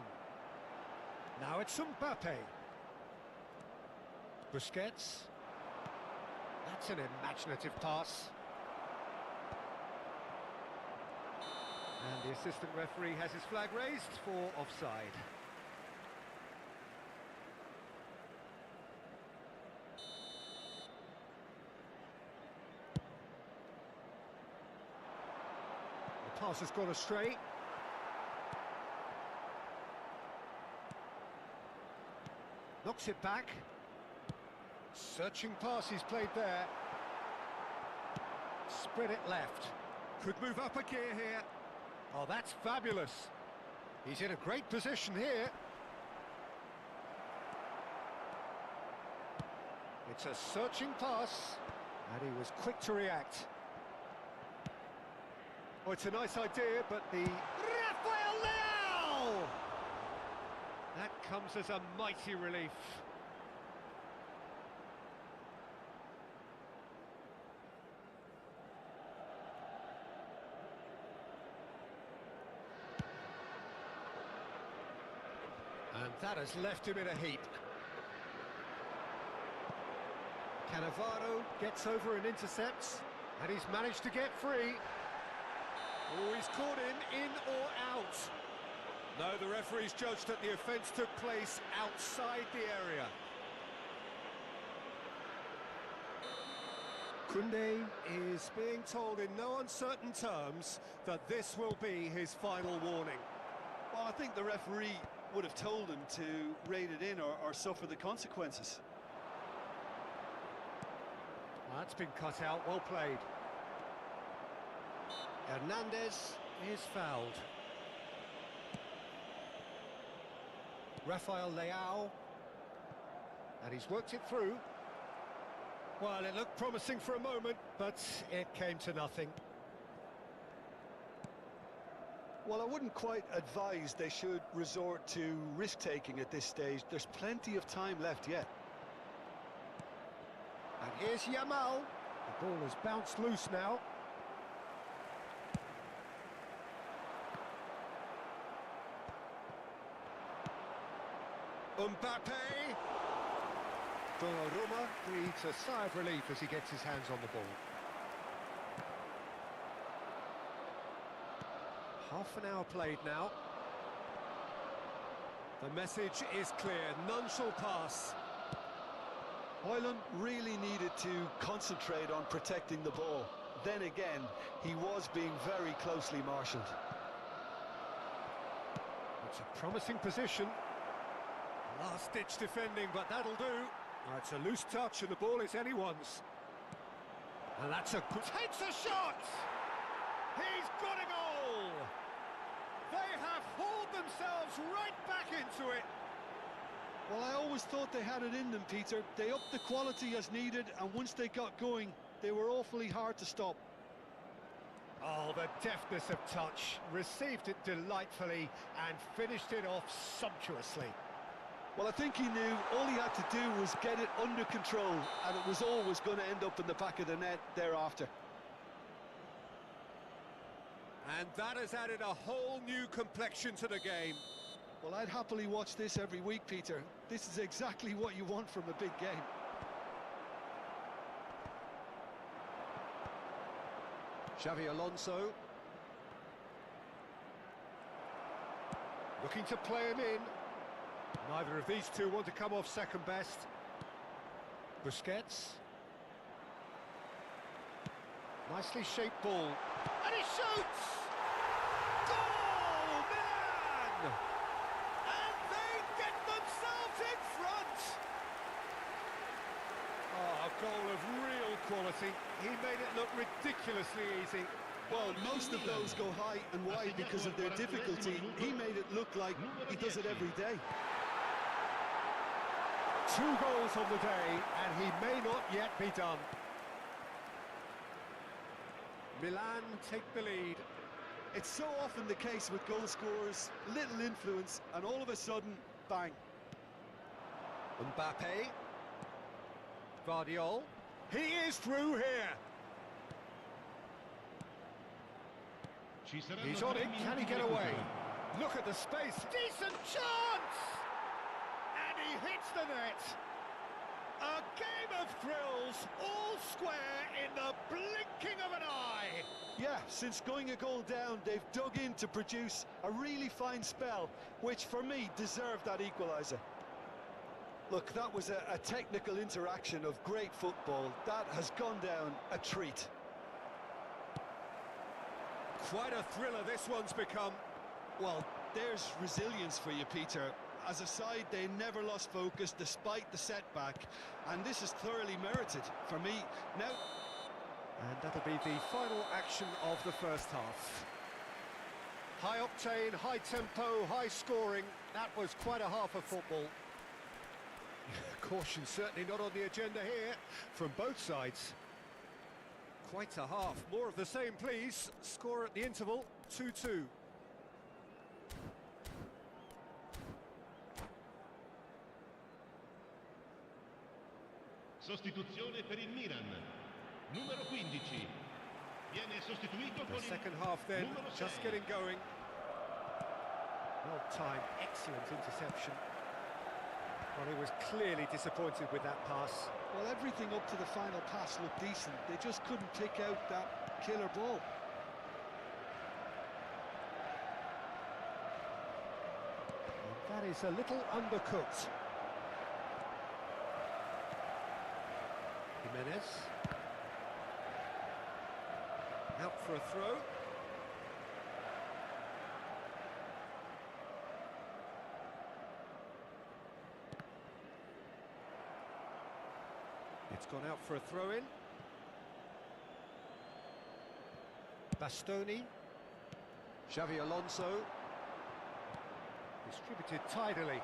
Now it's Mbappe. Busquets. That's an imaginative pass. And the assistant referee has his flag raised for offside. The pass has gone astray. Knocks it back. Searching pass he's played there. Spread it left. Could move up a gear here. Oh, that's fabulous. He's in a great position here. It's a searching pass, and he was quick to react. Oh, it's a nice idea, but the... Rafael Leao! That comes as a mighty relief. And that has left him in a heap. Cannavaro gets over and intercepts, and he's managed to get free. Oh, he's caught him in or out. No, the referee's judged that the offence took place outside the area. Koundé is being told in no uncertain terms that this will be his final warning. Well, I think the referee would have told him to rate it in or suffer the consequences. That's been cut out, well played. Hernandez is fouled. Rafael Leao. And he's worked it through. Well, it looked promising for a moment, but it came to nothing. Well, I wouldn't quite advise they should resort to risk-taking at this stage. There's plenty of time left yet. And here's Yamal. The ball has bounced loose now. Mbappe. Donnarumma breathes a sigh of relief as he gets his hands on the ball. Half an hour played now. The message is clear, none shall pass. Højlund really needed to concentrate on protecting the ball. Then again, he was being very closely marshalled. It's a promising position. Last-ditch defending, but that'll do. It's a loose touch and the ball is anyone's. And that's a good... Takes a shot! He's got a goal! They have hauled themselves right back into it. Well, I always thought they had it in them, Peter. They upped the quality as needed, and once they got going, they were awfully hard to stop. Oh, the deftness of touch. Received it delightfully and finished it off sumptuously. Well, I think he knew all he had to do was get it under control, and it was always going to end up in the back of the net thereafter. And that has added a whole new complexion to the game. Well, I'd happily watch this every week, Peter. This is exactly what you want from a big game. Xavi Alonso. Looking to play him in. Neither of these two want to come off second best. Busquets. Nicely shaped ball. And he shoots! Goal, Milan! And they get themselves in front! Oh, a goal of real quality. He made it look ridiculously easy. Well, most of those go high and wide because of their difficulty. He made it look like he does it every day. 2 goals on the day, and he may not yet be done. Milan take the lead. It's so often the case with goal scorers, little influence, and all of a sudden, bang. Mbappe. Guardiol. He is through here. He's on it, can he get away? Look at the space, decent chance! And he hits the net. A game of thrills, all square in the blinking of an eye. Yeah, since going a goal down, they've dug in to produce a really fine spell, which for me deserved that equaliser. Look, that was a technical interaction of great football. That has gone down a treat. Quite a thriller this one's become. Well, there's resilience for you, Peter. As a side, they never lost focus despite the setback, and this is thoroughly merited for me. Now, and that'll be the final action of the first half. High octane, high tempo, high scoring. That was quite a half of football. Caution certainly not on the agenda here from both sides. Quite a half. More of the same, please. Score at the interval, 2-2. Sostituzione per il Milan. Numero 15. Viene sostituito con The second half then, just getting going. Well timed, excellent interception. Well, he was clearly disappointed with that pass. well, everything up to the final pass looked decent. They just couldn't pick out that killer ball. And that is a little undercooked. Jimenez. Out for a throw. It's gone out for a throw-in. Bastoni. Xavi Alonso. Distributed tidily.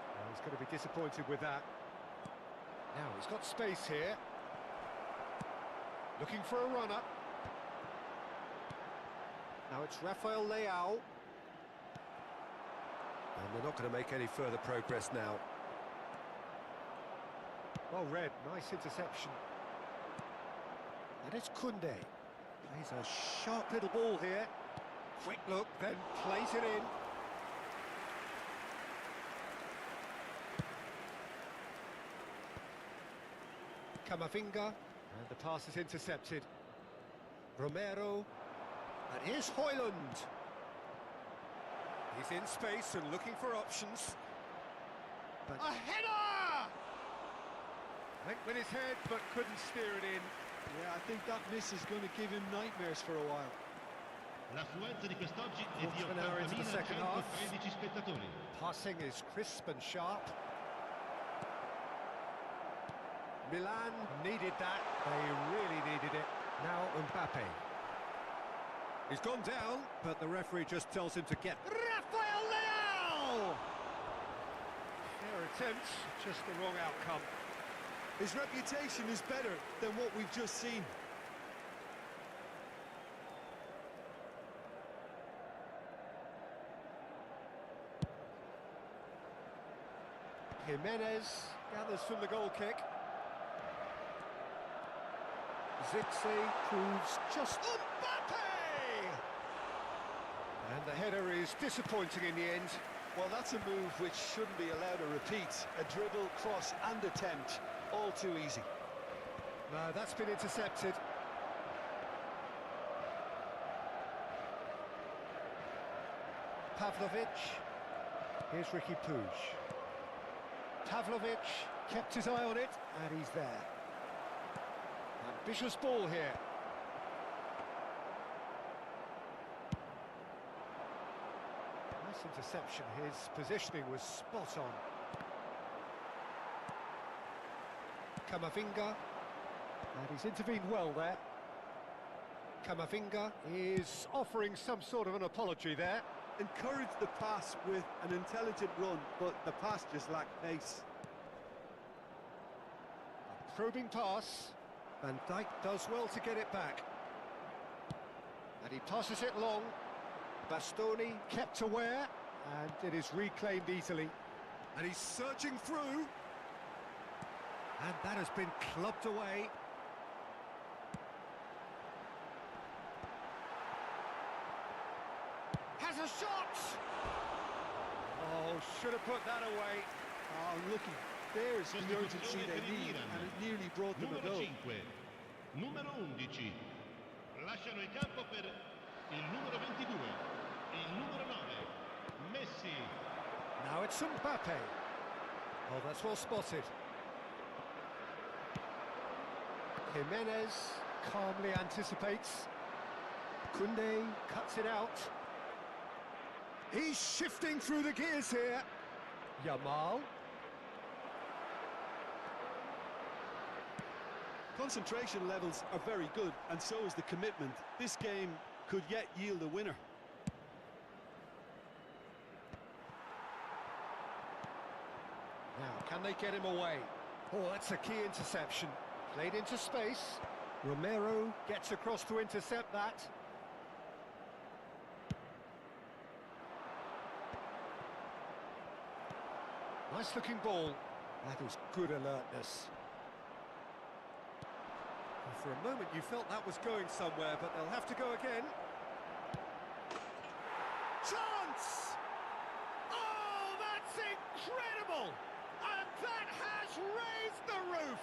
Well, he's going to be disappointed with that. Now he's got space here. Looking for a runner. Now it's Rafael Leao. And they're not going to make any further progress now. Well read, nice interception. And it's Koundé. Plays a sharp little ball here. Quick look, then plays it in. Camavinga, and the pass is intercepted. Romero, and here's Højlund. He's in space and looking for options. But a header! Went with his head, but couldn't steer it in. Yeah, I think that miss is going to give him nightmares for a while. L'affluenza di quest'oggi è di Half an hour into the second half. 80.113 spettatori. Passing is crisp and sharp. Milan needed that. They really needed it. Now Mbappe. He's gone down, but the referee just tells him to get... Rafael Leao! Fair attempt, just the wrong outcome. His reputation is better than what we've just seen. Jimenez gathers from the goal kick. Zirkzee proves just... Mbappe! And the header is disappointing in the end. Well, that's a move which shouldn't be allowed to repeat. A dribble, cross and attempt, all too easy. No, that's been intercepted. Pavlovic. Here's Ricky Puig. Pavlovic kept his eye on it, and he's there. Ambitious ball here. Nice interception. His positioning was spot on. Camavinga. And he's intervened well there. Camavinga is offering some sort of an apology there. Encouraged the pass with an intelligent run, but the pass just lacked pace. Probing pass. Van Dijk does well to get it back. And he passes it long. Bastoni kept aware, and it is reclaimed easily. And he's surging through. And that has been clubbed away. Has a shot! Oh, should have put that away. Oh, looky, there's the urgency they need, and it nearly brought them a Numero goal. 5, numero 11. Lasciano il campo per il numero 22, il numero 9, Messi. Now it's Mbappe. Oh, that's well spotted. Jimenez calmly anticipates. Koundé cuts it out. He's shifting through the gears here. Yamal. Concentration levels are very good, and so is the commitment. This game could yet yield a winner. Now, can they get him away? Oh, that's a key interception. Played into space. Romero gets across to intercept that. Nice looking ball. That is good alertness. Well, for a moment you felt that was going somewhere, but they'll have to go again. Chance! Oh, that's incredible! And that has raised the roof!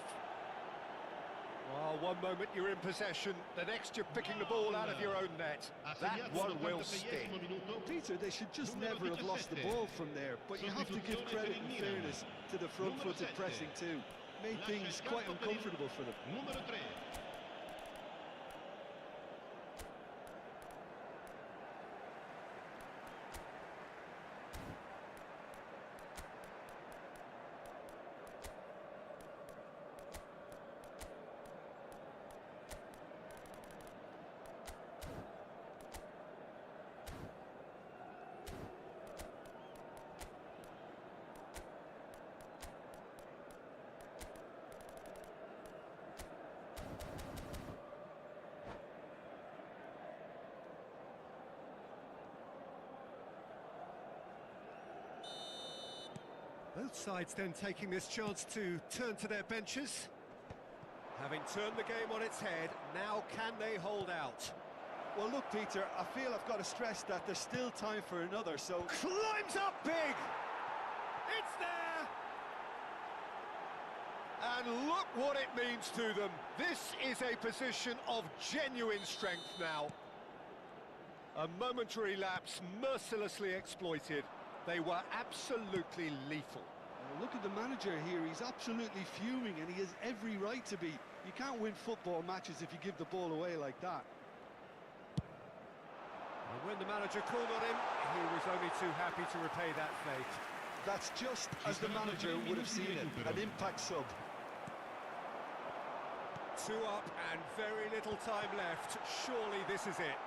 Well, one moment you're in possession, the next you're picking the ball out of your own net. That one will sting. Peter, they should just never have lost the ball from there, but you have to give credit and fairness to the front-footed pressing too. Made things quite uncomfortable for them. Numero 3. Both sides then taking this chance to turn to their benches. Having turned the game on its head, now can they hold out? Well, look, Peter, I feel I've got to stress that there's still time for another, so... Climbs up big! It's there! And look what it means to them. This is a position of genuine strength now. A momentary lapse mercilessly exploited. They were absolutely lethal. Look at the manager here, he's absolutely fuming, and he has every right to be. You can't win football matches if you give the ball away like that. And when the manager called on him, he was only too happy to repay that fate. That's just as the manager would have seen it, an impact sub. 2 up and very little time left. Surely this is it.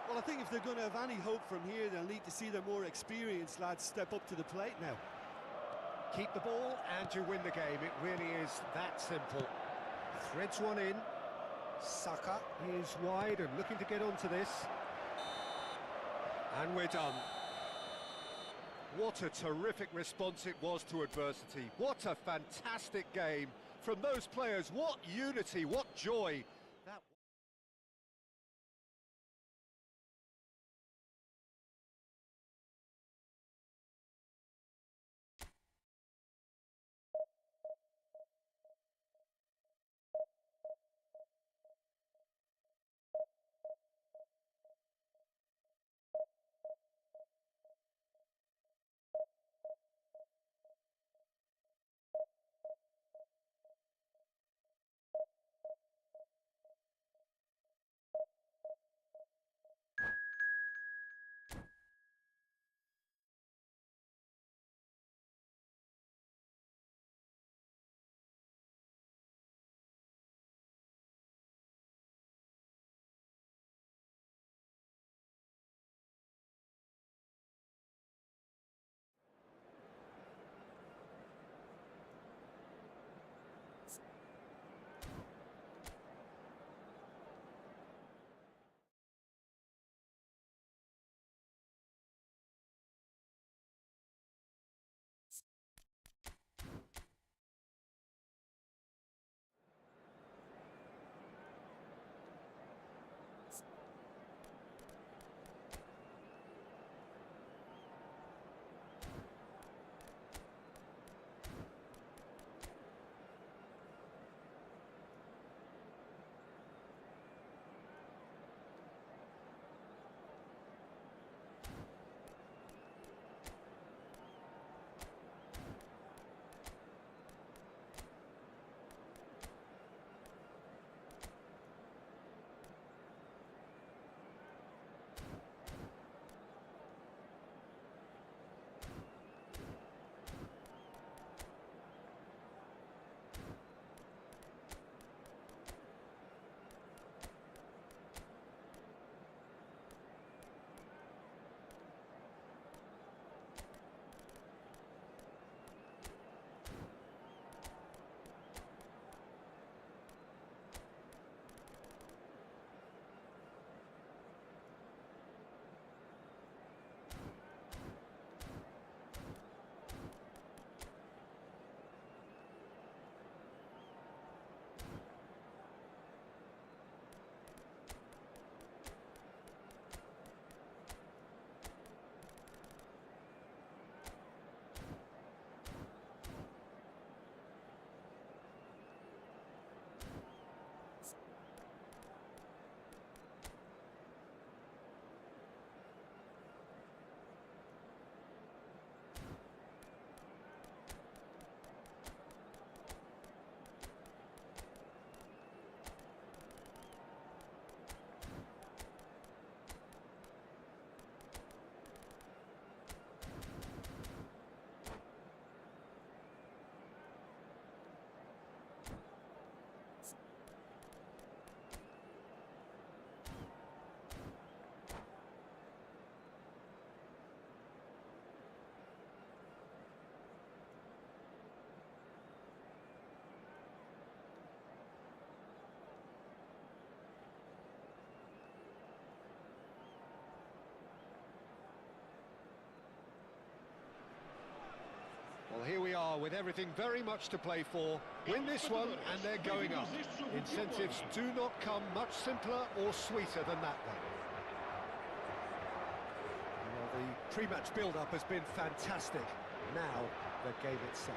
Well, I think if they're going to have any hope from here, they'll need to see their more experienced lads step up to the plate now. Keep the ball and you win the game. It really is that simple. Threads one in. Saka is wide and looking to get onto this. And we're done. What a terrific response it was to adversity. What a fantastic game from those players. What unity, what joy. Well, here we are with everything very much to play for. Win this one and they're going up. Incentives do not come much simpler or sweeter than that one. Well, the pre-match build-up has been fantastic. Now, the game itself.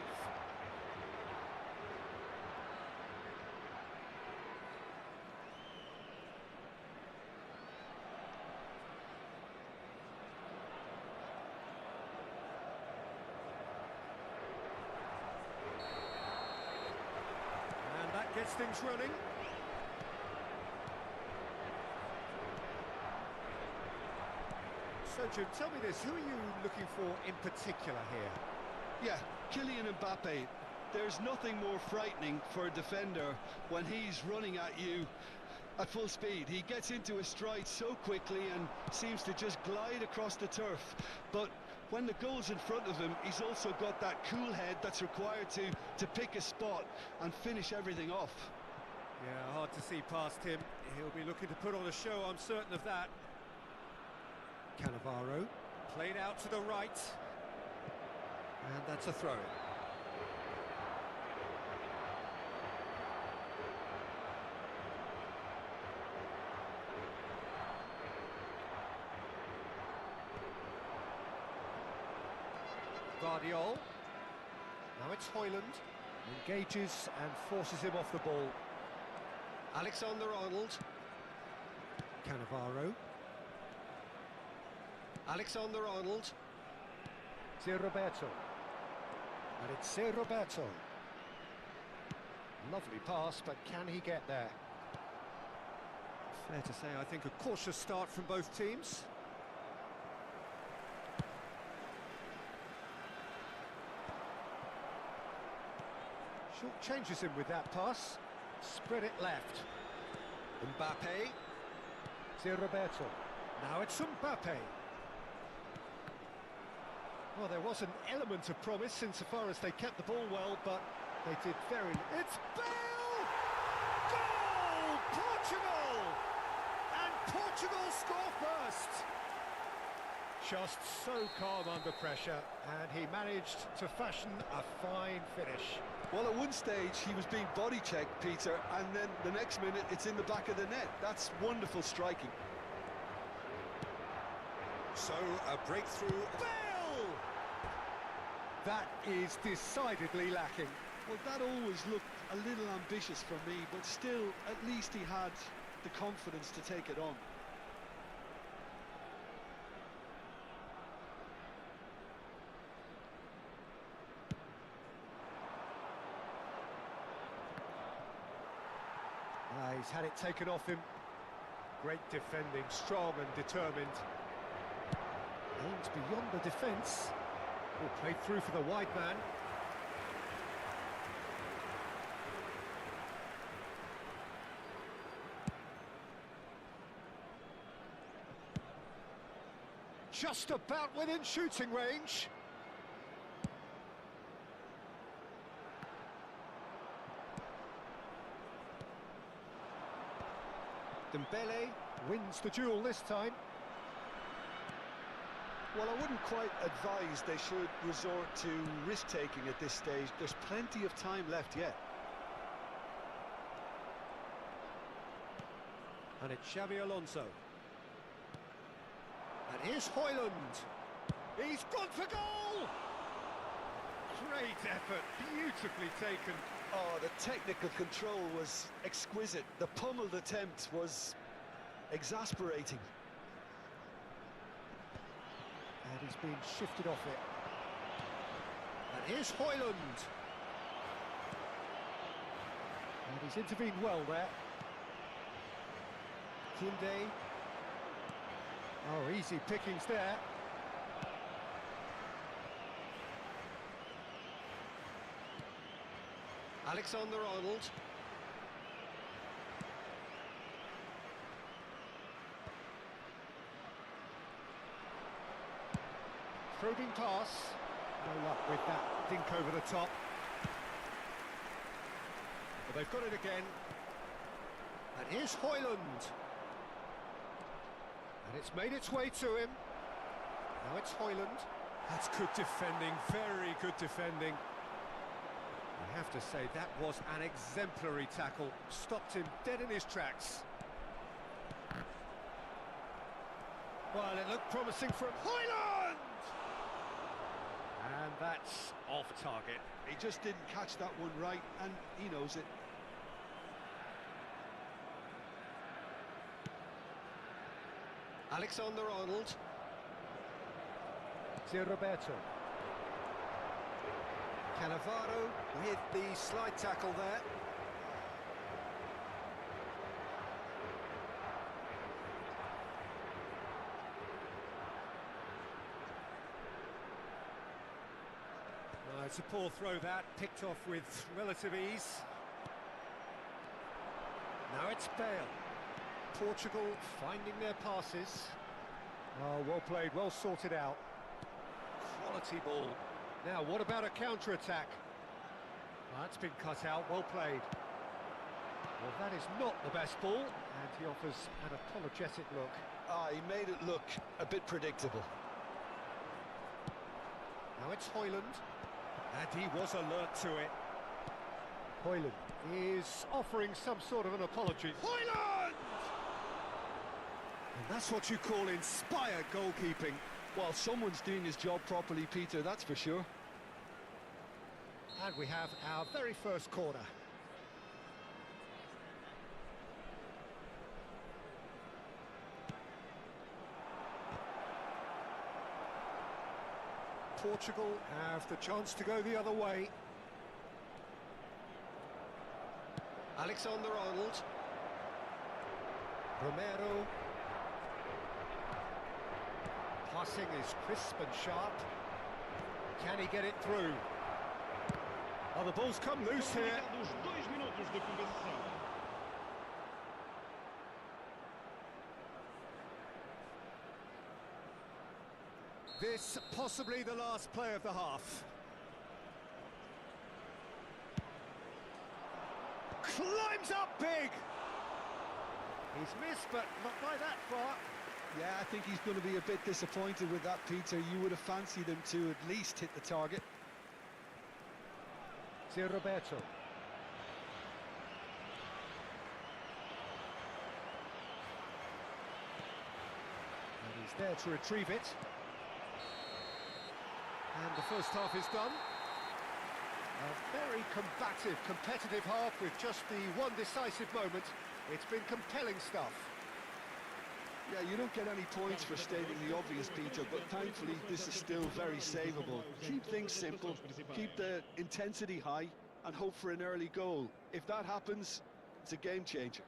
And that gets things running. So, Jim, tell me this, who are you looking for in particular here? Yeah, Kylian Mbappe. There's nothing more frightening for a defender when he's running at you at full speed. He gets into a stride so quickly and seems to just glide across the turf. But when the goal's in front of him, he's also got that cool head that's required to pick a spot and finish everything off. Yeah, hard to see past him. He'll be looking to put on a show, I'm certain of that. Cannavaro, played out to the right. And that's a throw-in. Guardiol. Now it's Højlund. Engages and forces him off the ball. Alexander-Arnold. Cannavaro. Alexander-Arnold. It's Roberto. And it's Roberto. Lovely pass, but can he get there? Fair to say, I think a cautious start from both teams. Short changes him with that pass. Spread it left. Mbappe. It's Roberto. Now it's Mbappe. Well, there was an element of promise insofar as they kept the ball well, but they did very... It's Bale! Goal! Portugal! And Portugal score first! Just so calm under pressure, and he managed to fashion a fine finish. Well, at one stage he was being body checked, Peter, and then the next minute it's in the back of the net. That's wonderful striking. So, a breakthrough... Bale! That is decidedly lacking. Well, that always looked a little ambitious for me, but still, at least he had the confidence to take it on. He's had it taken off him. Great defending, strong and determined. Aims beyond the defence. Oh, played through for the wide man. Just about within shooting range. Dembele wins the duel this time. Well, I wouldn't quite advise they should resort to risk-taking at this stage. There's plenty of time left yet. And it's Xabi Alonso. And here's Højlund. He's gone for goal! Great effort, beautifully taken. Oh, the technical control was exquisite. The pummeled attempt was exasperating. And he's been shifted off it. And here's Højlund. And he's intervened well there. Koundé. Oh, easy pickings there. Alexander-Arnold. Probing pass. No luck with that dink over the top. But they've got it again. And here's Højlund. And it's made its way to him. Now it's Højlund. That's good defending, very good defending. I have to say, that was an exemplary tackle. Stopped him dead in his tracks. Well, it looked promising from Højlund! And that's off target. He just didn't catch that one right, and he knows it. Alexander-Arnold. Roberto. Cannavaro with the slide tackle there. It's a poor throw that, picked off with relative ease. Now it's Bale. Portugal finding their passes. Oh, well played, well sorted out. Quality ball. Now, what about a counter-attack? That's been cut out, well played. Well, that is not the best ball, and he offers an apologetic look. He made it look a bit predictable. Now it's Højlund, and he was alert to it. Højlund is offering some sort of an apology. Højlund! And that's what you call inspired goalkeeping. Well, someone's doing his job properly, Peter, that's for sure. And we have our very first corner. Portugal have the chance to go the other way. Alexander-Arnold. Romero. Passing is crisp and sharp. Can he get it through? Oh, the ball's come loose here. Dos 2 minutos de compensação. This possibly the last play of the half. Climbs up big. He's missed, but not by that far. Yeah, I think he's going to be a bit disappointed with that, Peter. You would have fancied him to at least hit the target. Roberto. And he's there to retrieve it. And the first half is done. A very combative, competitive half with just the one decisive moment. It's been compelling stuff. Yeah, you don't get any points for stating the obvious, Peter, but thankfully this is still very savable. Keep things simple, keep the intensity high, and hope for an early goal. If that happens, it's a game changer.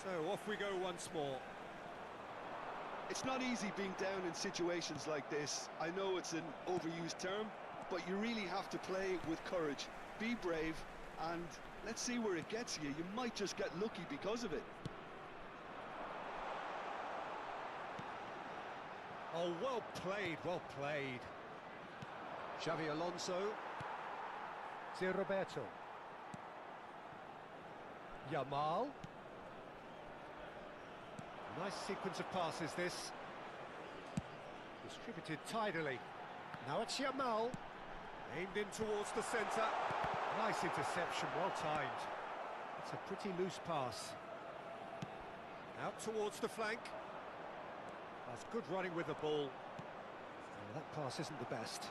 So off we go once more. It's not easy being down in situations like this. I know it's an overused term, but you really have to play with courage. Be brave, and let's see where it gets you. You might just get lucky because of it. Oh, well played, well played. Xavi Alonso. Zé Roberto. Yamal. Nice sequence of passes, this. Distributed tidily. Now it's Yamal. Aimed in towards the centre. Nice interception, well timed. It's a pretty loose pass. Out towards the flank. That's good running with the ball. Oh, that pass isn't the best.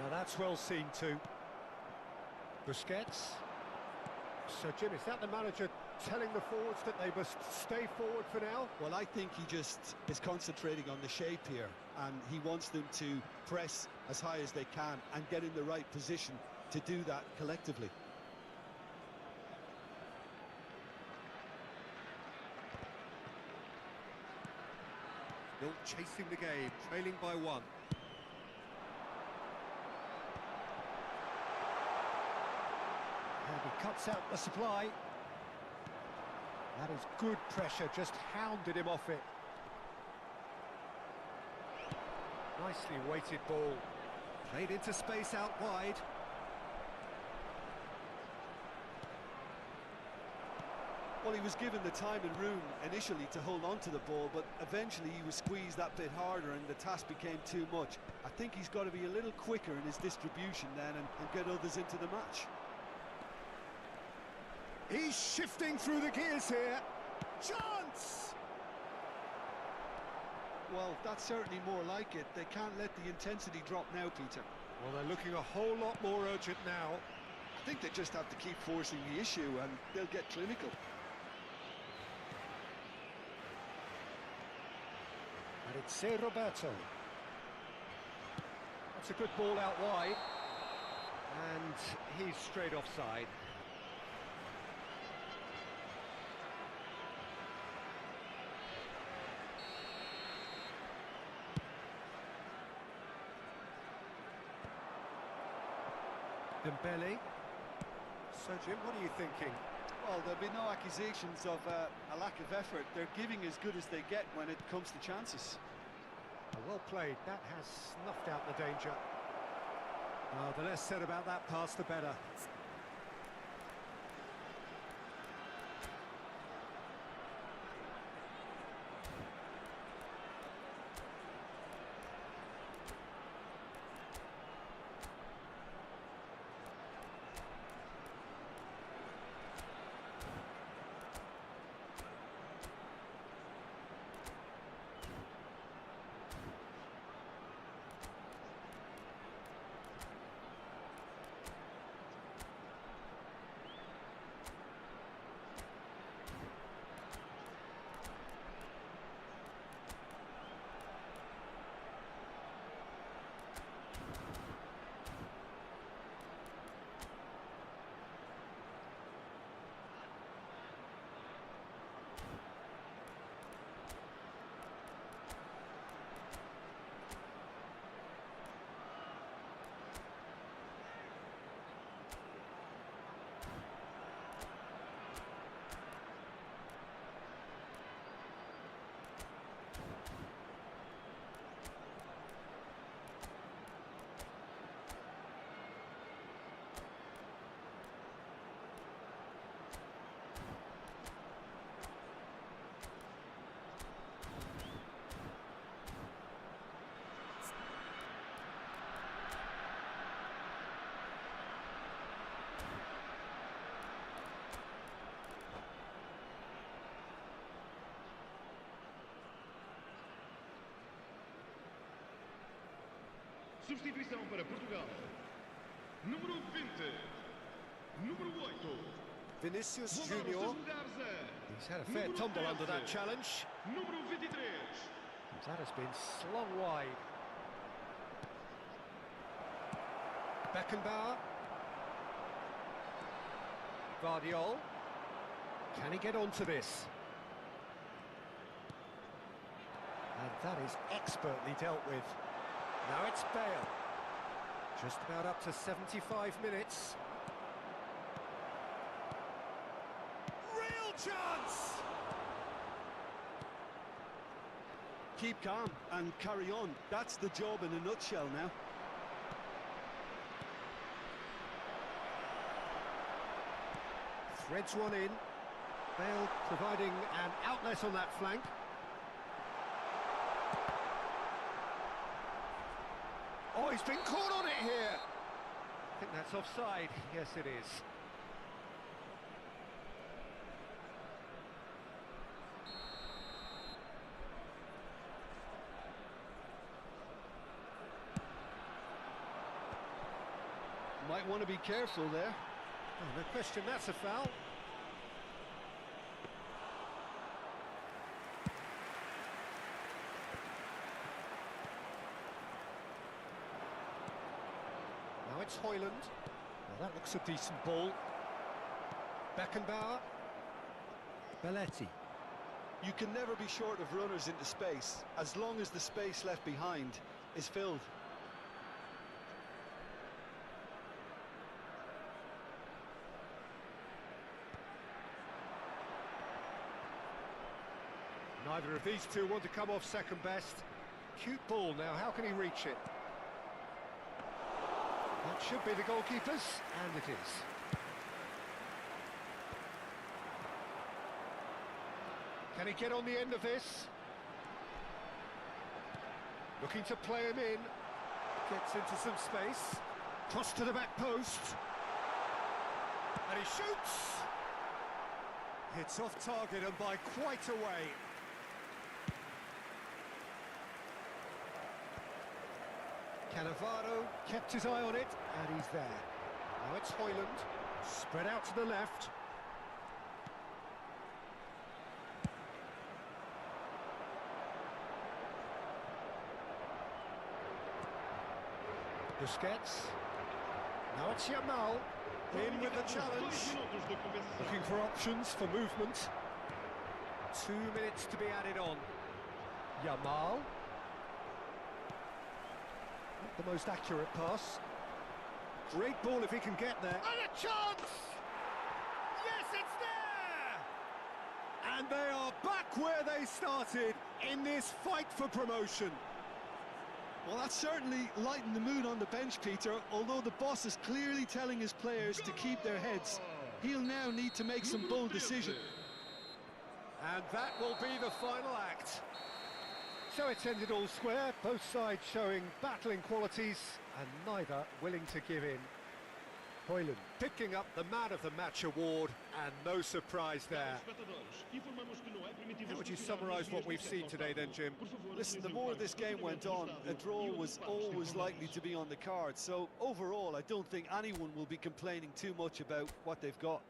Now that's well seen too. Busquets. So Jim, is that the manager telling the forwards that they must stay forward for now? Well, I think he just is concentrating on the shape here, and he wants them to press as high as they can and get in the right position to do that collectively. Still chasing the game, trailing by one. And he cuts out the supply. That is good pressure, just hounded him off it. Nicely weighted ball. Played into space out wide. Well, he was given the time and room initially to hold on to the ball, but eventually he was squeezed that bit harder and the task became too much. I think he's got to be a little quicker in his distribution then and get others into the match. He's shifting through the gears here. Chance! Well, that's certainly more like it. They can't let the intensity drop now, Peter. Well, they're looking a whole lot more urgent now. I think they just have to keep forcing the issue and they'll get clinical. And it's Zé Roberto. That's a good ball out wide. And he's straight offside. Dembele. So, Jim, what are you thinking? Well, there'll be no accusations of a lack of effort. They're giving as good as they get when it comes to chances. Well played. That has snuffed out the danger. The less said about that pass, the better. Substituição para Portugal. Número 20. Número 8. Vinicius Vou dar os Junior. seus lugares a He's had a fair tumble under that challenge. Número 23. That has been slung wide. Beckenbauer. Vardiol. Can he get onto this? And that is expertly dealt with. Now it's Bale. Just about up to 75 minutes. Real chance! Keep calm and carry on. That's the job in a nutshell now. Threads one in. Bale providing an outlet on that flank. Oh, he's been caught on it here! I think that's offside. Yes, it is. Might want to be careful there. Oh, no question, that's a foul. Now it's Hoyland. Well, that looks a decent ball. Beckenbauer. Belletti. You can never be short of runners into space, as long as the space left behind is filled. Neither of these two want to come off second best. Cute ball now, how can he reach it? That should be the goalkeeper's, and it is. Can he get on the end of this? Looking to play him in. Gets into some space. Cross to the back post. And he shoots! It's off target and by quite a way. Cannavaro kept his eye on it, and he's there. Now it's Hoyland, spread out to the left. Busquets. Now it's Yamal, in with the challenge. Looking for options for movement. 2 minutes to be added on. Yamal. Not the most accurate pass. Great ball if he can get there. And a chance! Yes, it's there! And they are back where they started in this fight for promotion. Well, that's certainly lightened the mood on the bench, Peter, although the boss is clearly telling his players to keep their heads. He'll now need to make some bold decisions. And that will be the final act. So it's ended all square, both sides showing battling qualities and neither willing to give in. Hoyland picking up the Man of the Match award, and no surprise there. How would you summarise what we've seen today then, Jim? Listen, the more this game went on, a draw was always likely to be on the cards. So overall, I don't think anyone will be complaining too much about what they've got.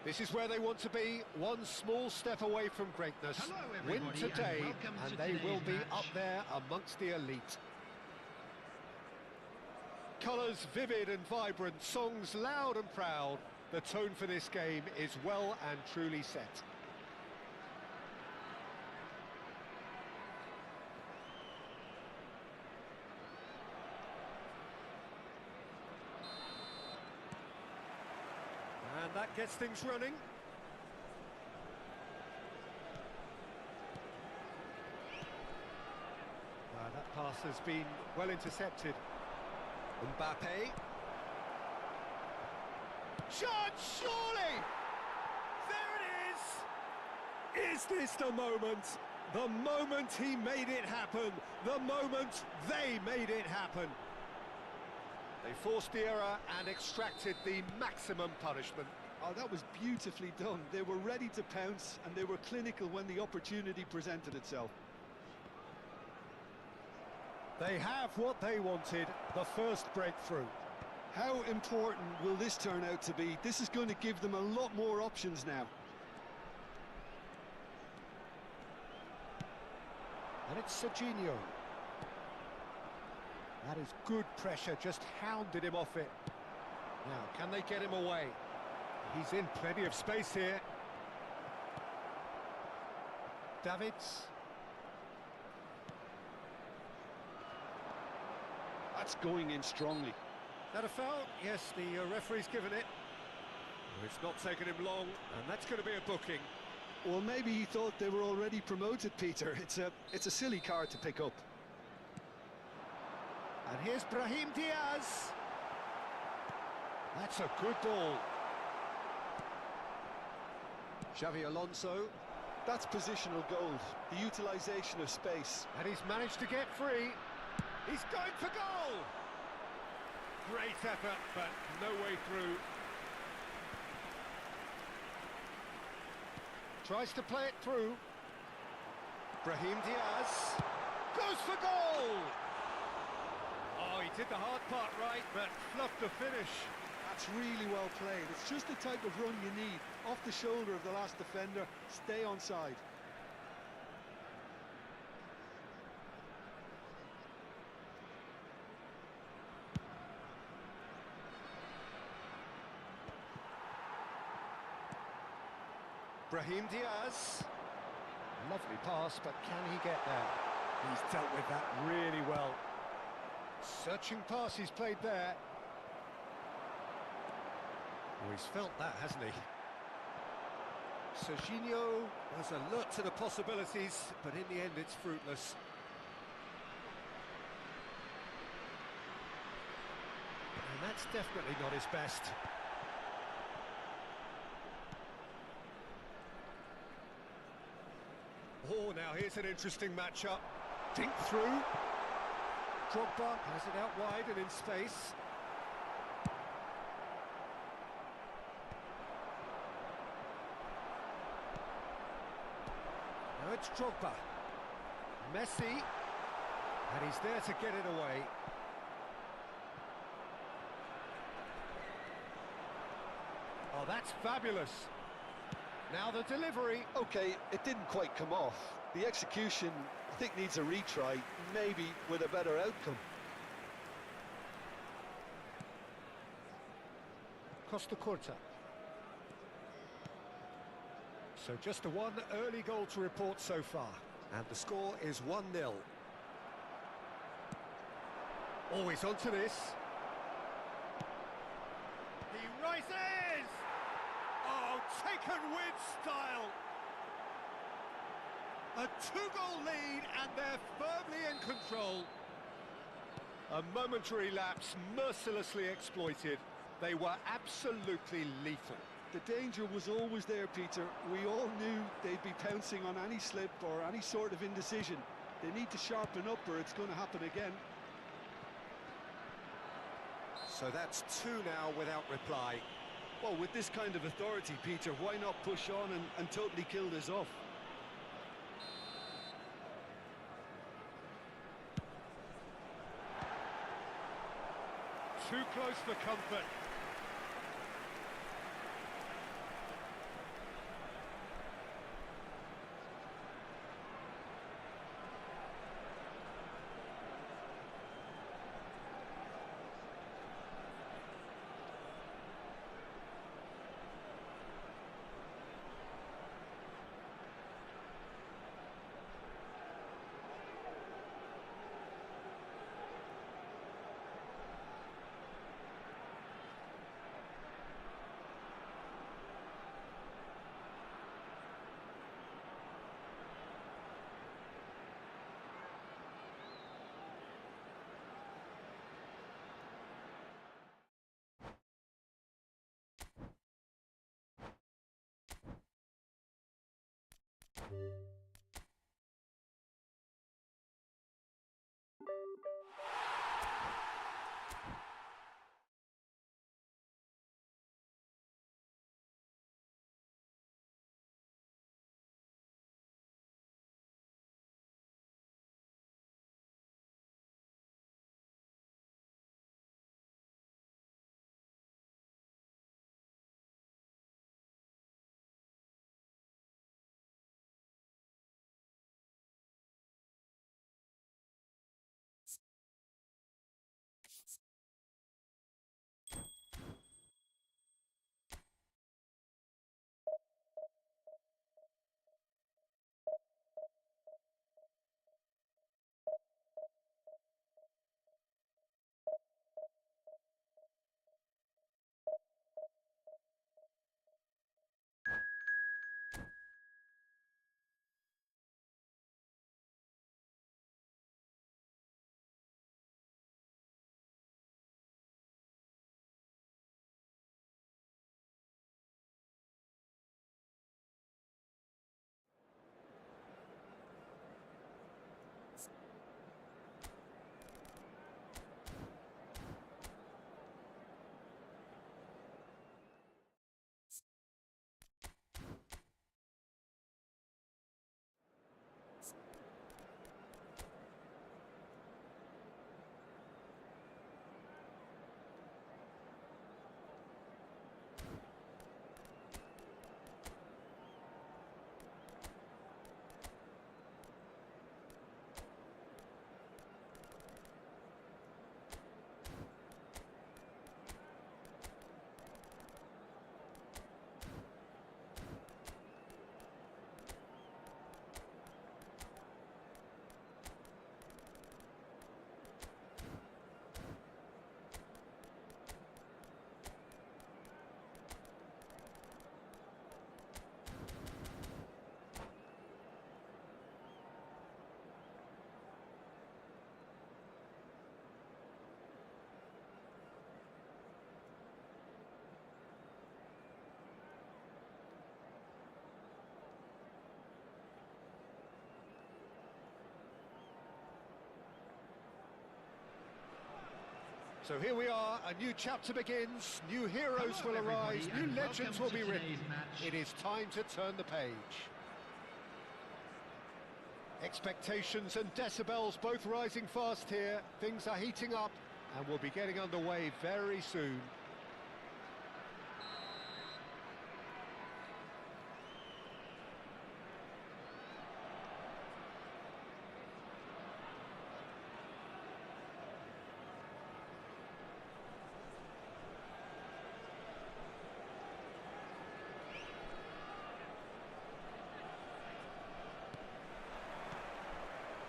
This is where they want to be, one small step away from greatness. Hello, Win everybody, and today, welcome and to they will today's be match. up there amongst the elite. Colours vivid and vibrant, songs loud and proud. The tone for this game is well and truly set. And that gets things running. That pass has been well intercepted. Mbappe. Shot, surely! There it is! Is this the moment? The moment he made it happen. The moment they made it happen. They forced the error and extracted the maximum punishment. Oh, that was beautifully done. They were ready to pounce, and they were clinical when the opportunity presented itself. They have what they wanted, the first breakthrough. How important will this turn out to be? This is going to give them a lot more options now. And it's Serginho. That is good pressure, just hounded him off it. Now, can they get him away? He's in plenty of space here. Davids. That's going in strongly. Is that a foul? Yes, the referee's given it. It's not taken him long, and that's going to be a booking. Well, maybe he thought they were already promoted, Peter. It's a silly card to pick up. And here's Brahim Diaz. That's a good ball. Xavi Alonso. That's positional gold, the utilisation of space. And he's managed to get free. He's going for goal! Great effort, but no way through. Tries to play it through. Brahim Diaz goes for goal! Oh, he did the hard part right, but fluffed the finish. That's really well played. It's just the type of run you need. Off the shoulder of the last defender, stay onside. Brahim Diaz. Lovely pass, but can he get there? He's dealt with that really well. Searching pass he's played there. Oh, he's felt that, hasn't he? Serginho was alert to the possibilities, but in the end it's fruitless. And that's definitely not his best. Oh, now here's an interesting matchup. Dink through. Drogba has it out wide and in space. Now it's Drogba. Messi. And he's there to get it away. Oh, that's fabulous. Now the delivery. Okay, it didn't quite come off. The execution, I think, needs a retry, maybe with a better outcome. Costa Curta. So just the one early goal to report so far. And the score is 1-0. Always onto this. He rises! Oh, taken with style! A two-goal lead, and they're firmly in control. A momentary lapse mercilessly exploited. They were absolutely lethal. The danger was always there, Peter. We all knew they'd be pouncing on any slip or any sort of indecision. They need to sharpen up or it's going to happen again. So that's two now without reply. Well, with this kind of authority, Peter, why not push on and totally kill this off? Too close for comfort. So here we are, a new chapter begins, new heroes Hello, will arise, everybody, new and legends welcome will to be written. today's match. It is time to turn the page. Expectations and decibels both rising fast here. Things are heating up and we'll be getting underway very soon.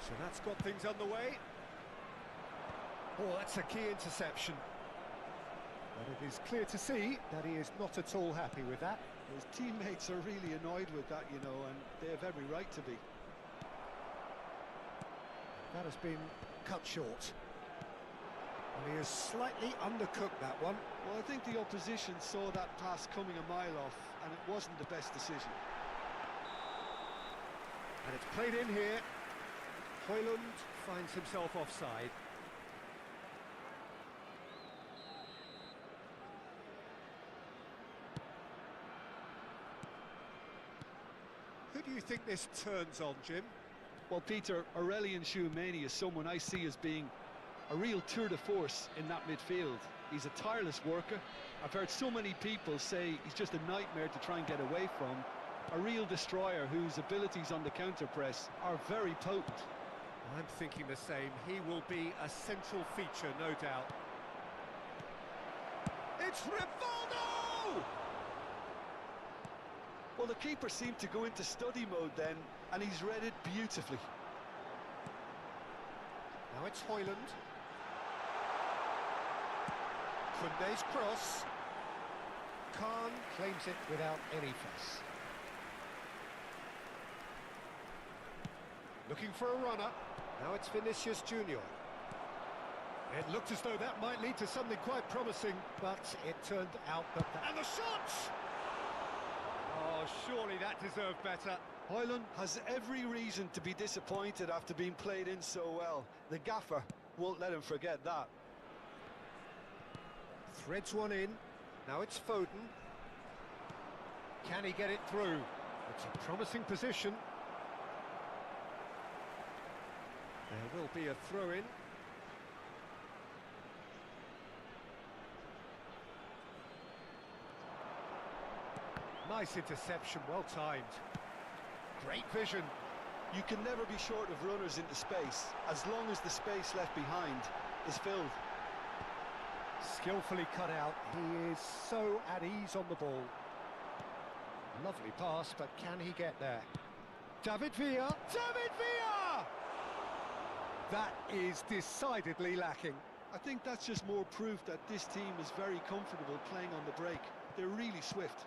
So that's got things underway. Oh, that's a key interception. But it is clear to see that he is not at all happy with that. His teammates are really annoyed with that, you know, and they have every right to be. That has been cut short. And he has slightly undercooked that one. Well, I think the opposition saw that pass coming a mile off, and it wasn't the best decision. And it's played in here. Højlund finds himself offside. Who do you think this turns on, Jim? Well, Peter, Aurelian Tchouameni is someone I see as being a real tour de force in that midfield. He's a tireless worker. I've heard so many people say he's just a nightmare to try and get away from. A real destroyer whose abilities on the counter-press are very potent. I'm thinking the same. He will be a central feature, no doubt. It's Rivaldo! Well, the keeper seemed to go into study mode then, and he's read it beautifully. Now it's Højlund. Kunde's cross. Khan claims it without any fuss. Looking for a runner. Now it's Vinicius Junior. It looked as though that might lead to something quite promising, but it turned out that... And the shot! Oh, surely that deserved better. Højlund has every reason to be disappointed after being played in so well. The gaffer won't let him forget that. Threads one in. Now it's Foden. Can he get it through? It's a promising position. There will be a throw-in. Nice interception, well timed. Great vision. You can never be short of runners into space, as long as the space left behind is filled. Skillfully cut out. He is so at ease on the ball. Lovely pass, but can he get there? David Villa! David Villa! That is decidedly lacking. I think that's just more proof that this team is very comfortable playing on the break. They're really swift.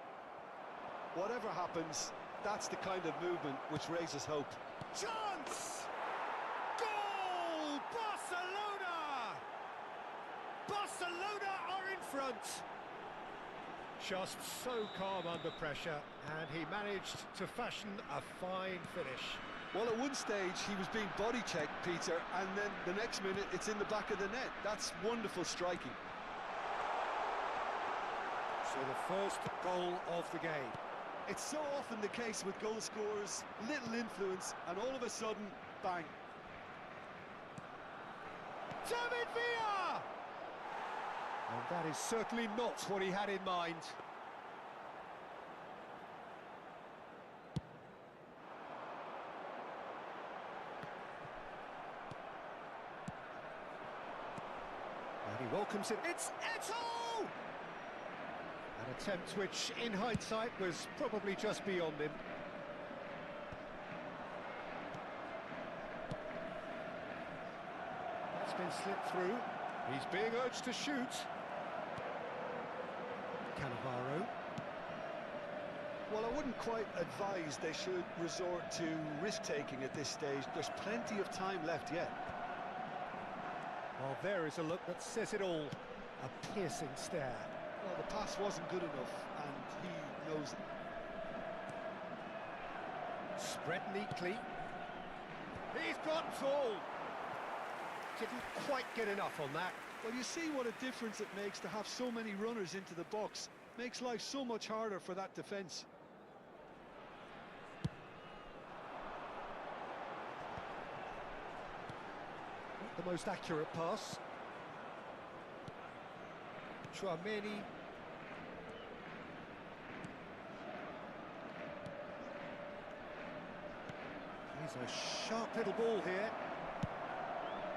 Whatever happens, that's the kind of movement which raises hope. Chance! Goal! Barcelona! Barcelona are in front. Just so calm under pressure, and he managed to fashion a fine finish. Well, at one stage he was being body checked, Peter, and then the next minute it's in the back of the net. That's wonderful striking. So the first goal of the game. It's so often the case with goal scorers, little influence, and all of a sudden, bang. David Villa! And that is certainly not what he had in mind. And he welcomes it. It's Eto'o! An attempt which, in hindsight, was probably just beyond him. That's been slipped through. He's being urged to shoot. Cannavaro. Well, I wouldn't quite advise they should resort to risk-taking at this stage. There's plenty of time left yet. Well, there is a look that says it all. A piercing stare. Well, the pass wasn't good enough, and he knows it. Spread neatly. He's got it all. Didn't quite get enough on that. Well, you see what a difference it makes to have so many runners into the box. Makes life so much harder for that defence. The most accurate pass. Chouameni. Here's a sharp little ball here.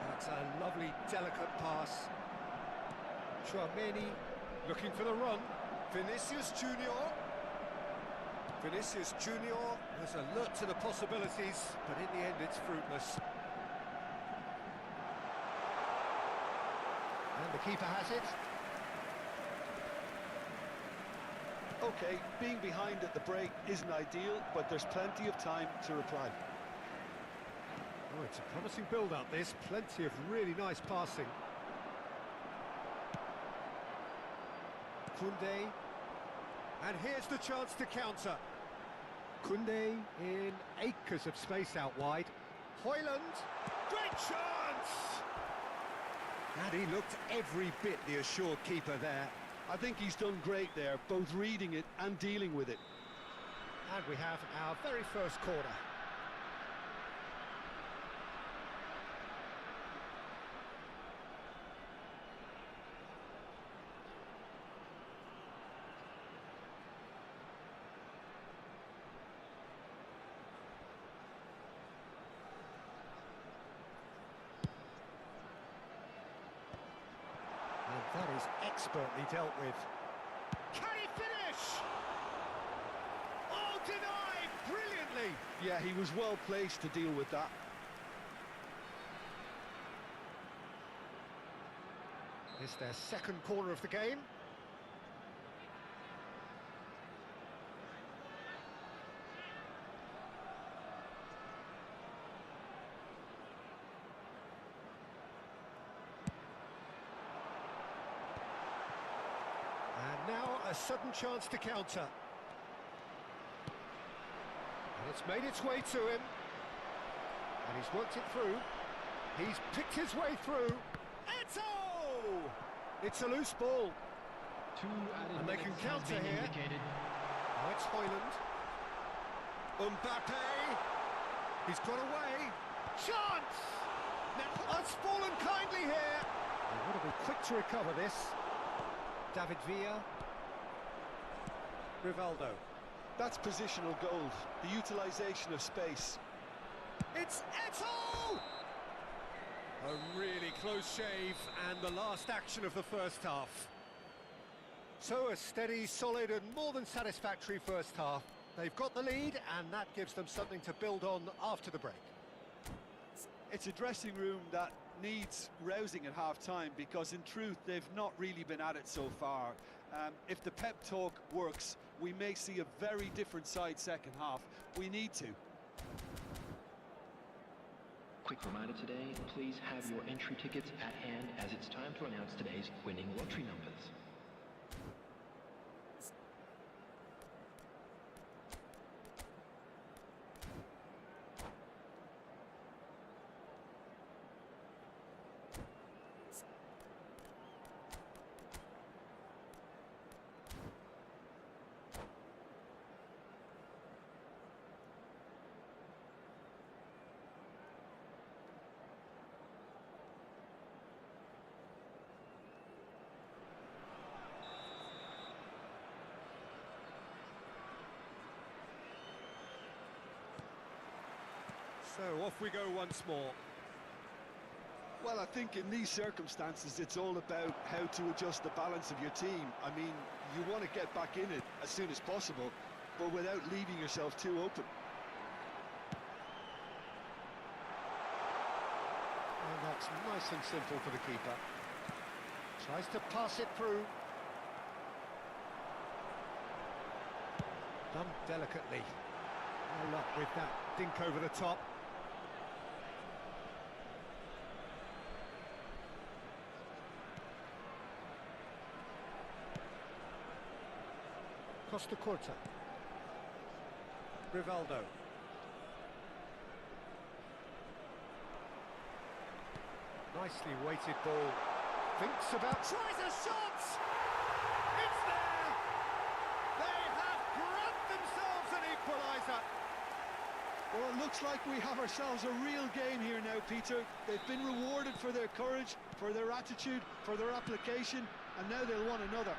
That's a lovely, delicate pass. Chouameni looking for the run. Vinicius Junior. Vinicius Junior was alert to the possibilities, but in the end it's fruitless. And the keeper has it. OK, being behind at the break isn't ideal, but there's plenty of time to reply. Oh, it's a promising build-up, this. Plenty of really nice passing. Koundé. And here's the chance to counter. Koundé in acres of space out wide. Højlund. Great chance! And he looked every bit the assured keeper there. I think he's done great there, both reading it and dealing with it. And we have our very first corner. And that is expertly dealt with. Can he finish? Oh, denied brilliantly. Yeah, he was well placed to deal with that. It's their second corner of the game. And now a sudden chance to counter. And it's made its way to him. And he's worked it through. He's picked his way through. Eto! It's a loose ball. And they can counter here. Now it's Højlund. Mbappe. He's got away. Chance! Now has fallen kindly here. They would have been quick to recover this. David Villa. Rivaldo. That's positional gold, the utilisation of space. It's Eto! A really close shave, and the last action of the first half. So a steady, solid and more than satisfactory first half. They've got the lead, and that gives them something to build on after the break. It's a dressing room that needs rousing at half-time, because in truth they've not really been at it so far. If the pep talk works, we may see a very different side second half. We need to. Quick reminder today, please have your entry tickets at hand as it's time to announce today's winning lottery numbers. So off we go once more. Well, I think in these circumstances it's all about how to adjust the balance of your team. I mean, you want to get back in it as soon as possible, but without leaving yourself too open. And that's nice and simple for the keeper. Tries to pass it through. Done delicately. No luck with that dink over the top. Costa Curta. Rivaldo. Nicely weighted ball. Thinks about... Tries a shot! It's there! They have grabbed themselves an equaliser! Well, it looks like we have ourselves a real game here now, Peter. They've been rewarded for their courage, for their attitude, for their application, and now they'll want another.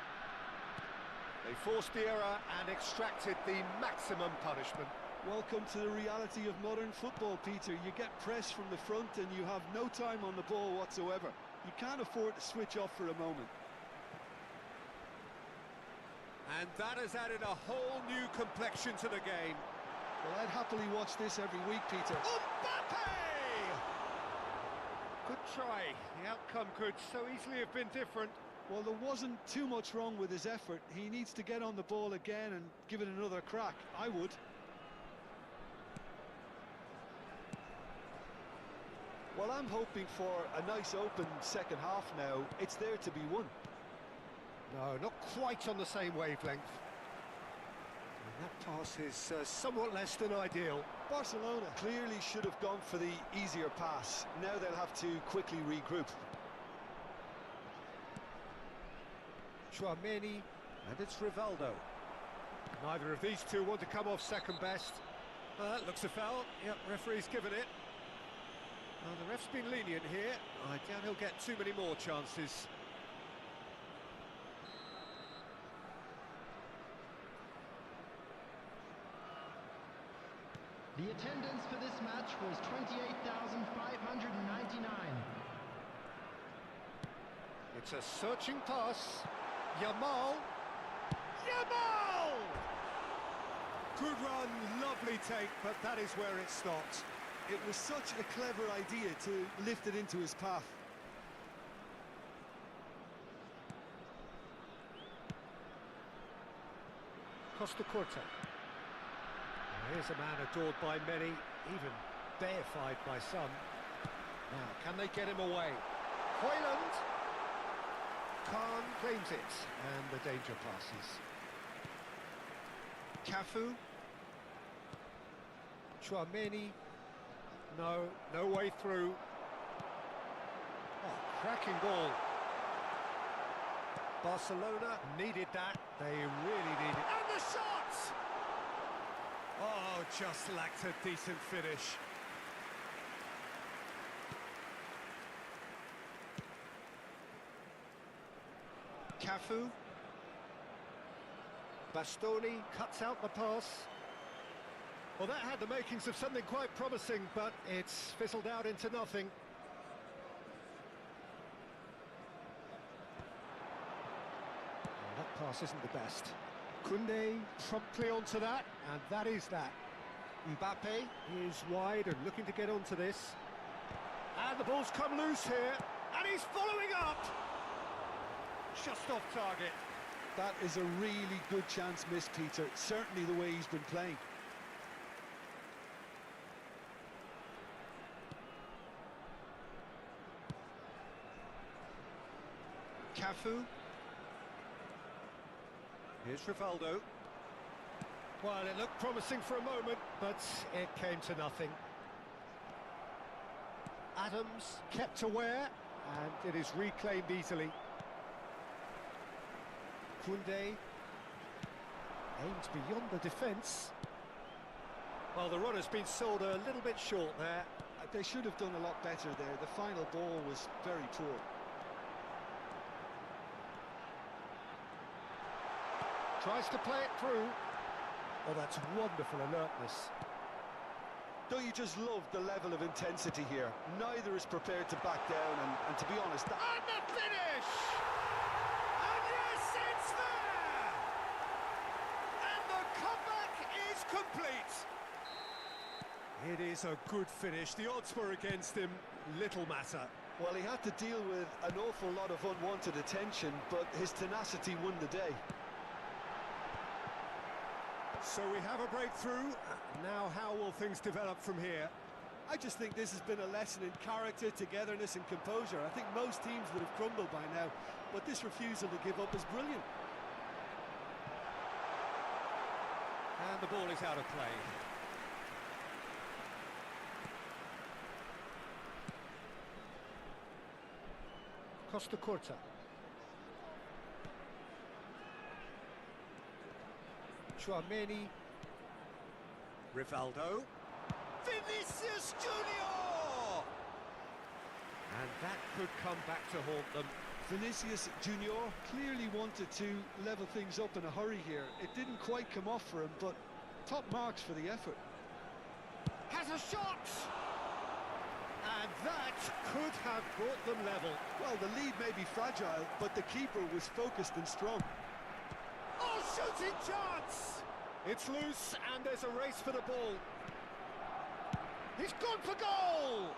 They forced the error and extracted the maximum punishment. Welcome to the reality of modern football, Peter. You get pressed from the front and you have no time on the ball whatsoever. You can't afford to switch off for a moment. And that has added a whole new complexion to the game. Well, I'd happily watch this every week, Peter. Mbappe! Good try. The outcome could so easily have been different. Well, there wasn't too much wrong with his effort. He needs to get on the ball again and give it another crack. I would. Well, I'm hoping for a nice open second half now. It's there to be won. No, not quite on the same wavelength. And that pass is somewhat less than ideal. Barcelona clearly should have gone for the easier pass. Now they'll have to quickly regroup. Chouameni, and it's Rivaldo. Neither of these two want to come off second best. That looks a foul. Yep, referee's given it. Well, the ref's been lenient here. I doubt he'll get too many more chances. The attendance for this match was 28,599. It's a searching pass. Yamal! Yamal! Good run, lovely take, but that is where it stopped. It was such a clever idea to lift it into his path. Costa Corta. Here's a man adored by many, even deified by some. Now, can they get him away? Hoyland! Khan claims it, and the danger passes. Cafu. Chouameni. No way through. Oh, cracking ball. Barcelona needed that. They really needed it. And the shot! Oh, just lacked a decent finish. Cafu. Bastoni cuts out the pass. Well, that had the makings of something quite promising, but it's fizzled out into nothing. Well, that pass isn't the best. Koundé promptly onto that, and that is that. Mbappe is wide and looking to get onto this. And the ball's come loose here, and he's following up! Just off target. That is a really good chance missed, Peter. Certainly the way he's been playing. Cafu. Here's Rivaldo. Well, it looked promising for a moment, but it came to nothing. Adams kept aware, and it is reclaimed easily. Koundé aims beyond the defence. Well, the run has been sold a little bit short there. They should have done a lot better there. The final ball was very poor. Tries to play it through. Oh, that's wonderful alertness. Don't you just love the level of intensity here? Neither is prepared to back down, and to be honest... And the finish! And yes, it's there! And the comeback is complete! It is a good finish. The odds were against him. Little matter. Well, he had to deal with an awful lot of unwanted attention, but his tenacity won the day. So we have a breakthrough. Now how will things develop from here? I just think this has been a lesson in character, togetherness and composure. I think most teams would have crumbled by now, but this refusal to give up is brilliant. And the ball is out of play. Costa Curta. Chouameni. Rivaldo. Vinicius Junior! And that could come back to haunt them. Vinicius Junior clearly wanted to level things up in a hurry here. It didn't quite come off for him, but top marks for the effort. Has a shot! And that could have brought them level. Well, the lead may be fragile, but the keeper was focused and strong. Oh, shooting chance! It's loose, and there's a race for the ball. He's gone for goal!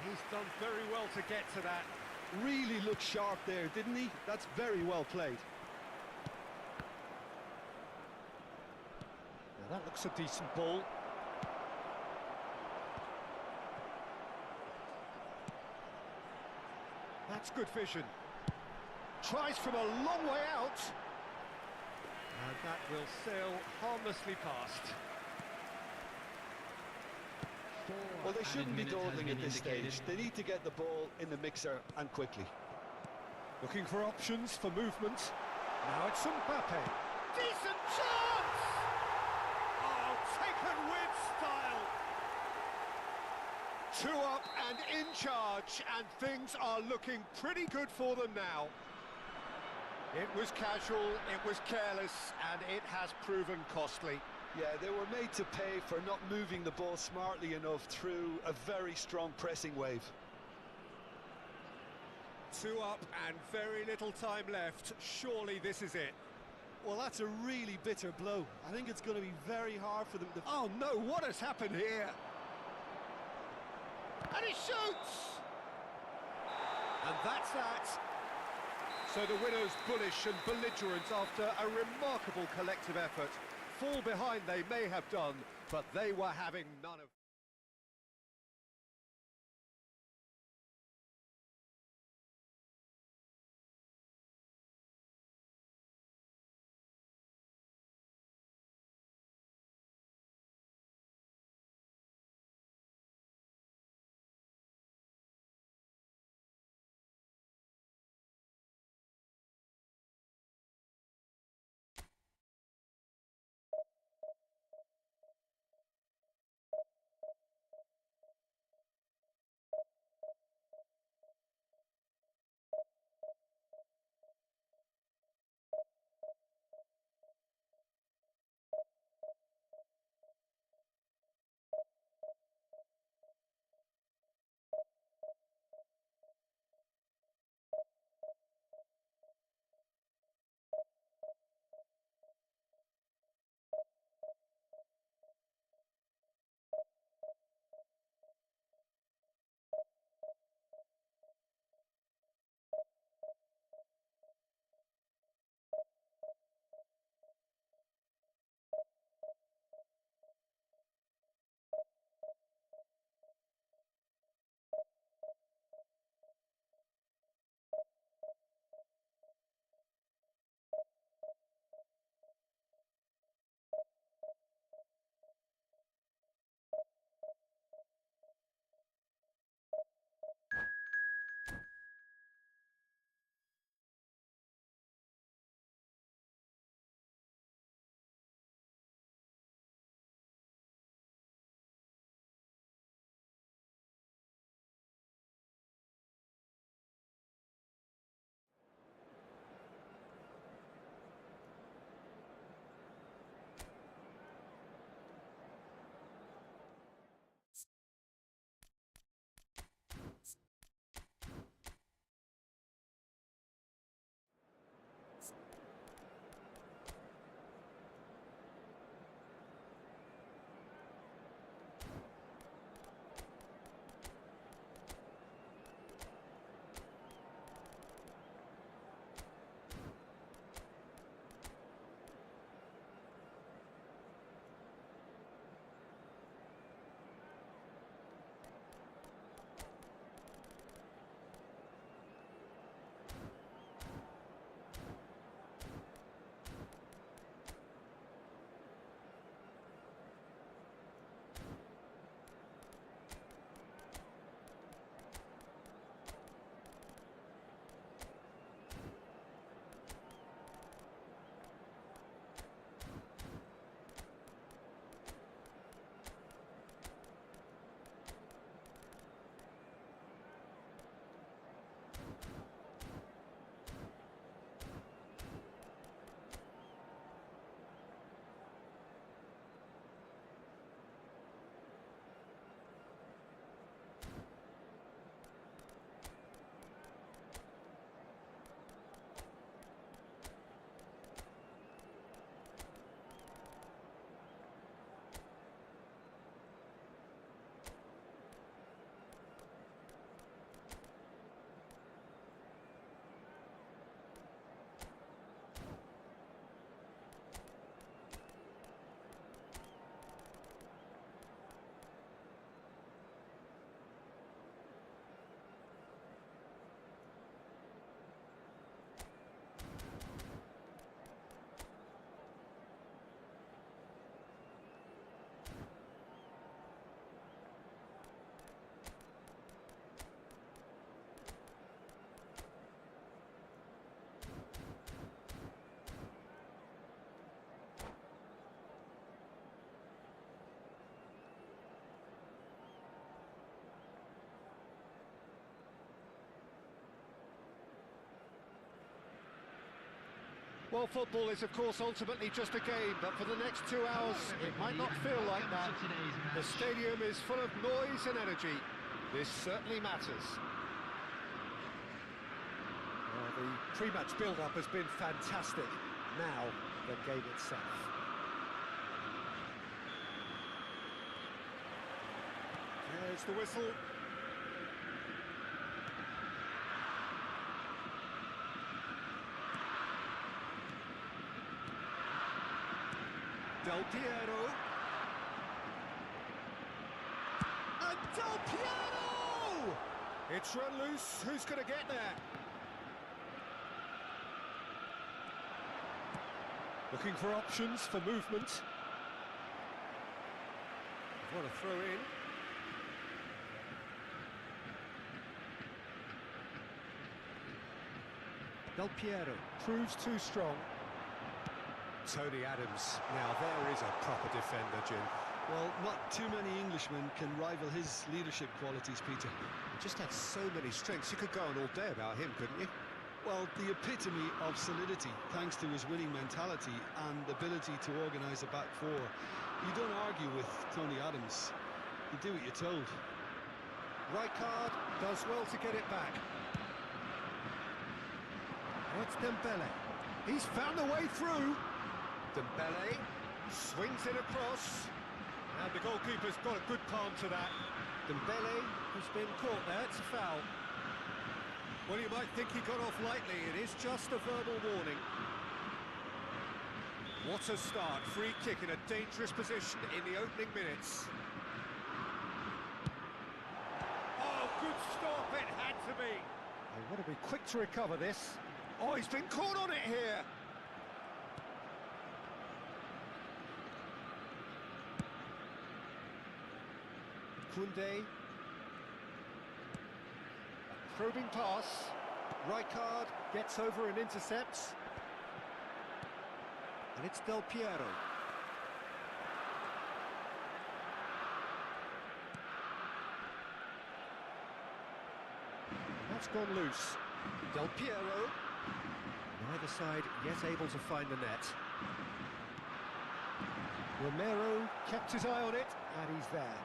He's done very well to get to that. Really looked sharp there, didn't he? That's very well played. Now that looks a decent ball. That's good vision. Tries from a long way out. And that will sail harmlessly past. Well, they shouldn't be minutes has dawdling been at this indicated. stage. They need to get the ball in the mixer and quickly. Looking for options for movement. Now it's Mbappe. Decent chance! Oh, taken with style. 2 up and in charge, and things are looking pretty good for them now. It was casual, it was careless, and it has proven costly. Yeah, they were made to pay for not moving the ball smartly enough through a very strong pressing wave. 2 up and very little time left. Surely this is it. Well, that's a really bitter blow. I think it's going to be very hard for them to... Oh no, what has happened here? And he shoots! And that's that. So the winners bullish and belligerent after a remarkable collective effort. Fall behind they may have done, but they were having none of... Well, football is, of course, ultimately just a game, but for the next 2 hours, it might not feel like that. The stadium is full of noise and energy. This certainly matters. Well, the pre-match build-up has been fantastic. Now, the game itself. There's the whistle. Del Piero. And Del Piero! It's run loose. Who's going to get there? Looking for options for movement. What a throw in. Del Piero proves too strong. Tony Adams. Now there is a proper defender, Jim. Well, not too many Englishmen can rival his leadership qualities, Peter. He just had so many strengths. You could go on all day about him, couldn't you? Well, the epitome of solidity, thanks to his winning mentality and ability to organise a back four. You don't argue with Tony Adams. You do what you're told. Rijkaard does well to get it back. Oh, it's Dembele. He's found a way through. Dembele swings it across. And the goalkeeper's got a good palm to that. Dembele has been caught there. It's a foul. Well, you might think he got off lightly. It is just a verbal warning. What a start. Free kick in a dangerous position in the opening minutes. Oh, good stop. It had to be. They want to be quick to recover this. Oh, he's been caught on it here. Koundé. Probing pass. Rijkaard gets over and intercepts. And it's Del Piero. That's gone loose. Del Piero. Neither side yet able to find the net. Romero kept his eye on it, and he's there.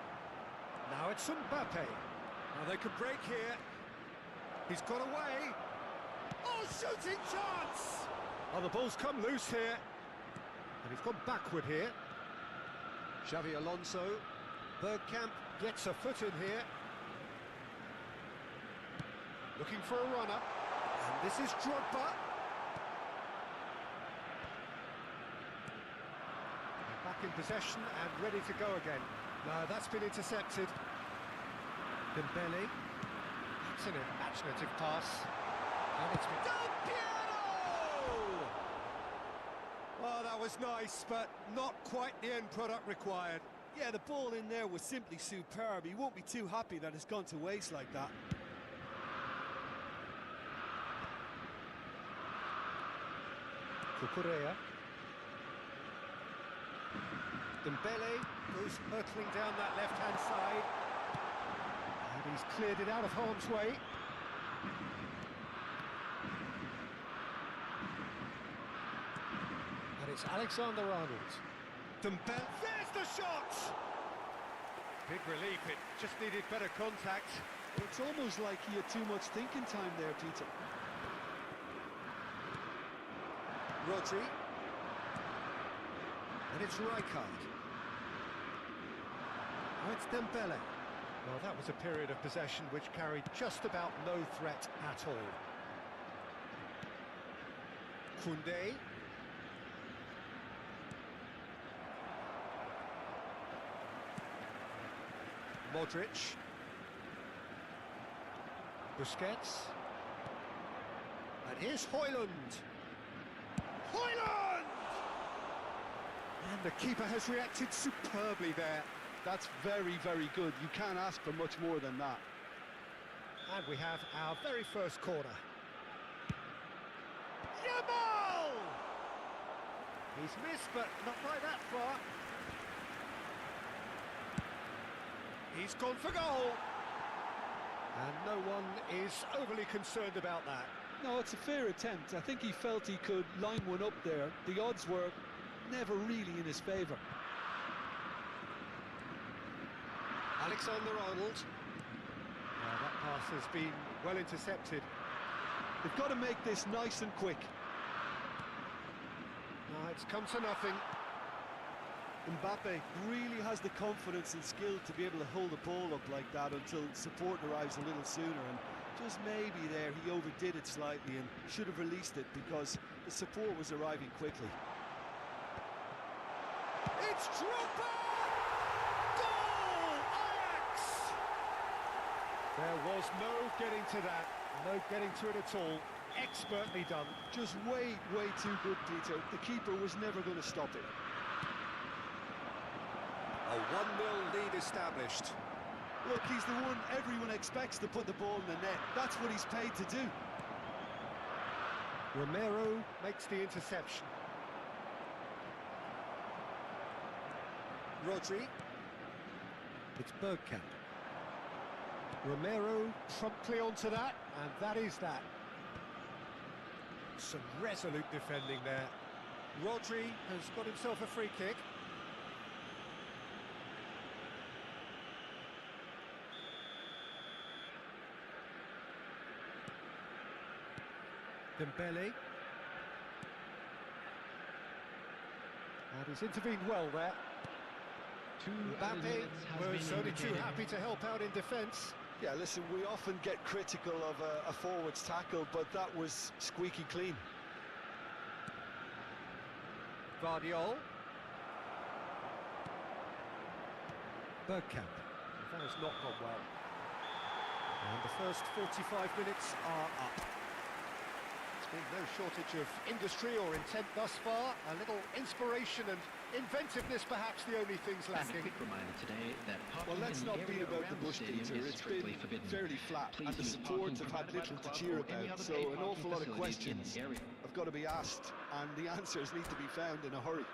Now it's Mbappe. Now they could break here. He's got away. Oh, shooting chance! Oh, the ball's come loose here. And he's gone backward here. Xavi Alonso. Bergkamp gets a foot in here. Looking for a runner. And this is Drogba. Back in possession and ready to go again. No, that's been intercepted. Dembele. That's an imaginative pass. And it's been... Del Piero! Oh, that was nice, but not quite the end product required. Yeah, the ball in there was simply superb. He won't be too happy that it's gone to waste like that. Cucurella. Dembele goes hurtling down that left-hand side. And he's cleared it out of harm's way. And it's Alexander-Arnold. Dembele, there's the shot! Big relief, it just needed better contact. It's almost like he had too much thinking time there, Peter. Rodri. And it's Rijkaard. Oh, it's Dembele. Well, that was a period of possession which carried just about no threat at all. Koundé. Modric. Busquets. And here's Højlund. Højlund! And the keeper has reacted superbly there. That's very, very good. You can't ask for much more than that. And we have our very first corner. Yamal! He's missed, but not by that far. He's gone for goal. And no one is overly concerned about that. No, it's a fair attempt. I think he felt he could line one up there. The odds were never really in his favour. Alexander-Arnold. That pass has been well intercepted. They've got to make this nice and quick. It's come to nothing. Mbappe really has the confidence and skill to be able to hold the ball up like that until support arrives a little sooner, and just maybe there he overdid it slightly and should have released it because the support was arriving quickly. It's Drogba! Goal! Ajax! There was no getting to that, no getting to it at all. Expertly done. Just way too good, Peter. The keeper was never going to stop it. A 1-0 lead established. Look, he's the one everyone expects to put the ball in the net. That's what he's paid to do. Romero makes the interception. Rodri. It's Bergkamp. Romero promptly onto that, and that is that. Some resolute defending there. Rodri has got himself a free kick. Dembele. And he's intervened well there. Mbappe was only too happy to help out in defence. Yeah, listen, we often get critical of a forward's tackle, but that was squeaky clean. Guardiol. Bergkamp. That has not gone well. And the first 45 minutes are up. There's been no shortage of industry or intent thus far. A little inspiration and inventiveness, perhaps the only things lacking. And a quick reminder today that Well, let's not beat about the bush, Peter. It's been fairly flat, and the supports have had little to cheer about, so an awful lot of questions have got to be asked, and the answers need to be found in a hurry.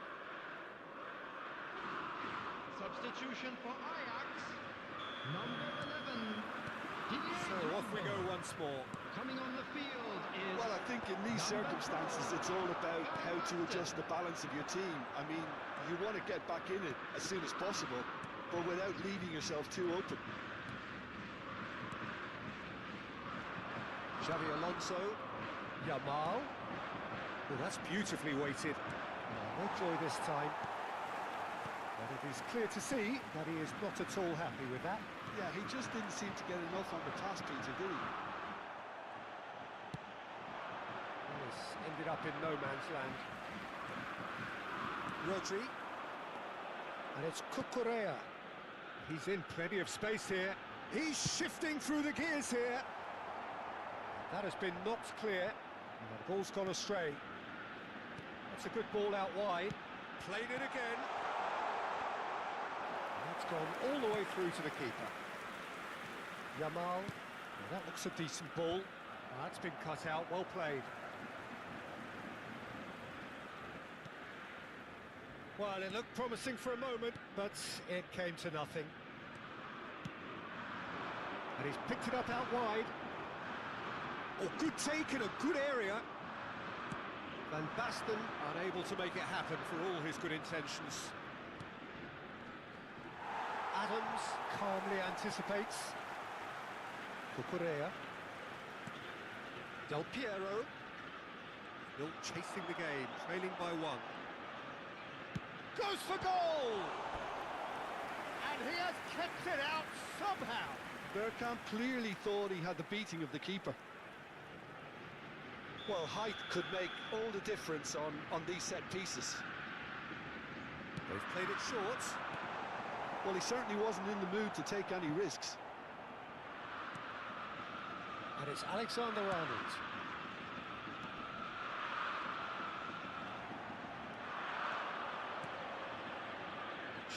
Substitution for Ajax. Number 11. So off we go once more. Coming on the field is... Well, I think in these circumstances, it's all about how to adjust the balance of your team. I mean, you want to get back in it as soon as possible, but without leaving yourself too open. Xavi Alonso. Yamal. Well, that's beautifully weighted. No joy this time. But it is clear to see that he is not at all happy with that. Yeah, he just didn't seem to get enough on the pass, Peter, did he? This ended up in no man's land. Rodri. And it's Cucurella. He's in plenty of space here. He's shifting through the gears here. That has been knocked clear. And the ball's gone astray. That's a good ball out wide. Played it again. And that's gone all the way through to the keeper. Yamal. Well, that looks a decent ball. That's been cut out. Well played. Well, it looked promising for a moment, but it came to nothing. And he's picked it up out wide. Oh, good take in a good area. Van Basten unable to make it happen for all his good intentions. Adams calmly anticipates. Cucurella. Del Piero. Still chasing the game, trailing by one. Goes for goal! And he has kept it out somehow. Bergkamp clearly thought he had the beating of the keeper. Well, height could make all the difference on these set pieces. They've played it short. Well, he certainly wasn't in the mood to take any risks. And it's Alexander-Arnold.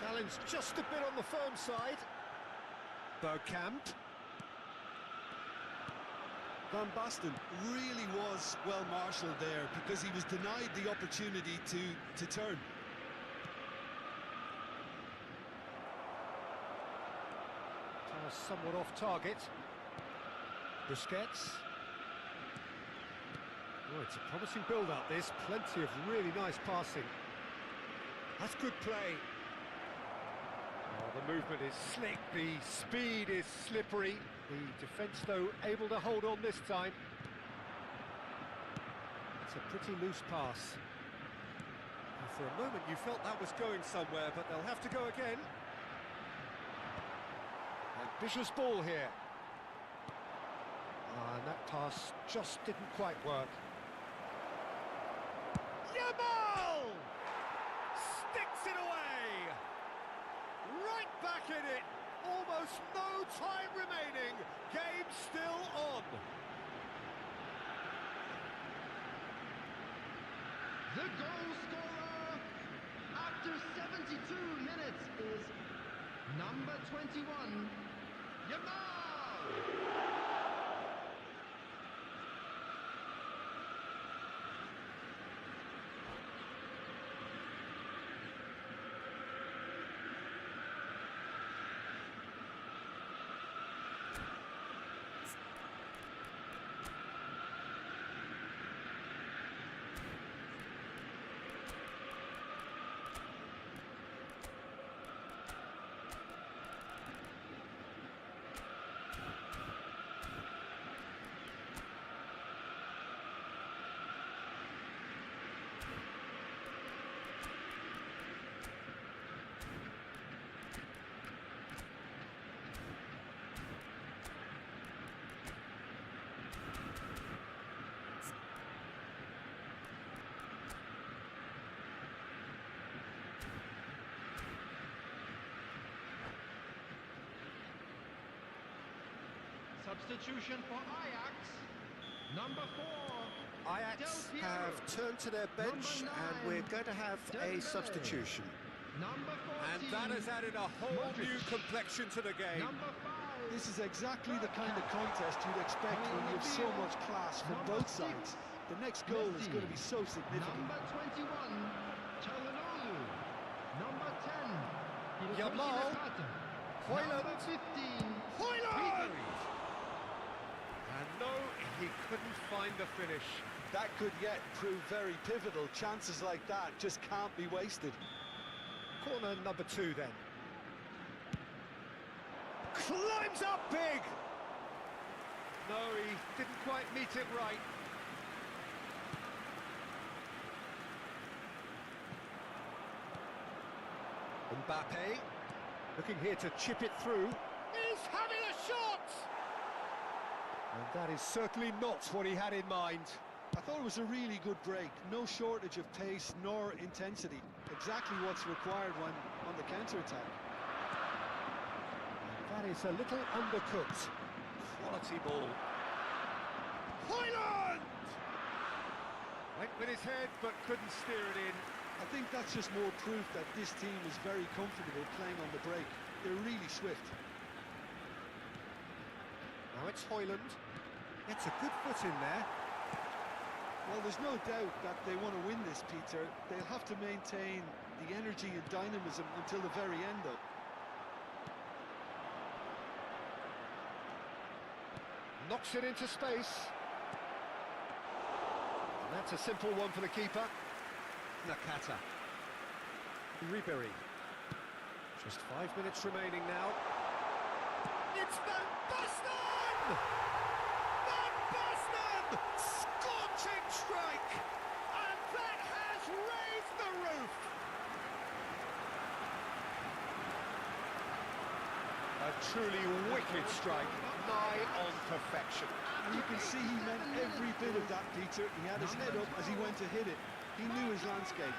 Challenge just a bit on the firm side. Bergkamp. Van Basten really was well marshalled there because he was denied the opportunity to turn. Somewhat off target. Busquets. Oh, it's a promising build-up, this. Plenty of really nice passing. That's good play. Oh, the movement is slick, the speed is slippery. The defence, though, able to hold on this time. It's a pretty loose pass. And for a moment you felt that was going somewhere, but they'll have to go again. Ambitious ball here. And that pass just didn't quite work. Yamal! Sticks it away! Right back in it! Almost no time remaining. Game still on. The goal scorer after 72 minutes is number 21, Yamal! Substitution for Ajax, number 4. Ajax have turned to their bench and we're going to have a substitution. Number 14, And that has added a whole new complexion to the game. number 5. This is exactly the kind of contest you'd expect when you have so much class from both sides. The next goal is going to be so significant. Number 21, Çalhanoğlu. Number 10, Yamal. Number Højlund. 15, Højlund! And no, he couldn't find the finish. That could yet prove very pivotal. Chances like that just can't be wasted. Corner number 2 then. Climbs up big! No, he didn't quite meet it right. Mbappe, looking here to chip it through. He's having a shot! And that is certainly not what he had in mind. I thought it was a really good break. No shortage of pace nor intensity. Exactly what's required when on the counter-attack. That is a little undercooked. Quality ball. Højlund! Went with his head, but couldn't steer it in. I think that's just more proof that this team is very comfortable playing on the break. They're really swift. Now it's Højlund. Gets a good foot in there. Well, there's no doubt that they want to win this, Peter. They'll have to maintain the energy and dynamism until the very end, though. Knocks it into space. And that's a simple one for the keeper. Nakata. Ribery. Just 5 minutes remaining now. It's Van Basten! Van Basten! Scorching strike! And that has raised the roof! A truly wicked strike, nigh on perfection. And you can see he meant every bit of that, Peter. He had his head up as he went to hit it. He knew his landscape.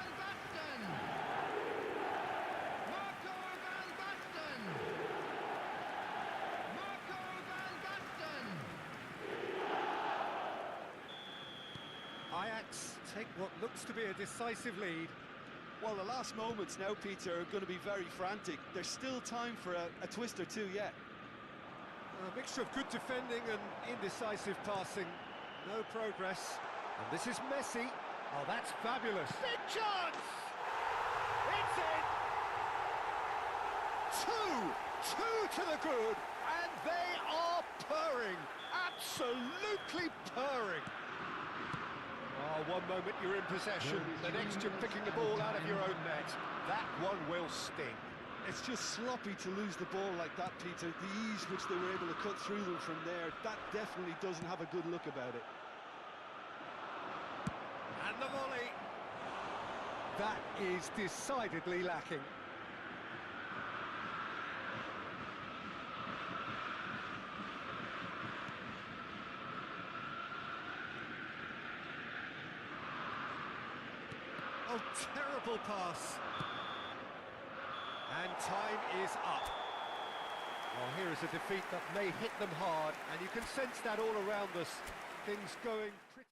Marco Van Basten! Marco Van Basten! Ajax take what looks to be a decisive lead. Well, the last moments now, Peter, are going to be very frantic. There's still time for a twist or two yet. A mixture of good defending and indecisive passing. No progress. And this is Messi. Oh, that's fabulous. Big chance! It's in! Two to the good, and they are purring. Absolutely purring. Oh, one moment you're in possession, the next you're picking the ball out of your own net. That one will sting. It's just sloppy to lose the ball like that, Peter. The ease which they were able to cut through them from there, that definitely doesn't have a good look about it. And the volley. That is decidedly lacking. Oh, terrible pass. And time is up. Well, here is a defeat that may hit them hard, and you can sense that all around us. Things going pretty...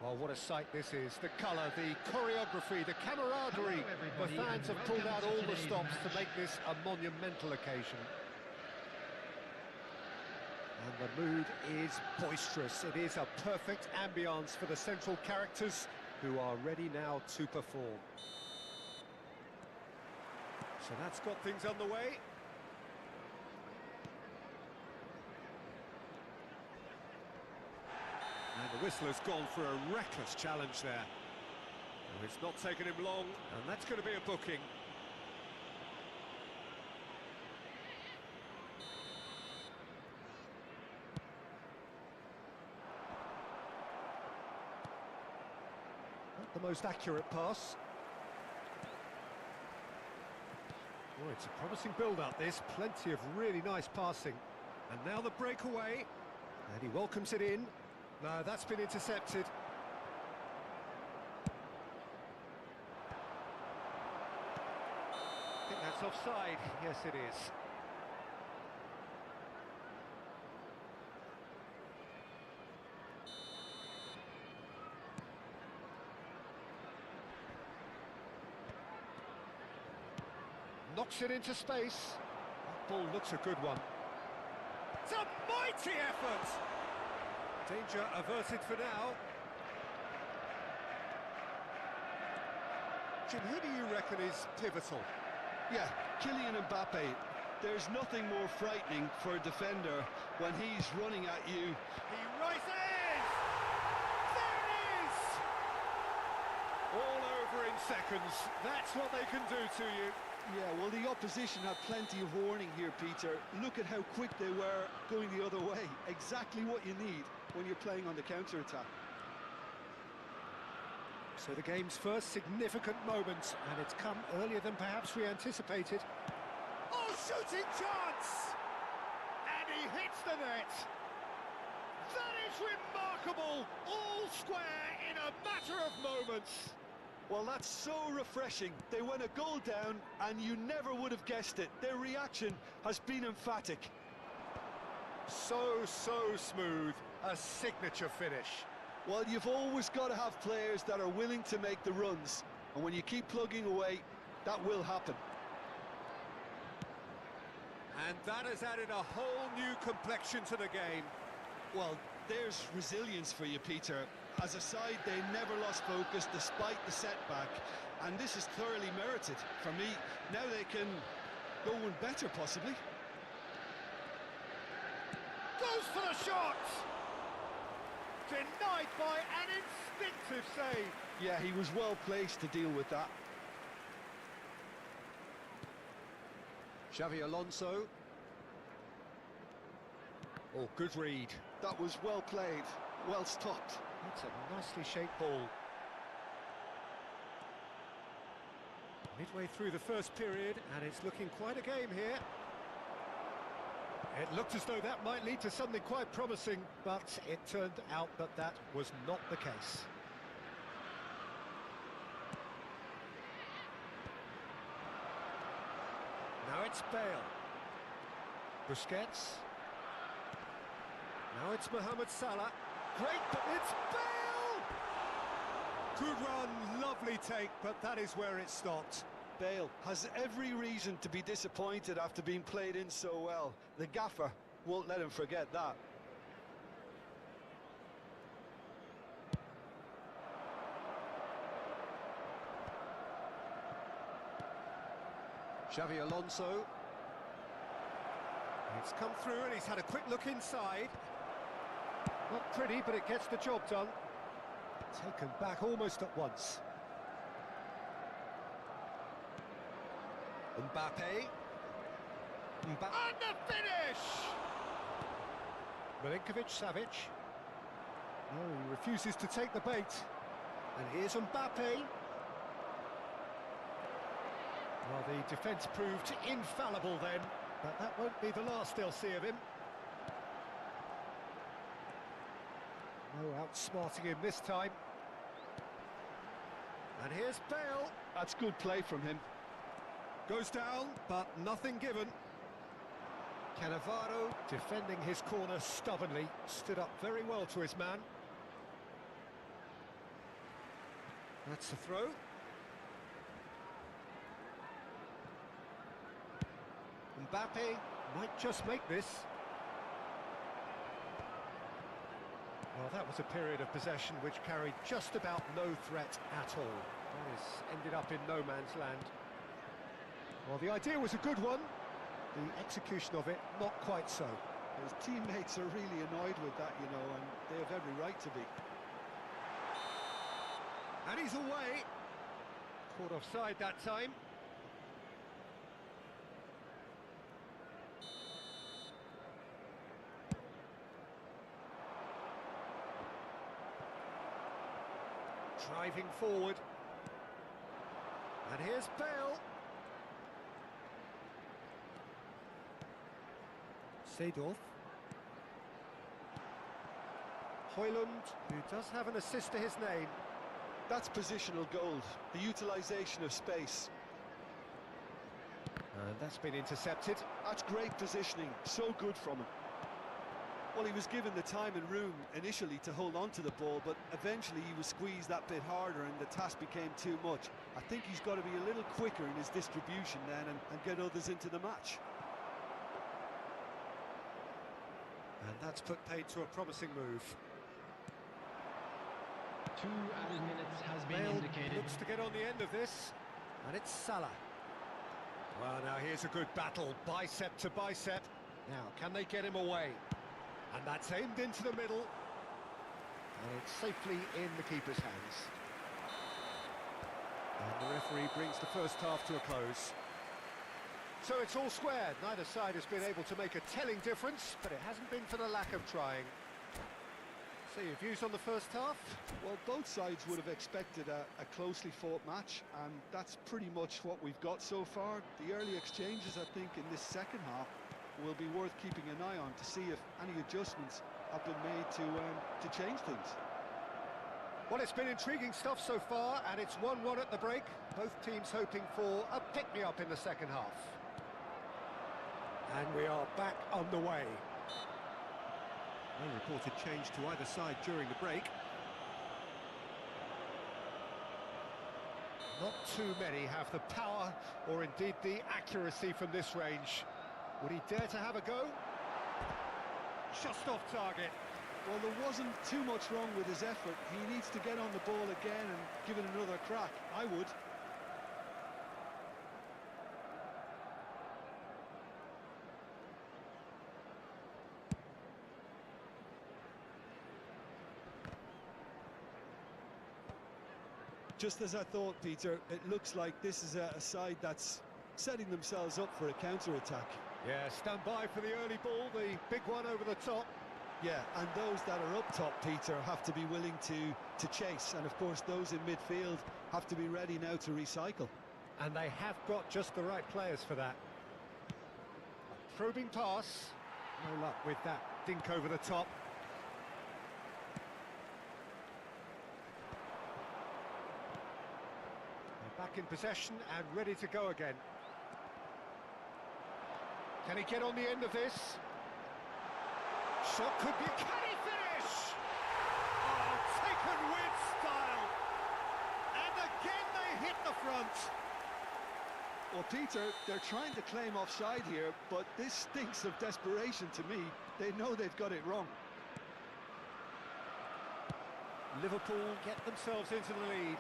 Well, what a sight this is. The colour, the choreography, the camaraderie. The fans have pulled out all the stops to make this a monumental occasion. And the mood is boisterous. It is a perfect ambience for the central characters who are ready now to perform. So that's got things underway. And the whistle has gone for a reckless challenge there. Oh, it's not taken him long, and that's going to be a booking. Not the most accurate pass. Oh, it's a promising build-up, this. Plenty of really nice passing. And now the breakaway. And he welcomes it in. No, that's been intercepted. I think that's offside. Yes, it is. Knocks it into space. That ball looks a good one. It's a mighty effort! Danger averted for now. Jim, who do you reckon is pivotal? Yeah, Kylian Mbappe. There's nothing more frightening for a defender when he's running at you. He rises! There it is! All over in seconds. That's what they can do to you. Yeah, well, the opposition had plenty of warning here, Peter. Look at how quick they were going the other way. Exactly what you need when you're playing on the counter-attack. So the game's first significant moment, and it's come earlier than perhaps we anticipated. Oh, shooting chance! And he hits the net! That is remarkable! All square in a matter of moments! Well, that's so refreshing. They went a goal down, and you never would have guessed it. Their reaction has been emphatic. So smooth. A signature finish. Well, you've always got to have players that are willing to make the runs. And when you keep plugging away, that will happen. And that has added a whole new complexion to the game. Well, there's resilience for you, Peter. As a side, they never lost focus despite the setback, and this is thoroughly merited. For me, now they can go one better, possibly. Goes for the shot! Denied by an instinctive save. Yeah, he was well placed to deal with that. Xavi Alonso. Oh, good read. That was well played, well stopped. That's a nicely shaped ball. Midway through the first period, and it's looking quite a game here. It looked as though that might lead to something quite promising, but it turned out that that was not the case. Now it's Bale. Busquets. Now it's Mohamed Salah. Great, but it's Bale! Good run, lovely take, but that is where it stopped. Bale has every reason to be disappointed after being played in so well. The gaffer won't let him forget that. Xavi Alonso. It's come through and he's had a quick look inside. Not pretty, but it gets the job done. Taken back almost at once. Mbappe. And the finish! Milinkovic-Savic. No, he refuses to take the bait. And here's Mbappe. Well, the defence proved infallible then, but that won't be the last they'll see of him. No outsmarting him this time. And here's Bale. That's good play from him. Goes down, but nothing given. Cannavaro, defending his corner stubbornly, stood up very well to his man. That's the throw. Mbappe might just make this. Well, that was a period of possession which carried just about no threat at all. That has ended up in no man's land. Well, the idea was a good one. The execution of it, not quite so. His teammates are really annoyed with that, you know, and they have every right to be. And he's away. Caught offside that time. Driving forward. And here's Bale. Seedorf. Højlund, who does have an assist to his name. That's positional gold, the utilisation of space. And that's been intercepted. That's great positioning, so good from him. Well, he was given the time and room initially to hold on to the ball, but eventually he was squeezed that bit harder and the task became too much. I think he's got to be a little quicker in his distribution then and get others into the match. And that's put paid to a promising move. 2 added minutes has been Bale indicated. looks to get on the end of this, and it's Salah. Well, now here's a good battle, bicep to bicep. Now, can they get him away? And that's aimed into the middle, and it's safely in the keeper's hands. And the referee brings the first half to a close. So it's all square. Neither side has been able to make a telling difference, but it hasn't been for the lack of trying. So your views on the first half? Well, both sides would have expected a closely fought match, and that's pretty much what we've got so far. The early exchanges, I think, in this second half will be worth keeping an eye on to see if any adjustments have been made to change things. Well, it's been intriguing stuff so far, and it's 1-1 at the break. Both teams hoping for a pick-me-up in the second half. And we are back underway. No reported change to either side during the break. Not too many have the power or indeed the accuracy from this range. Would he dare to have a go? Just off target. Well, there wasn't too much wrong with his effort. He needs to get on the ball again and give it another crack. I would. Just as I thought, Peter, it looks like this is a side that's setting themselves up for a counter-attack. Yeah, stand by for the early ball, the big one over the top. Yeah, and those that are up top, Peter, have to be willing to chase. And, of course, those in midfield have to be ready now to recycle. And they have got just the right players for that. A probing pass. No luck with that dink over the top. They're back in possession and ready to go again. Can he get on the end of this? Shot could be... Can he finish? Oh, taken with style. And again they hit the front. Well, Peter, they're trying to claim offside here, but this stinks of desperation to me. They know they've got it wrong. Liverpool get themselves into the lead.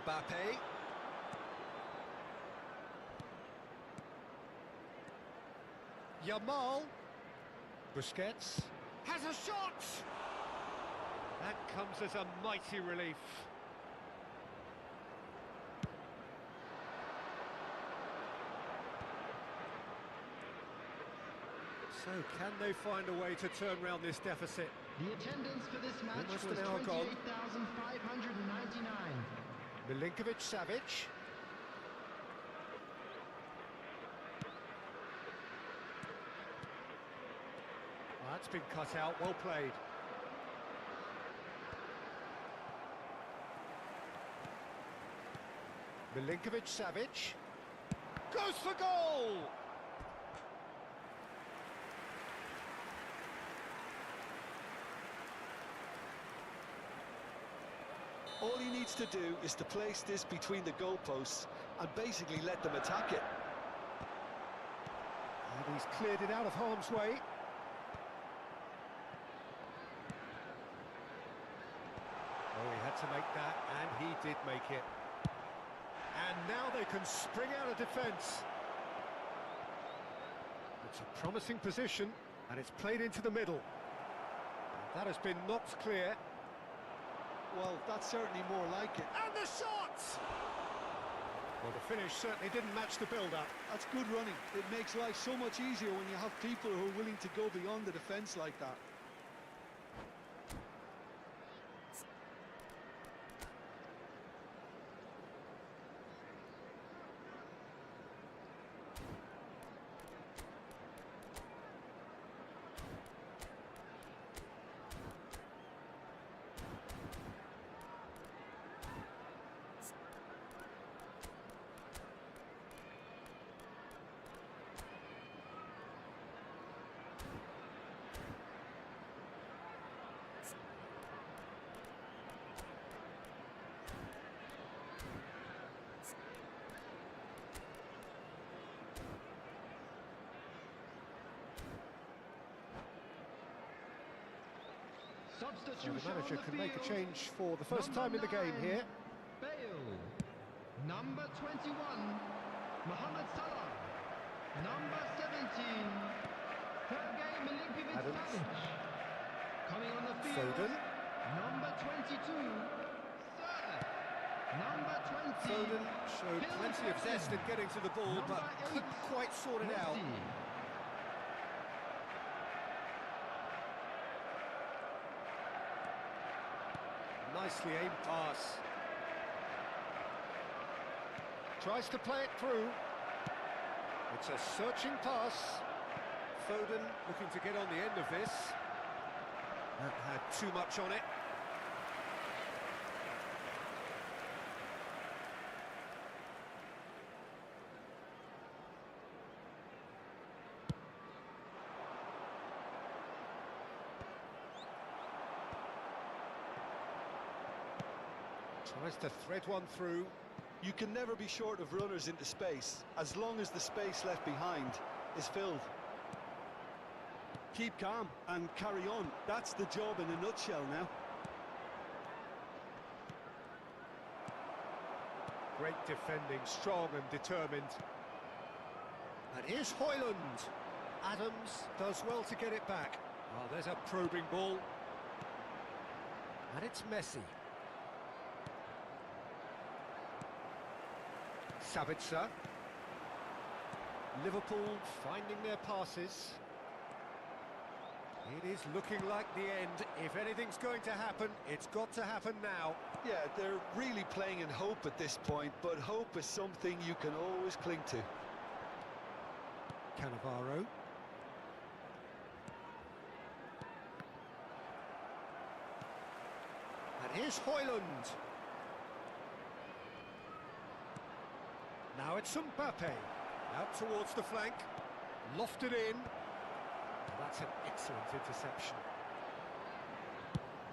Mbappe. Yamal. Busquets has a shot! That comes as a mighty relief. So can they find a way to turn around this deficit? The attendance for this match Almost was an hour gone. 28,599. Milinkovic-Savic. That's been cut out, well played. Milinkovic-Savic goes for goal! All he needs to do is to place this between the goalposts and basically let them attack it. And he's cleared it out of harm's way. Oh, he had to make that, and he did make it. And now they can spring out of defence. It's a promising position, and it's played into the middle. And that has been knocked clear. Well, that's certainly more like it. And the shot! Well, the finish certainly didn't match the build-up. That's good running. It makes life so much easier when you have people who are willing to go beyond the defence like that. So the manager can make a change for the first time in the game here. Bale. Number 21, Mohamed Salah. Number 17, Sergei Milinkovic-Savic. Coming on the field, Foden. number 22, Sterling. Number 20. Foden showed plenty of zest in getting to the ball, but couldn't quite sort it out. Nicely aimed pass. Tries to play it through. It's a searching pass. Foden looking to get on the end of this. That had too much on it. Tries to thread one through. You can never be short of runners into space, as long as the space left behind is filled. Keep calm and carry on. That's the job in a nutshell now. Great defending, strong and determined. And here's Højlund. Adams does well to get it back. Oh, there's a probing ball. And it's Messi. Sabitzer. Liverpool finding their passes. It is looking like the end. If anything's going to happen, it's got to happen now. Yeah, they're really playing in hope at this point, but hope is something you can always cling to. Cannavaro. And here's Højlund. Now it's Mbappe. Out towards the flank. Lofted in. That's an excellent interception.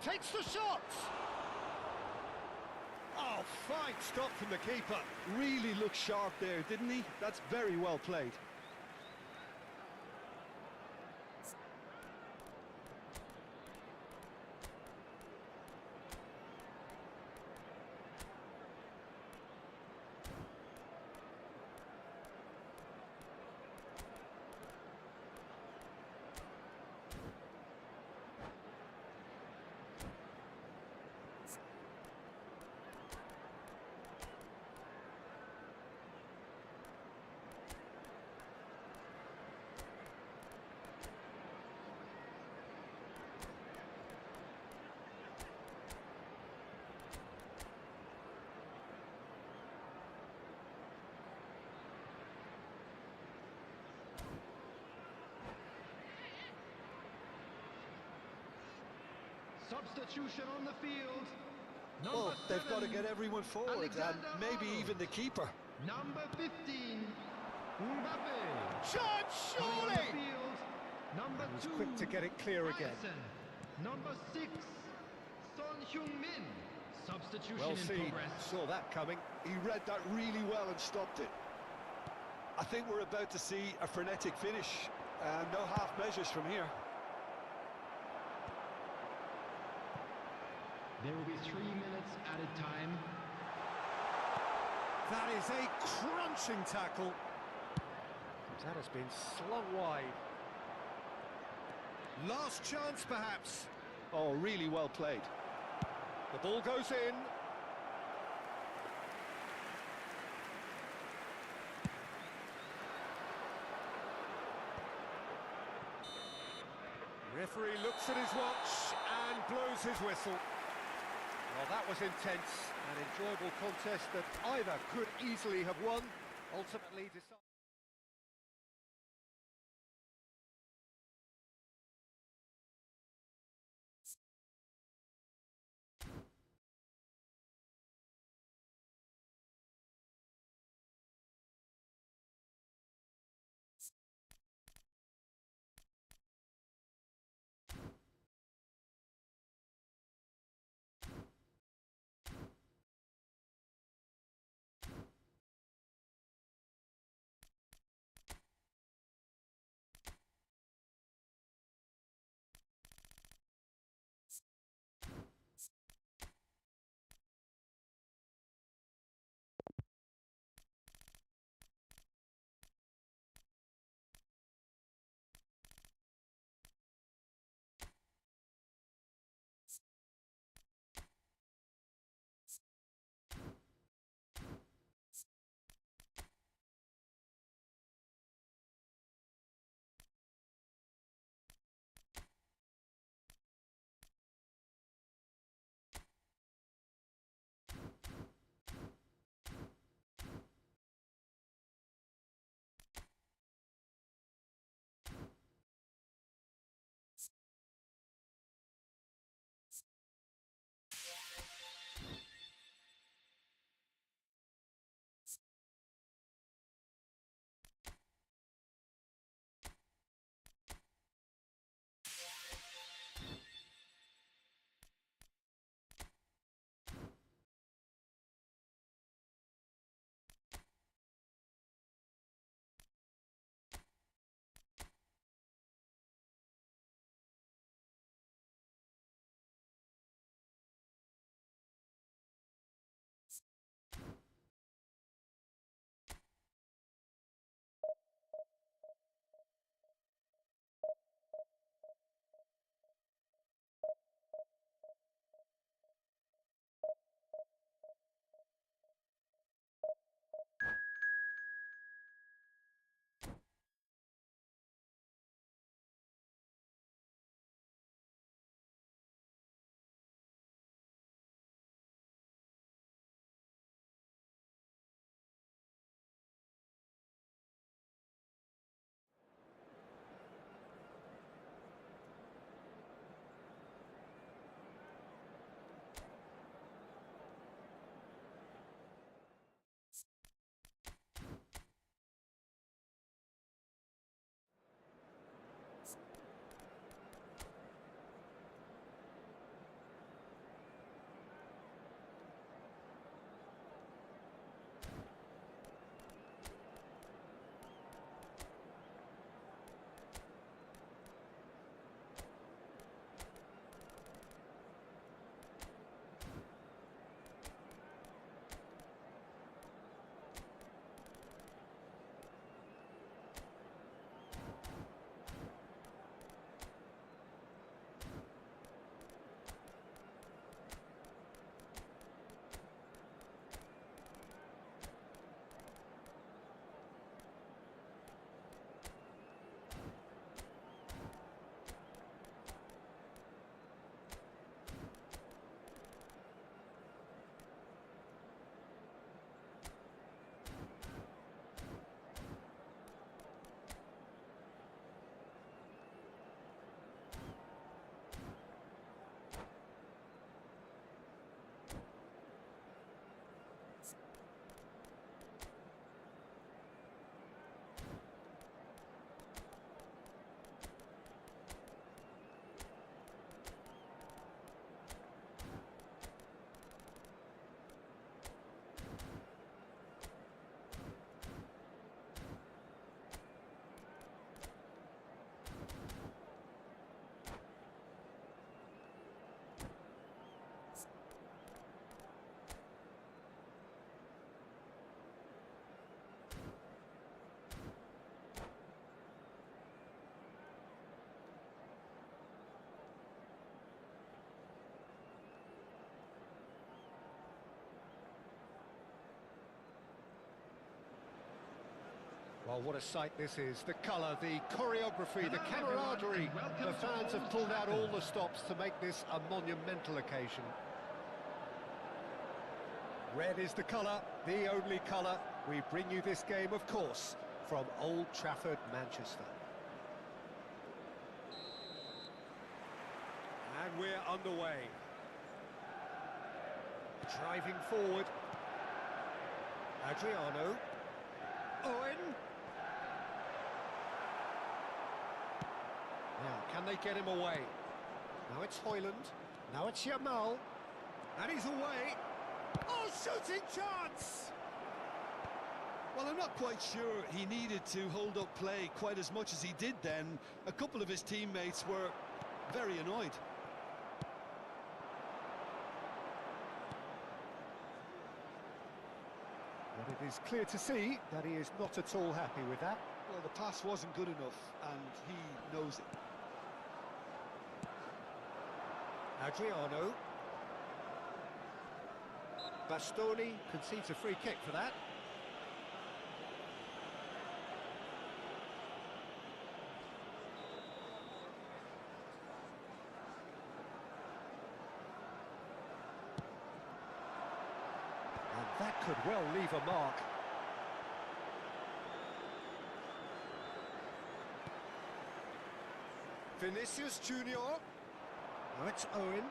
Takes the shot! Oh, fine stop from the keeper. Really looked sharp there, didn't he? That's very well played. Substitution on the field. Well, they've got to get everyone forward, and maybe even the keeper. Number 15, Mbappe. Shot, surely! Number He was 2, quick to get it clear again. Ryerson. Number 6, Son Heung-min. Substitution Well in seen, progress. saw that coming. He read that really well and stopped it. I think we're about to see a frenetic finish, and no half measures from here. There will be 3 minutes added time. That is a crunching tackle. That has been slung wide. Last chance, perhaps. Oh, really well played. The ball goes in. Referee looks at his watch and blows his whistle. Well, that was intense, an enjoyable contest that either could easily have won, ultimately decided. Well, what a sight this is. The colour, the choreography, the camaraderie. The fans have pulled out all the stops to make this a monumental occasion. Red is the colour, the only colour. We bring you this game, of course, from Old Trafford, Manchester. And we're underway. Driving forward. Adriano. Owen. Now, can they get him away? Now it's Hoyland. Now it's Yamal. And he's away. Oh, shooting chance! Well, I'm not quite sure he needed to hold up play quite as much as he did then. A couple of his teammates were very annoyed. But it is clear to see that he is not at all happy with that. Well, the pass wasn't good enough, and he knows it. Adriano. Bastoni concedes a free kick for that. And that could well leave a mark. Vinicius Junior. Now it's Owen.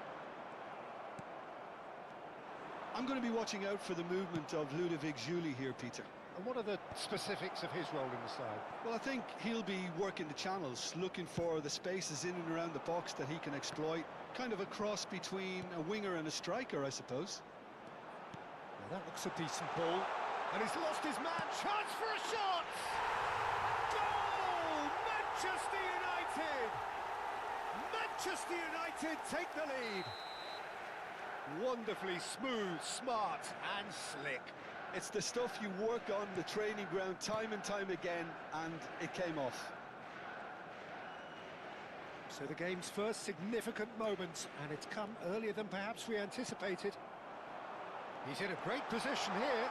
I'm going to be watching out for the movement of Ludovic Giuli here, Peter. And what are the specifics of his role in the side? Well, I think he'll be working the channels, looking for the spaces in and around the box that he can exploit. Kind of a cross between a winger and a striker, I suppose. Now that looks a decent ball. And he's lost his man. Chance for a shot! Goal! Manchester United! Manchester United take the lead. Wonderfully smooth, smart and slick. It's the stuff you work on the training ground time and time again, and it came off. So the game's first significant moment, and it's come earlier than perhaps we anticipated. He's in a great position here.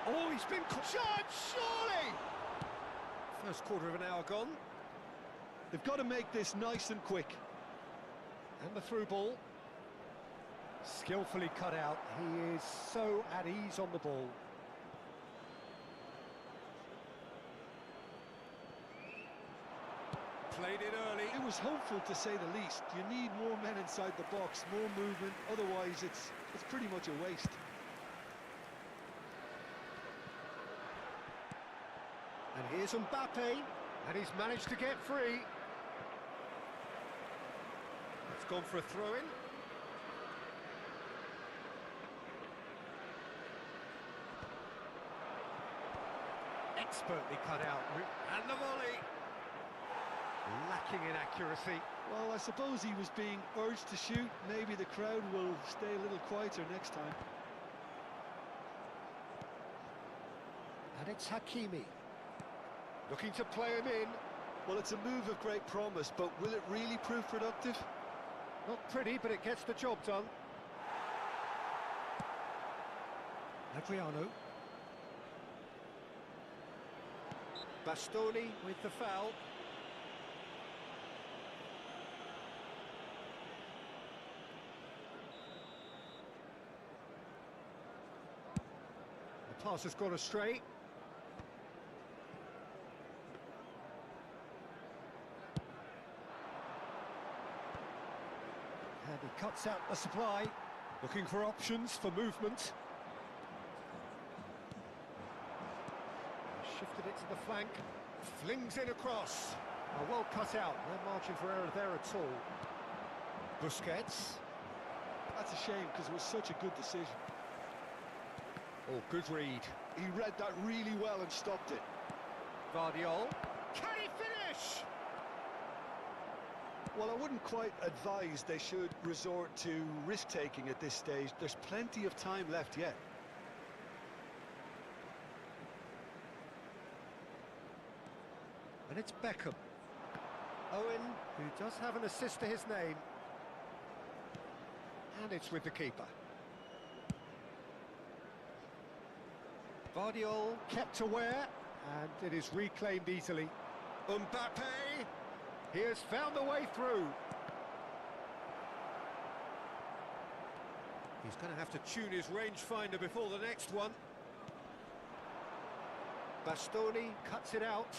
Oh, he's been shot, surely! First quarter of an hour gone. They've got to make this nice and quick. And the through ball. Skillfully cut out. He is so at ease on the ball. Played it early. It was hopeful, to say the least. You need more men inside the box, more movement. Otherwise, it's pretty much a waste. And here's Mbappe, and he's managed to get free. It's gone for a throw-in. Expertly cut out, and the volley. Lacking in accuracy. Well, I suppose he was being urged to shoot. Maybe the crowd will stay a little quieter next time. And it's Hakimi. Looking to play him in. Well, it's a move of great promise, but will it really prove productive? Not pretty, but it gets the job done. Adriano. Bastoni with the foul. The pass has gone astray. And he cuts out the supply, looking for options for movement. Shifted it to the flank, flings in across. Well cut out, no margin for error there at all. Busquets. That's a shame, because it was such a good decision. Oh, good read. He read that really well and stopped it. Vardiol. Can he finish? Well, I wouldn't quite advise they should resort to risk-taking at this stage. There's plenty of time left yet. And it's Beckham. Owen, who does have an assist to his name. And it's with the keeper. Vardiol kept aware. And it is reclaimed easily. Mbappe! He has found the way through. He's going to have to tune his rangefinder before the next one. Bastoni cuts it out.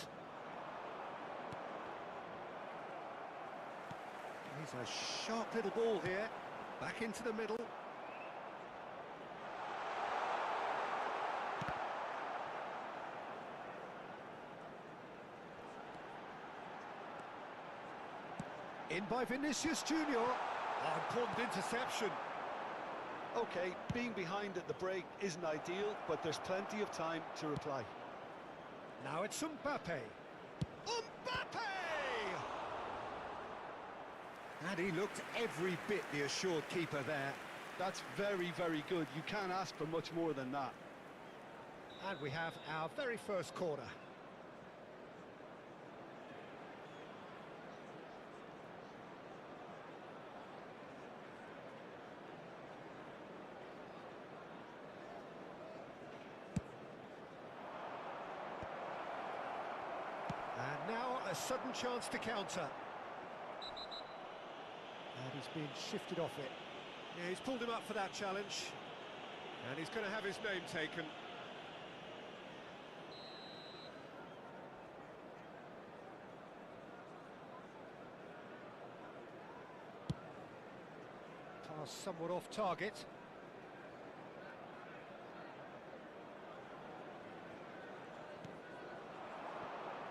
He's a sharp little ball here. Back into the middle. In by Vinicius Junior. Oh, important interception. Okay, being behind at the break isn't ideal, but there's plenty of time to reply. Now it's Mbappe. Mbappe! And he looked every bit the assured keeper there. That's very, very good. You can't ask for much more than that. And we have our very first corner. And now a sudden chance to counter. And he's been shifted off it. Yeah, he's pulled him up for that challenge. And he's going to have his name taken. Pass somewhat off target.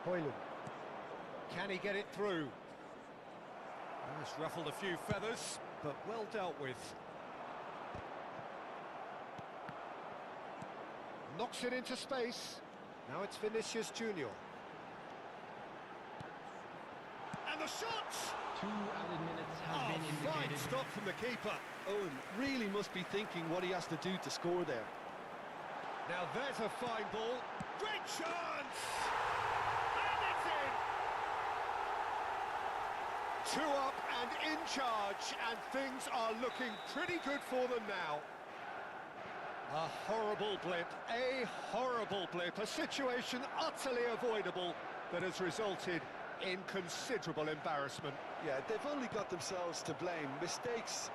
Hoyland. Can he get it through? Oh, it's ruffled a few feathers, but well dealt with. Knocks it into space. Now it's Vinicius Junior. And the shot! 2 added minutes have been Fine indicated. stop from the keeper. Owen really must be thinking what he has to do to score there. Now there's a fine ball. Great chance! And it's in! 2 up and in charge, and things are looking pretty good for them now. A horrible blip, a situation utterly avoidable that has resulted in considerable embarrassment. Yeah, they've only got themselves to blame. Mistakes...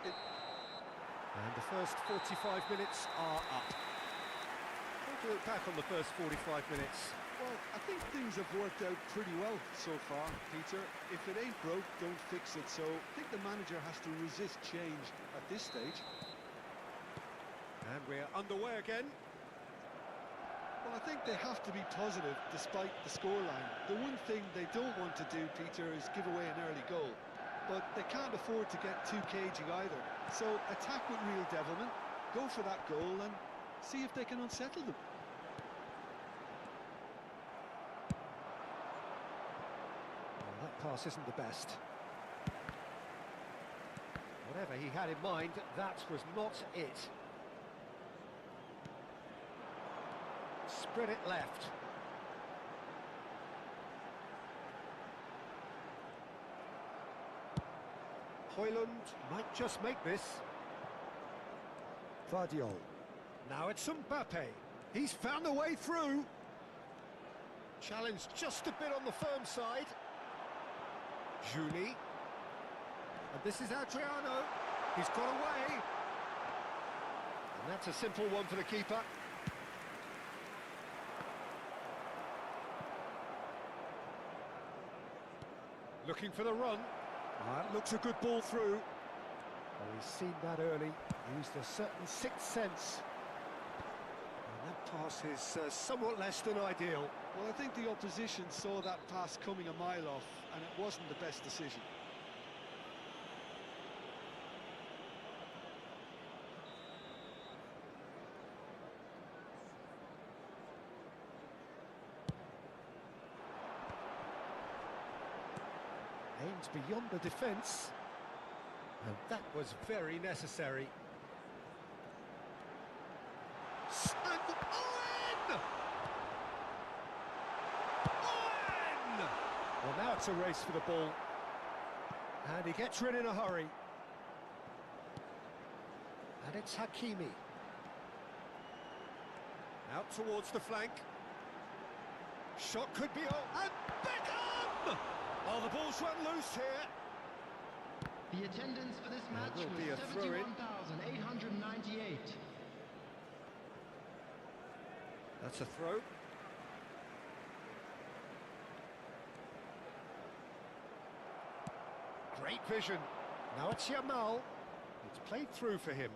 And the first 45 minutes are up. How do you look back on the first 45 minutes? Well, I think things have worked out pretty well so far, Peter. If it ain't broke, don't fix it. So I think the manager has to resist change at this stage. And we're underway again. Well, I think they have to be positive despite the scoreline. The one thing they don't want to do, Peter, is give away an early goal. But they can't afford to get too cagey either. So attack with real devilment, go for that goal and see if they can unsettle them. Well, that pass isn't the best. Whatever he had in mind, that was not it. Spread it left. Hoyland might just make this. Vardiol. Now it's Mbappe. He's found a way through. Challenge just a bit on the firm side. Julie. And this is Adriano. He's got away. And that's a simple one for the keeper. Looking for the run. That looks a good ball through. Oh, he's seen that early. Used a certain sixth sense. And that pass is somewhat less than ideal. Well, I think the opposition saw that pass coming a mile off, and it wasn't the best decision. Aims beyond the defence. And that was very necessary. And Owen! Owen! Well, now it's a race for the ball. And he gets rid in a hurry. And it's Hakimi. Out towards the flank. Shot could be on. And Beckham! Oh, the ball's run loose here. The attendance for this match will be a was throw-in. 71,898. That's a throw. Great vision. Now it's Yamal. It's played through for him.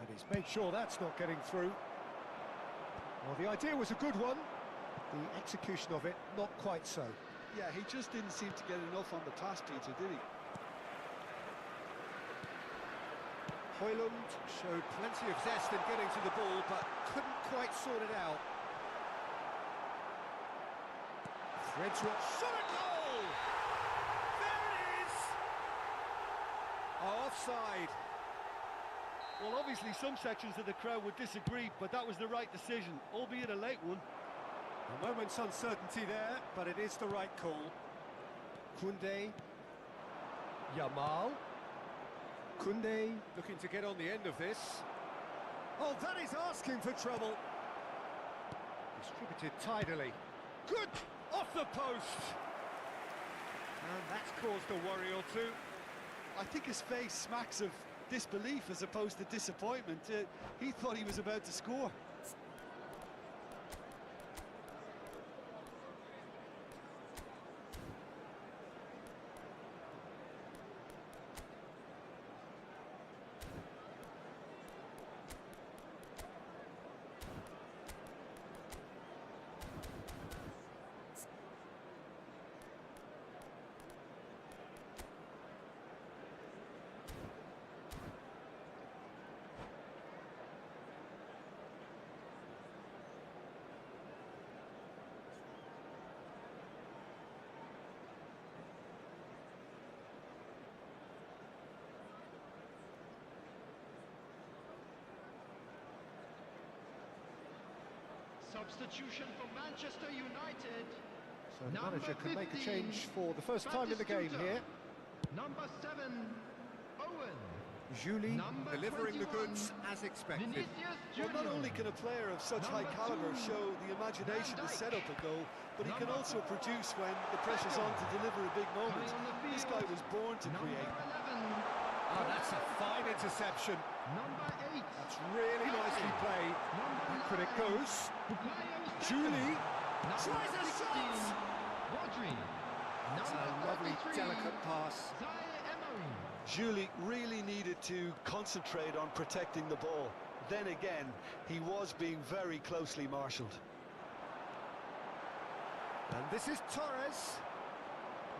And he's made sure that's not getting through. Well, the idea was a good one. The execution of it, not quite so. Yeah, he just didn't seem to get enough on the pass, Peter, did he? Højlund showed plenty of zest in getting to the ball, but couldn't quite sort it out. Threads what shot at goal! There it is! Oh, offside. Well, obviously some sections of the crowd would disagree, but that was the right decision, albeit a late one. A moment's uncertainty there, but it is the right call. Koundé. Yamal. Koundé looking to get on the end of this. Oh, that is asking for trouble. Distributed tidily. Good! Off the post! And that's caused a worry or two. I think his face smacks of disbelief as opposed to disappointment. He thought he was about to score. Substitution for Manchester United. So the manager can make a change for the first time in the game here. Number 7, Owen. Julie Number delivering the 21, goods as expected. Vinicius Well, not Junior. only can a player of such high Number caliber 2, show the imagination to Van set up a goal, but he can Number also 4, produce when the pressure's on to deliver a big moment. Coming on the This field, guy was born to Number create. 11, Oh, that's a fine interception. Number 8, That's really nicely played. Number Back when it 9, goes. Bukayo Saka. Julie Number tries a 16, shot. Rodri. That's a Number lovely, 33, delicate pass. Zaire Emery. Julie really needed to concentrate on protecting the ball. Then again, he was being very closely marshalled. And this is Torres.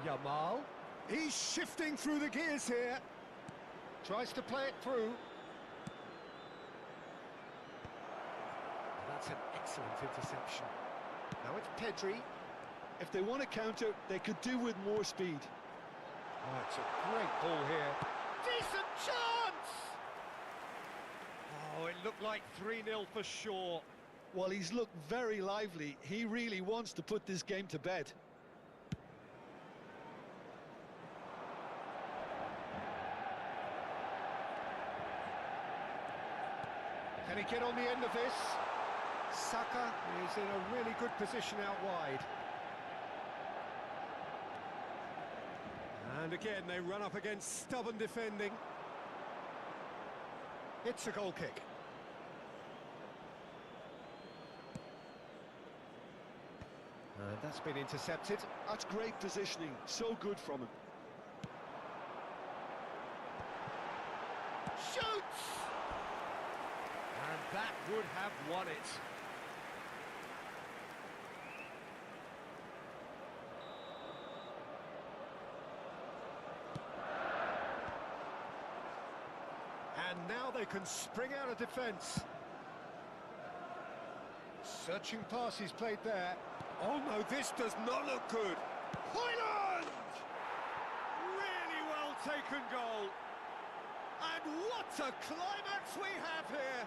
Yamal. He's shifting through the gears here. Tries to play it through. That's an excellent interception. Now it's Pedri. If they want to counter, they could do with more speed. Oh, it's a great ball here. Decent chance! Oh, it looked like 3-0 for sure. Well, he's looked very lively. He really wants to put this game to bed. Can he get on the end of this? Saka is in a really good position out wide. And again, they run up against stubborn defending. It's a goal kick. And that's been intercepted. That's great positioning. So good from him. Shoots! And that would have won it. And now they can spring out of defence. Searching pass he's played there. Oh no, this does not look good. Højlund! Really well taken goal. And what a climax we have here!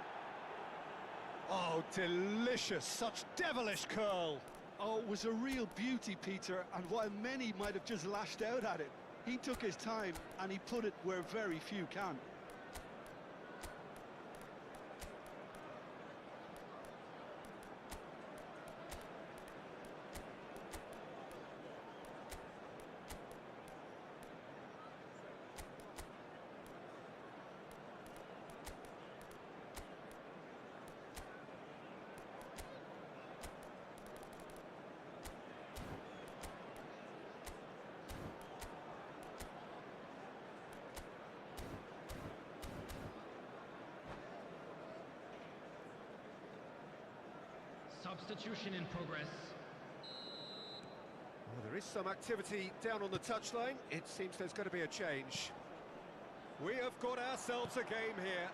Oh, delicious, such devilish curl. Oh, it was a real beauty, Peter, and while many might have just lashed out at it, he took his time and he put it where very few can. Substitution in progress. Well, there is some activity down on the touchline. It seems there's going to be a change. We have got ourselves a game here.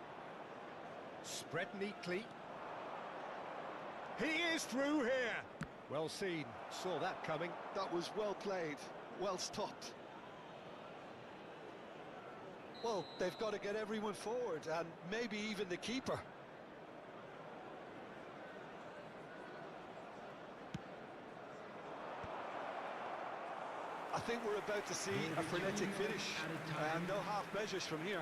Spread neatly. He is through here. Well seen. Saw that coming. That was well played, well stopped. Well, they've got to get everyone forward, and maybe even the keeper. I think we're about to see a frenetic finish, and no half measures from here.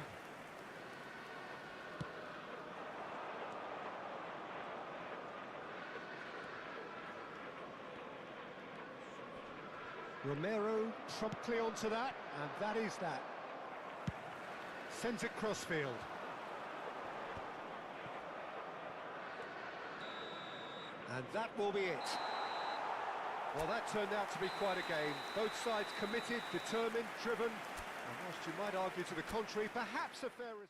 Romero promptly onto that, and that is that. Sends it crossfield. And that will be it. Well, that turned out to be quite a game. Both sides committed, determined, driven, and whilst you might argue to the contrary, perhaps a fair result.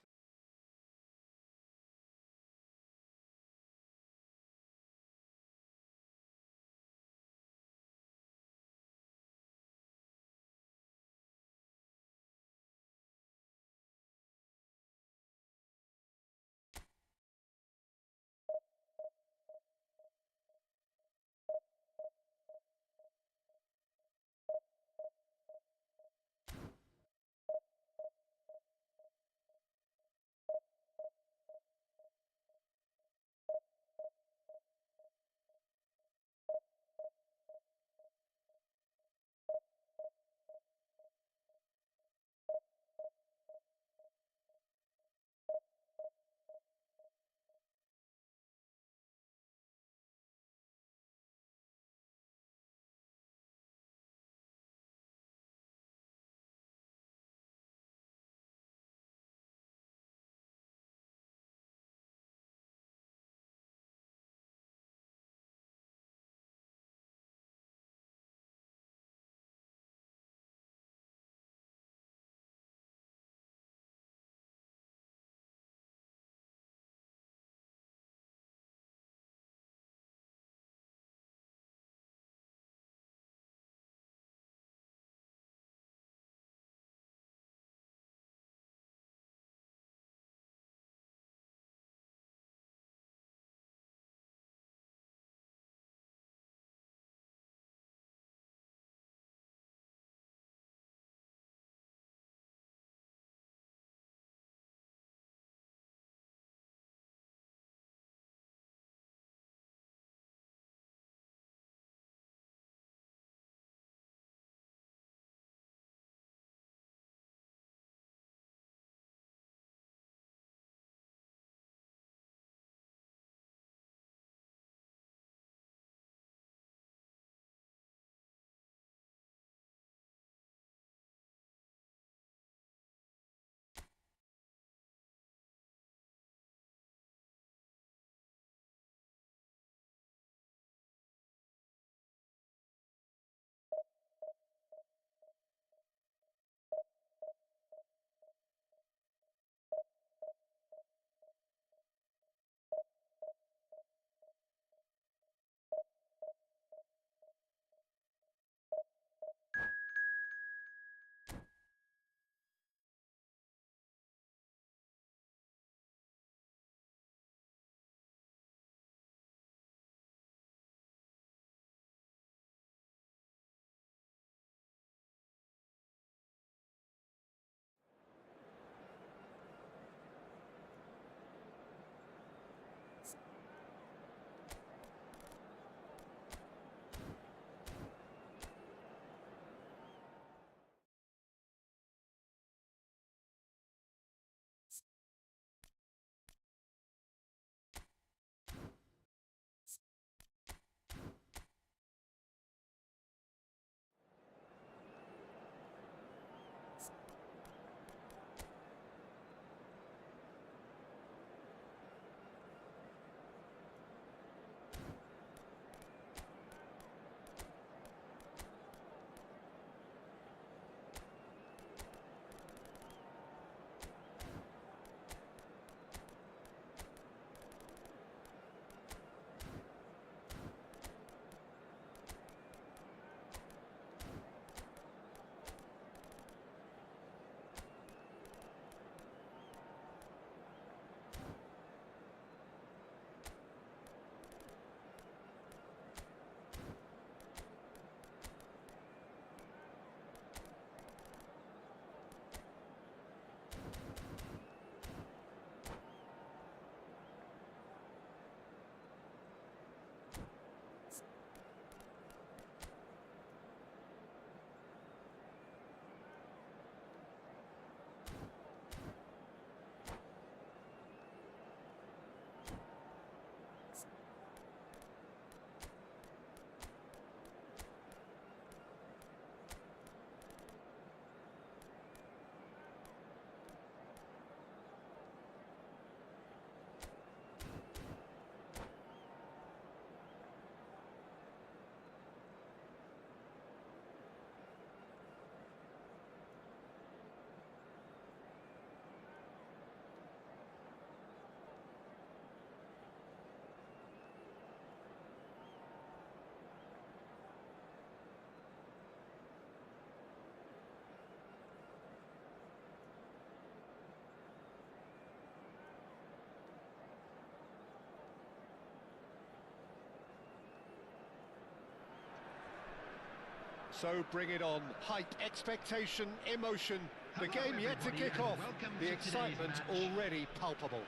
So bring it on. Hype, expectation, emotion. The Hello, game yet to everybody, kick and off. welcome The to today's excitement match. already palpable.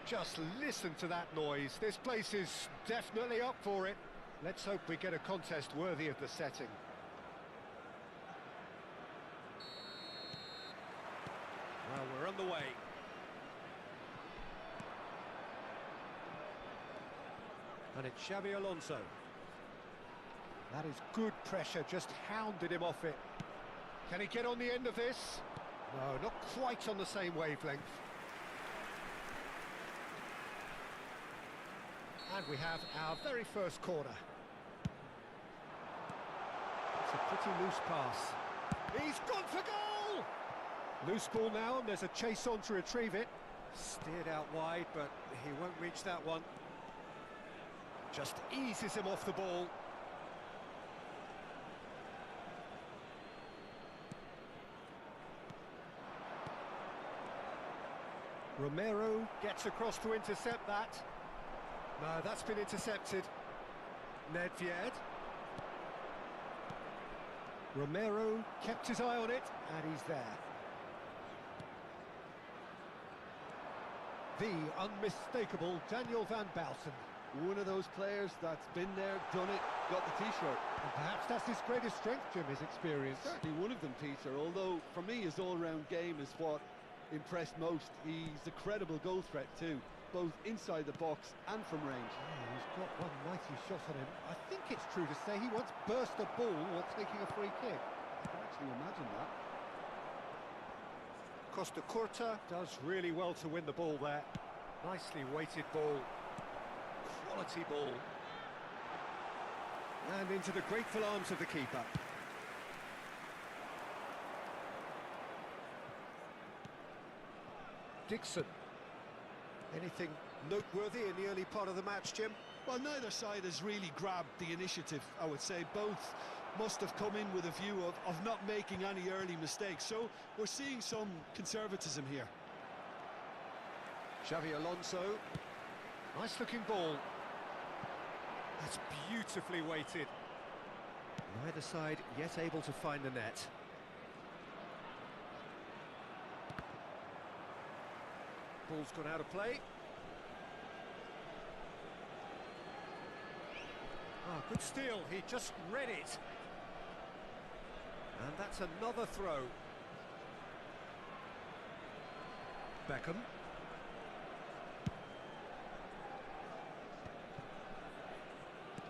Just listen to that noise. This place is definitely up for it. Let's hope we get a contest worthy of the setting. Well, we're on the way. And it's Xabi Alonso. That is good pressure, just hounded him off it. Can he get on the end of this? No, not quite on the same wavelength. And we have our very first corner. It's a pretty loose pass. He's gone for goal! Loose ball now, and there's a chase on to retrieve it. Steered out wide, but he won't reach that one. Just eases him off the ball. Romero gets across to intercept that. No, that's been intercepted. Nedved. Romero kept his eye on it, and he's there. The unmistakable Daniel van Bouten. One of those players that's been there, done it, got the T-shirt. And perhaps that's his greatest strength, Jim, his experience. Certainly one of them, Peter, although for me his all-round game is what impressed most. He's a credible goal threat too, both inside the box and from range. Yeah, he's got one mighty shot on him. I think it's true to say he once burst a ball while taking a free kick. I can actually imagine that. Costa Curta does really well to win the ball there. Nicely weighted ball. Quality ball. And into the grateful arms of the keeper. Dixon. Anything noteworthy in the early part of the match, Jim? Well, neither side has really grabbed the initiative, I would say. Both must have come in with a view of not making any early mistakes. So we're seeing some conservatism here. Xabi Alonso. Nice looking ball. That's beautifully weighted. Neither side yet able to find the net. Ball's gone out of play. Ah, good steal. He just read it. And that's another throw. Beckham.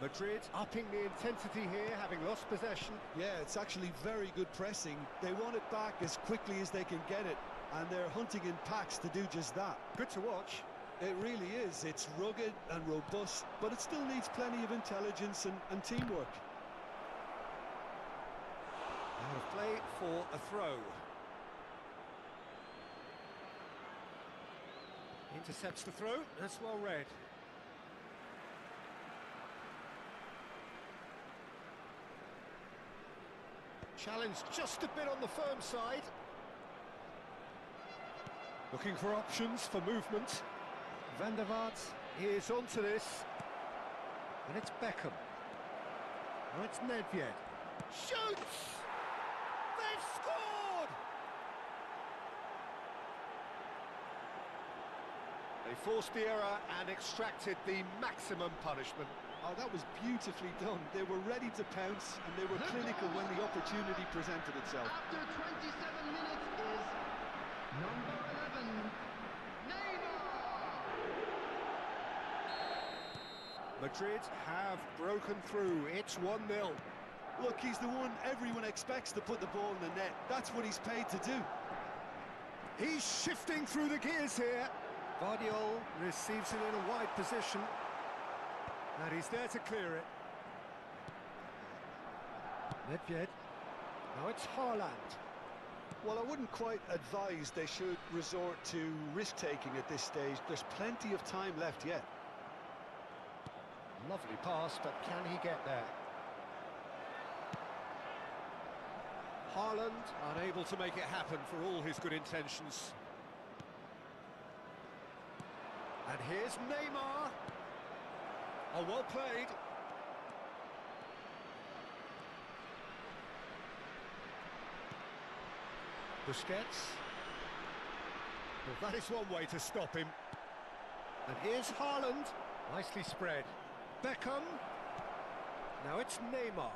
Madrid upping the intensity here, having lost possession. Yeah, it's actually very good pressing. They want it back as quickly as they can get it, and they're hunting in packs to do just that. Good to watch. It really is. It's rugged and robust, but it still needs plenty of intelligence and teamwork. Out of play for a throw. Intercepts the throw. That's well read. Challenge just a bit on the firm side. Looking for options for movement. Van der Vaart is onto this. And it's Beckham. Now it's Nedved. Shoots! They've scored! They forced the error and extracted the maximum punishment. Oh, that was beautifully done. They were ready to pounce, and they were clinical when the opportunity presented itself. After 27 minutes is number 11, Neymar! Madrid have broken through. It's 1-0. Look, he's the one everyone expects to put the ball in the net. That's what he's paid to do. He's shifting through the gears here. Guardiola receives it in a wide position. And he's there to clear it. Nedved. Now it's Haaland. Well, I wouldn't quite advise they should resort to risk-taking at this stage. There's plenty of time left yet. Lovely pass, but can he get there? Haaland unable to make it happen for all his good intentions. And here's Neymar. Oh, well played. Busquets. Well, that is one way to stop him. And here's Haaland. Nicely spread. Beckham. Now it's Neymar.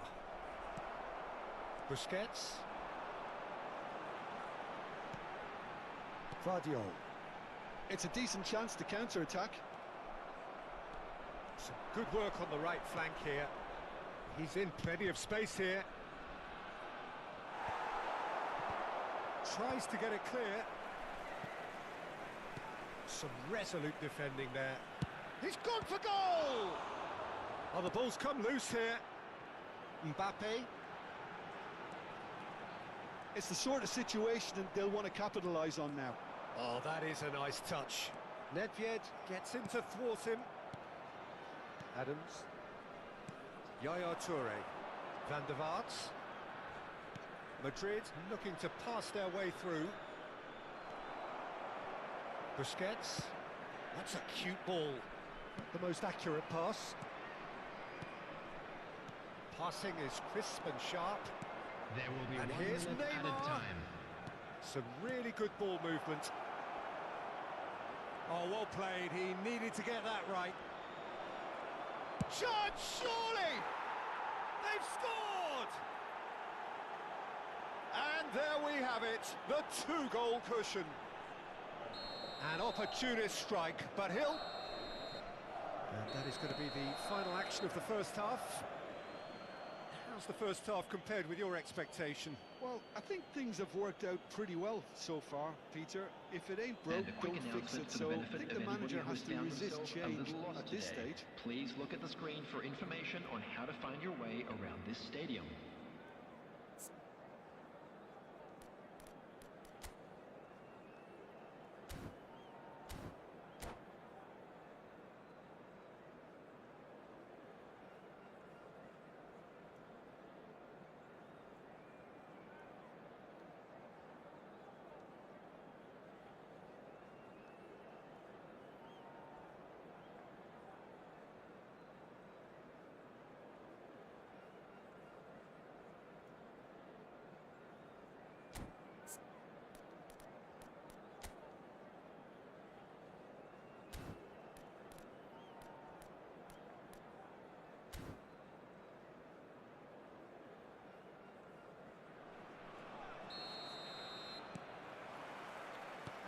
Busquets. Guardiola. It's a decent chance to counter-attack. Some good work on the right flank here. He's in plenty of space here. Tries to get it clear. Some resolute defending there. He's gone for goal! Oh, the ball's come loose here. Mbappe. It's the sort of situation that they'll want to capitalise on now. Oh, that is a nice touch. Nedved gets in to thwart him. Adams. Yaya Toure. Van der Vaart. Madrid looking to pass their way through. Busquets. That's a cute ball. Not the most accurate pass. Passing is crisp and sharp. There will be And 1 here's minute added Neymar. time. Some really good ball movement. Oh, well played. He needed to get that right. Shot, surely! They've scored! And there we have it, the 2-goal cushion. An opportunist strike, but he'll... And that is going to be the final action of the first half. How's the first half compared with your expectation? Well, I think things have worked out pretty well so far, Peter. If it ain't broke, And a quick don't fix announcement it. for So the I benefit think of the anybody manager who has has to found resist themselves a change little lost at this today. stage. Please look at the screen for information on how to find your way around this stadium.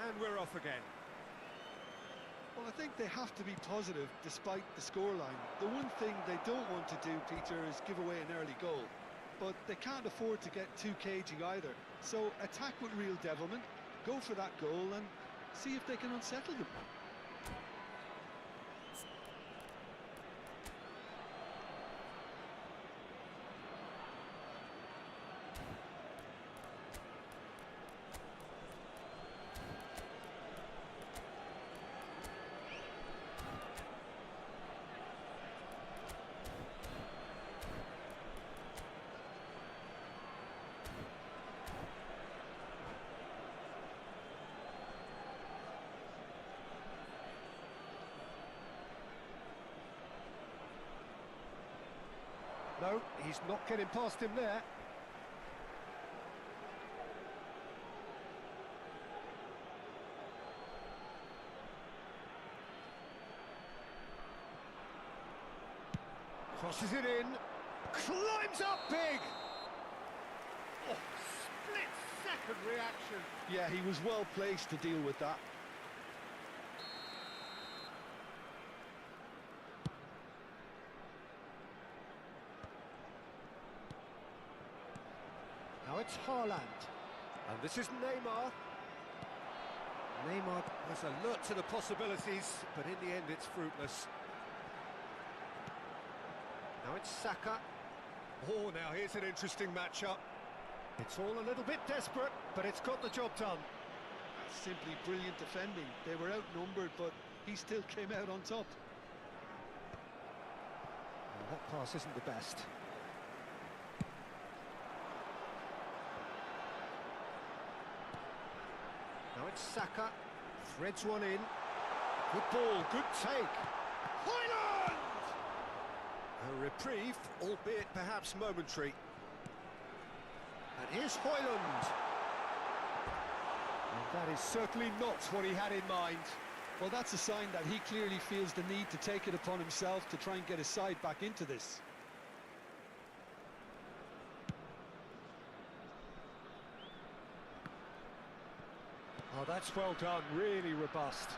And we're off again. Well, I think they have to be positive despite the scoreline. The one thing they don't want to do, Peter, is give away an early goal. But they can't afford to get too cagey either. So attack with real devilment, go for that goal and see if they can unsettle them. No, he's not getting past him there. Crosses it in. Climbs up big. Oh, split-second reaction. Yeah, he was well placed to deal with that. Now it's Haaland. And this is Neymar. Neymar was alert to the possibilities, but in the end it's fruitless. Now it's Saka. Oh, now here's an interesting matchup. It's all a little bit desperate, but it's got the job done. That's simply brilliant defending. They were outnumbered, but he still came out on top. Well, that pass isn't the best. Now it's Saka, threads one in. Good ball, good take. Haaland! A reprieve, albeit perhaps momentary. And here's Haaland. That is certainly not what he had in mind. Well, that's a sign that he clearly feels the need to take it upon himself to try and get his side back into this. Oh, that's well done, really robust.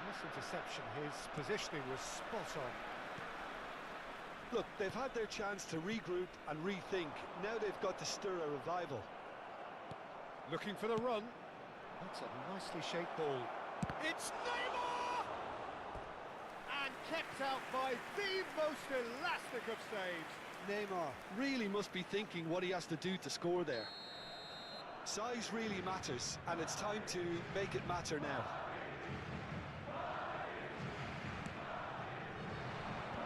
Nice interception, his positioning was spot on. Look, they've had their chance to regroup and rethink. Now they've got to stir a revival. Looking for the run. That's a nicely shaped ball. It's Neymar! And kept out by the most elastic of saves. Neymar really must be thinking what he has to do to score there. Size really matters, and it's time to make it matter now.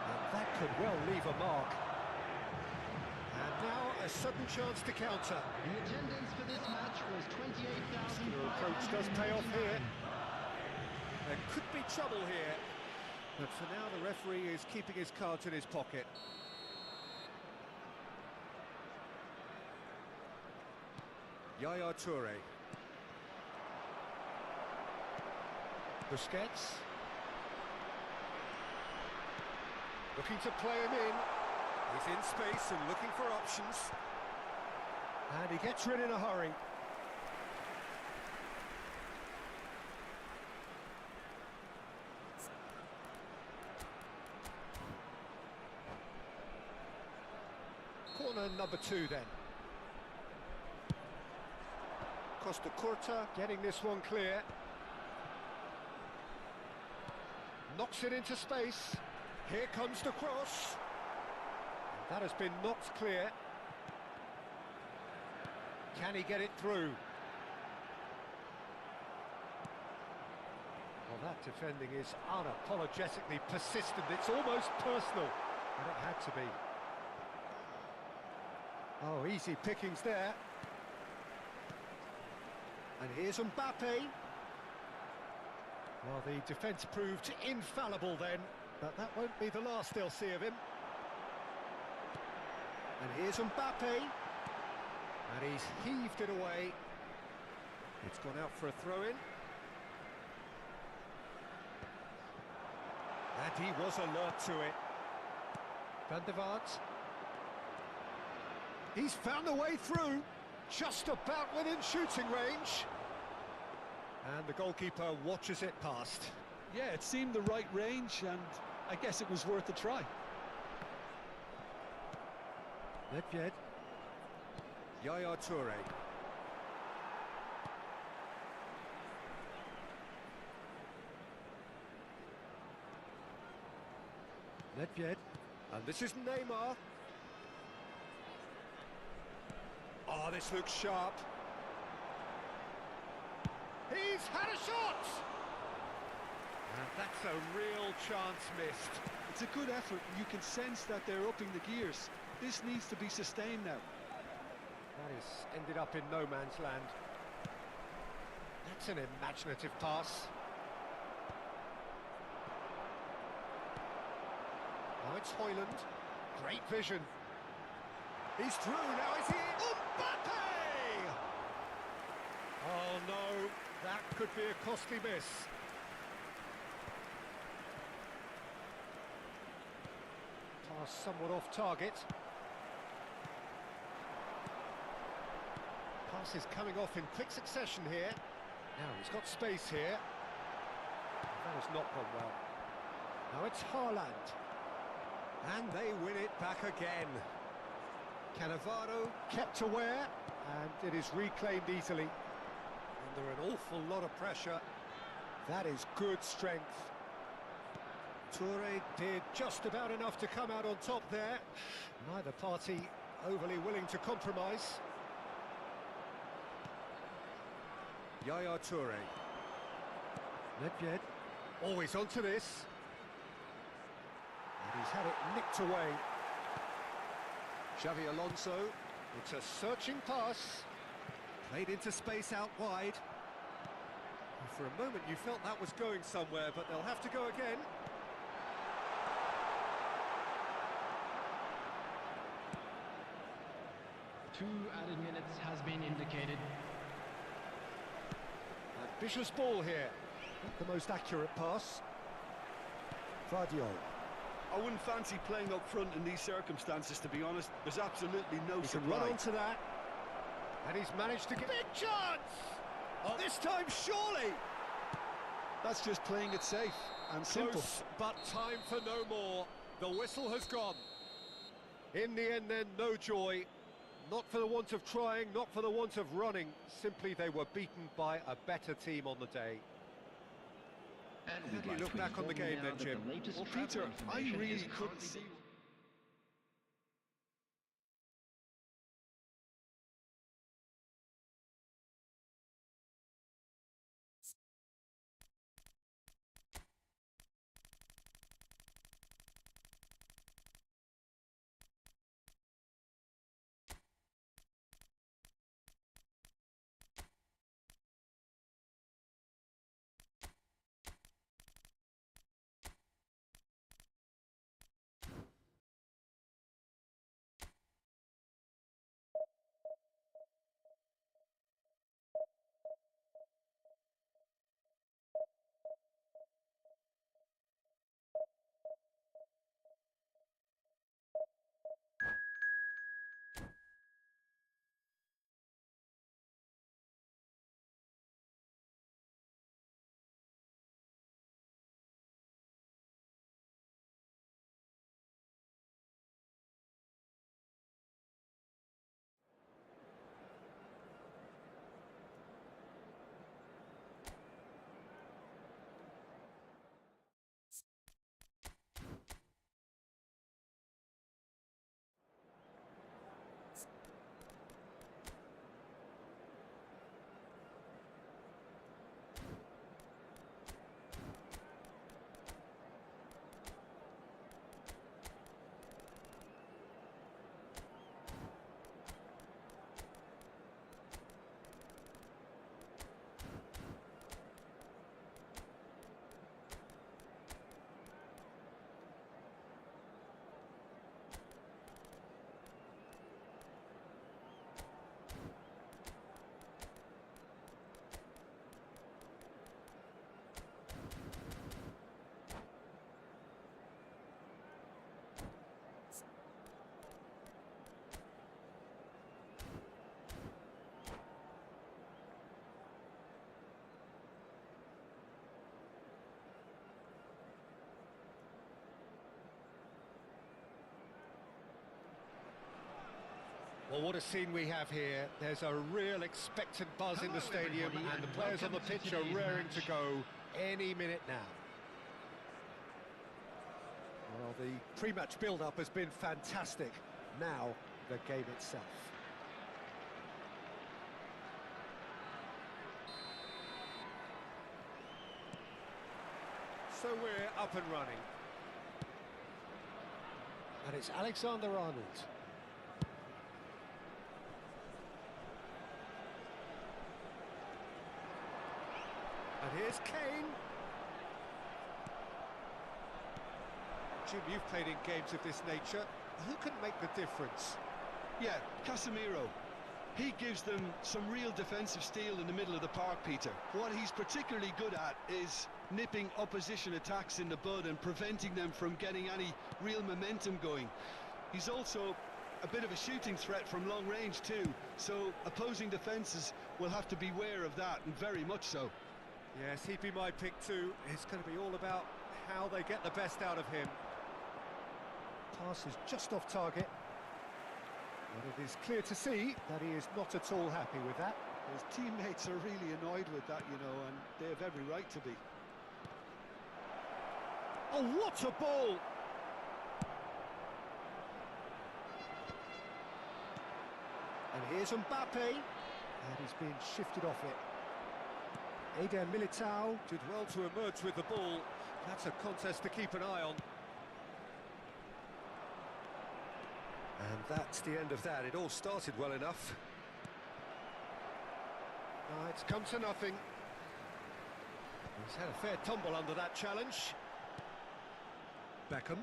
And that could well leave a mark. And now a sudden chance to counter. The attendance for this match was 28,000. Your approach does pay off here. There could be trouble here. But for now, the referee is keeping his cards in his pocket. Yaya Toure. Busquets. Looking to play him in. He's in space and looking for options. And he gets rid in a hurry. Corner number 2 then. Costa Curta getting this one clear. Knocks it into space. Here comes the cross. That has been knocked clear. Can he get it through? Well, that defending is unapologetically persistent. It's almost personal, and it had to be. Oh, easy pickings there. And here's Mbappe. Well, the defence proved infallible then, but that won't be the last they'll see of him. And here's Mbappe. And he's heaved it away. It's gone out for a throw-in. And he was alert to it. Van der Vaart. He's found a way through. Just about within shooting range. And the goalkeeper watches it past. Yeah, it seemed the right range, and I guess it was worth a try. Nedved. Yaya Toure. Nedved. And this is Neymar. Oh, this looks sharp. He's had a shot! And that's a real chance missed. It's a good effort, and you can sense that they're upping the gears. This needs to be sustained now. That has ended up in no man's land. That's an imaginative pass. Now it's Højlund. Great vision. He's through, now is he? Mbappe! Oh no, that could be a costly miss. Pass somewhat off target. Pass is coming off in quick succession here. Now he's got space here. That has not gone well. Now it's Haaland. And they win it back again. Cannavaro kept aware, and it is reclaimed easily. Under an awful lot of pressure. That is good strength. Toure did just about enough to come out on top there. Neither party overly willing to compromise. Yaya Toure. Nedved. Always onto this. And he's had it nicked away. Xavi Alonso. It's a searching pass. Played into space out wide. And for a moment you felt that was going somewhere, but they'll have to go again. Two added minutes has been indicated. Ambitious ball here. Not the most accurate pass. Vardio. I wouldn't fancy playing up front in these circumstances, to be honest. There's absolutely no He can supply. run onto that. And he's managed to get... Big chance! Oh, this time, surely! That's just playing it safe and simple. Close, but time for no more. The whistle has gone. In the end then, no joy. Not for the want of trying, not for the want of running. Simply they were beaten by a better team on the day. And How do you look back on the game then, Jim? Well, Peter, I really couldn't see... Well, what a scene we have here. There's a real expectant buzz in the stadium, and the players on the pitch are raring to go any minute now. Well, the pre-match build-up has been fantastic. Now, the game itself. So we're up and running. And it's Alexander-Arnold. And here's Kane. Jim, you've played in games of this nature. Who can make the difference? Yeah, Casemiro. He gives them some real defensive steel in the middle of the park, Peter. What he's particularly good at is nipping opposition attacks in the bud and preventing them from getting any real momentum going. He's also a bit of a shooting threat from long range too, so opposing defences will have to beware of that, and very much so. Yes, he'd be my pick too. It's going to be all about how they get the best out of him. Pass is just off target. But it is clear to see that he is not at all happy with that. His teammates are really annoyed with that, you know, and they have every right to be. Oh, what a ball! And here's Mbappe. And he's being shifted off it. Eder Militao did well to emerge with the ball. That's a contest to keep an eye on. And that's the end of that. It all started well enough. It's come to nothing. He's had a fair tumble under that challenge. Beckham.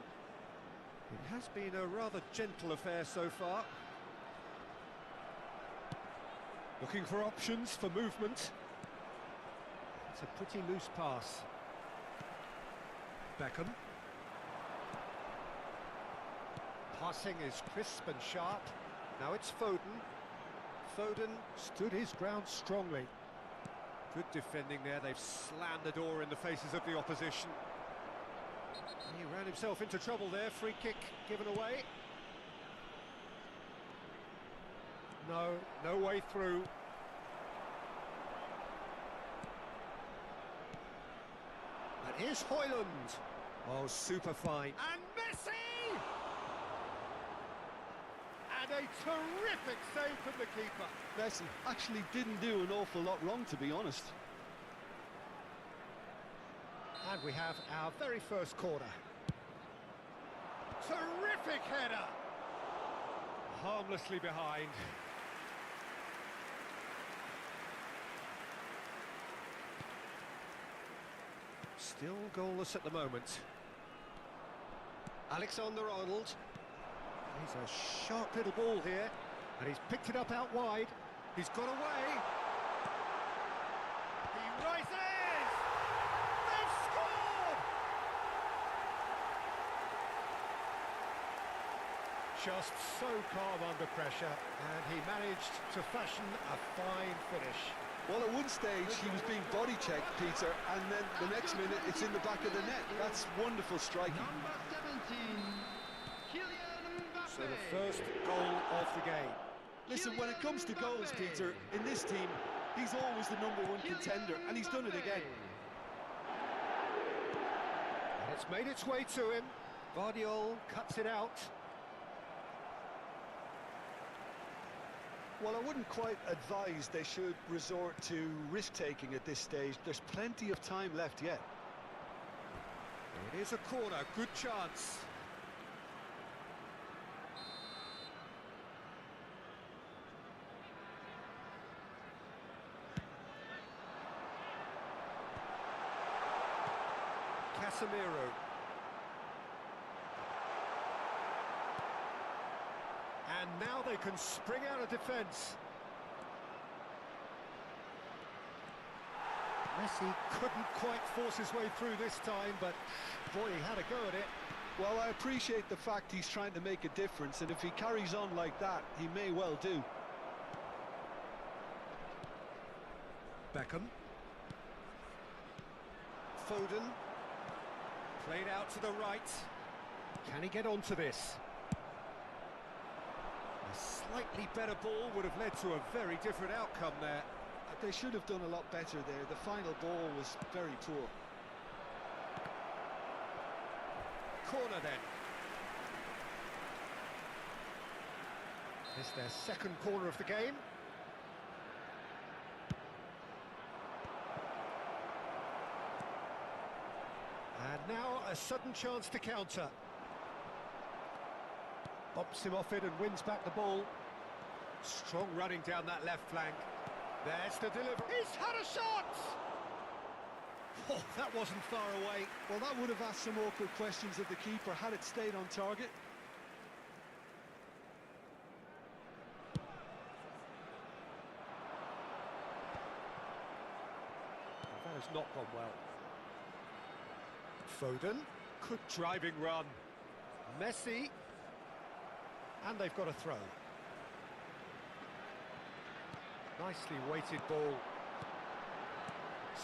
It has been a rather gentle affair so far. Looking for options for movement. It's a pretty loose pass. Beckham. Passing is crisp and sharp. Now it's Foden. Foden stood his ground strongly. Good defending there. They've slammed the door in the faces of the opposition. He ran himself into trouble there. Free kick given away. No way through. And here's Højlund. Oh, super fine. And Messi! And a terrific save from the keeper. Messi actually didn't do an awful lot wrong, to be honest. And we have our very first corner. Terrific header! Harmlessly behind. Still goalless at the moment. Alexander-Arnold. He's a sharp little ball here, and he's picked it up out wide. He's got away. He rises! They've scored! Just so calm under pressure, and he managed to fashion a fine finish. Well, at one stage he was being body checked, Peter, and then the next minute it's in the back of the net. That's wonderful striking. Number 17, Kylian Mbappe. So the first goal of the game. Listen, when it comes to goals, Peter, in this team, he's always the #1 contender, and he's done it again. And it's made its way to him. Vardiol cuts it out. Well, I wouldn't quite advise they should resort to risk-taking at this stage. There's plenty of time left yet. It is a corner, good chance. Casemiro. And now they can spring out of defence. Messi couldn't quite force his way through this time, but boy, he had a go at it. Well, I appreciate the fact he's trying to make a difference, and if he carries on like that, he may well do. Beckham. Foden. Played out to the right. Can he get onto this? A slightly better ball would have led to a very different outcome there. They should have done a lot better there. The final ball was very poor. Corner then. It's their second corner of the game. And now a sudden chance to counter. Bops him off it and wins back the ball. Strong running down that left flank. There's the delivery. He's had a shot! Oh, that wasn't far away. Well, that would have asked some awkward questions of the keeper had it stayed on target. That has not gone well. Foden. Good driving run. Messi. And they've got a throw. Nicely weighted ball.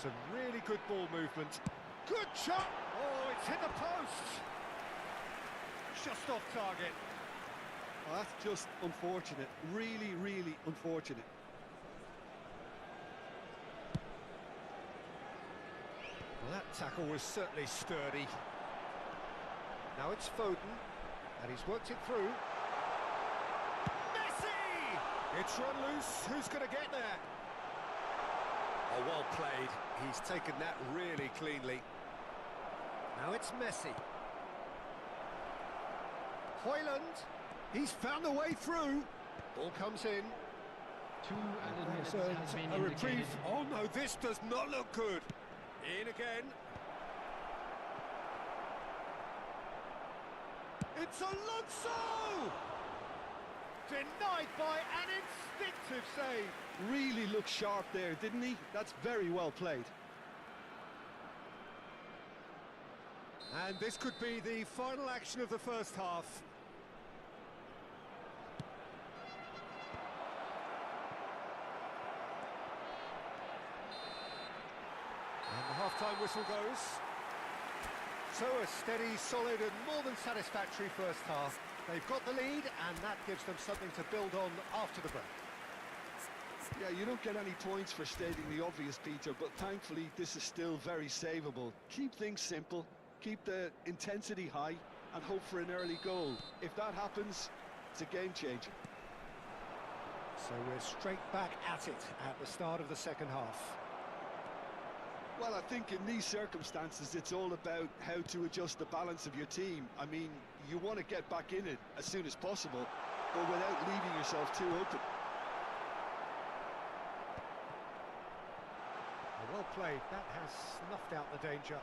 Some really good ball movement. Good shot! Oh, it's hit the post! Just off target. Well, that's just unfortunate. Really, really unfortunate. Well, that tackle was certainly sturdy. Now it's Foden, and he's worked it through. Messi! It's run loose. Who's going to get there? Oh, well played. He's taken that really cleanly. Now it's Messi. Højlund. He's found a way through. Ball comes in. 2 added minutes There's has been a reprieve. indicated. Oh no, this does not look good. In again. It's Alonso! Denied by an instinctive save. Really looked sharp there, didn't he? That's very well played. And this could be the final action of the first half. And the half-time whistle goes. So a steady, solid and more than satisfactory first half. They've got the lead and that gives them something to build on after the break. Yeah, you don't get any points for stating the obvious, Peter, but thankfully this is still very savable. Keep things simple, keep the intensity high and hope for an early goal. If that happens, it's a game changer. So we're straight back at it at the start of the second half. Well, I think in these circumstances, it's all about how to adjust the balance of your team. I mean, you want to get back in it as soon as possible, but without leaving yourself too open. Well played, that has snuffed out the danger.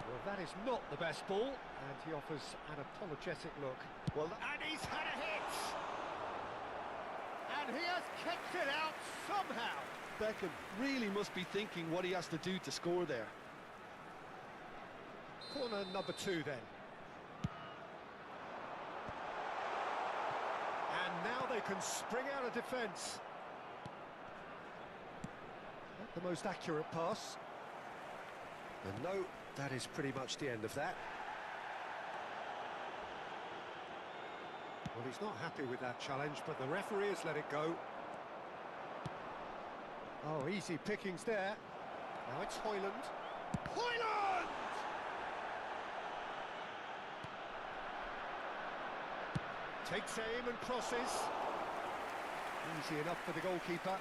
Well, that is not the best ball, and he offers an apologetic look. Well, and he's had a hit! And he has kicked it out somehow! Beckham really must be thinking what he has to do to score there. Corner number 2 then. And now they can spring out of defence. Not the most accurate pass. And no, that is pretty much the end of that. Well, he's not happy with that challenge, but the referee has let it go. Oh, easy pickings there. Now it's Hoyland. Hoyland! Takes aim and crosses. Easy enough for the goalkeeper.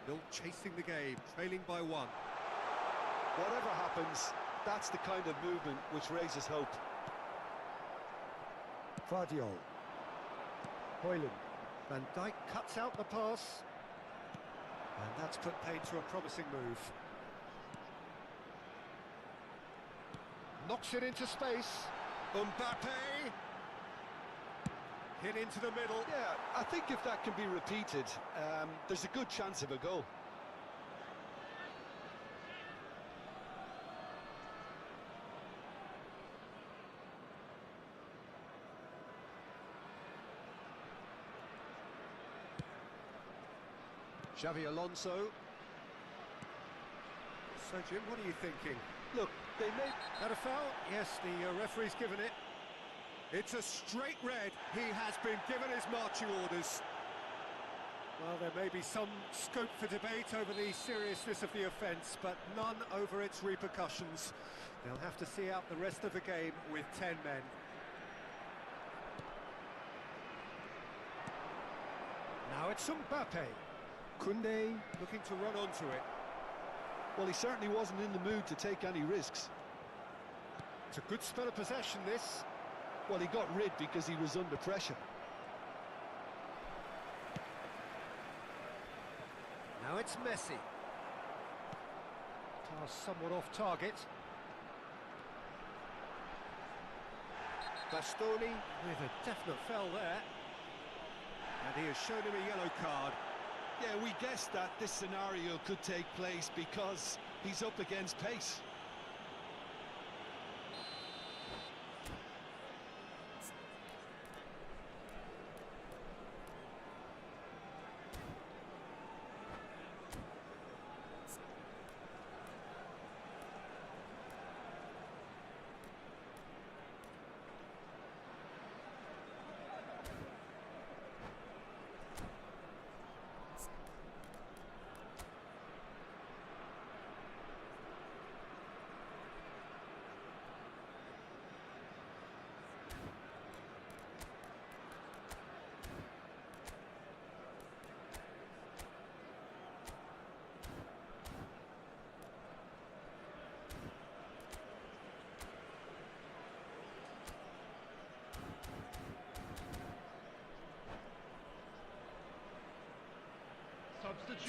Still chasing the game, trailing by 1. Whatever happens, that's the kind of movement which raises hope. Vardiol. Hoyland. Van Dijk cuts out the pass. And that's put paid to a promising move. Knocks it into space. Mbappe. Hit into the middle. Yeah, I think if that can be repeated, there's a good chance of a goal. Xavi Alonso. So, Jim, what are you thinking? Look, they made... That a foul? Yes, the referee's given it. It's a straight red. He has been given his marching orders. Well, there may be some scope for debate over the seriousness of the offence, but none over its repercussions. They'll have to see out the rest of the game with 10 men. Now it's Mbappe. Koundé looking to run onto it. Well, he certainly wasn't in the mood to take any risks. It's a good spell of possession, this. Well, he got rid because he was under pressure. Now it's Messi. Pass somewhat off target. Bastoni with a definite foul there. And he has shown him a yellow card. Yeah, we guessed that this scenario could take place because he's up against pace.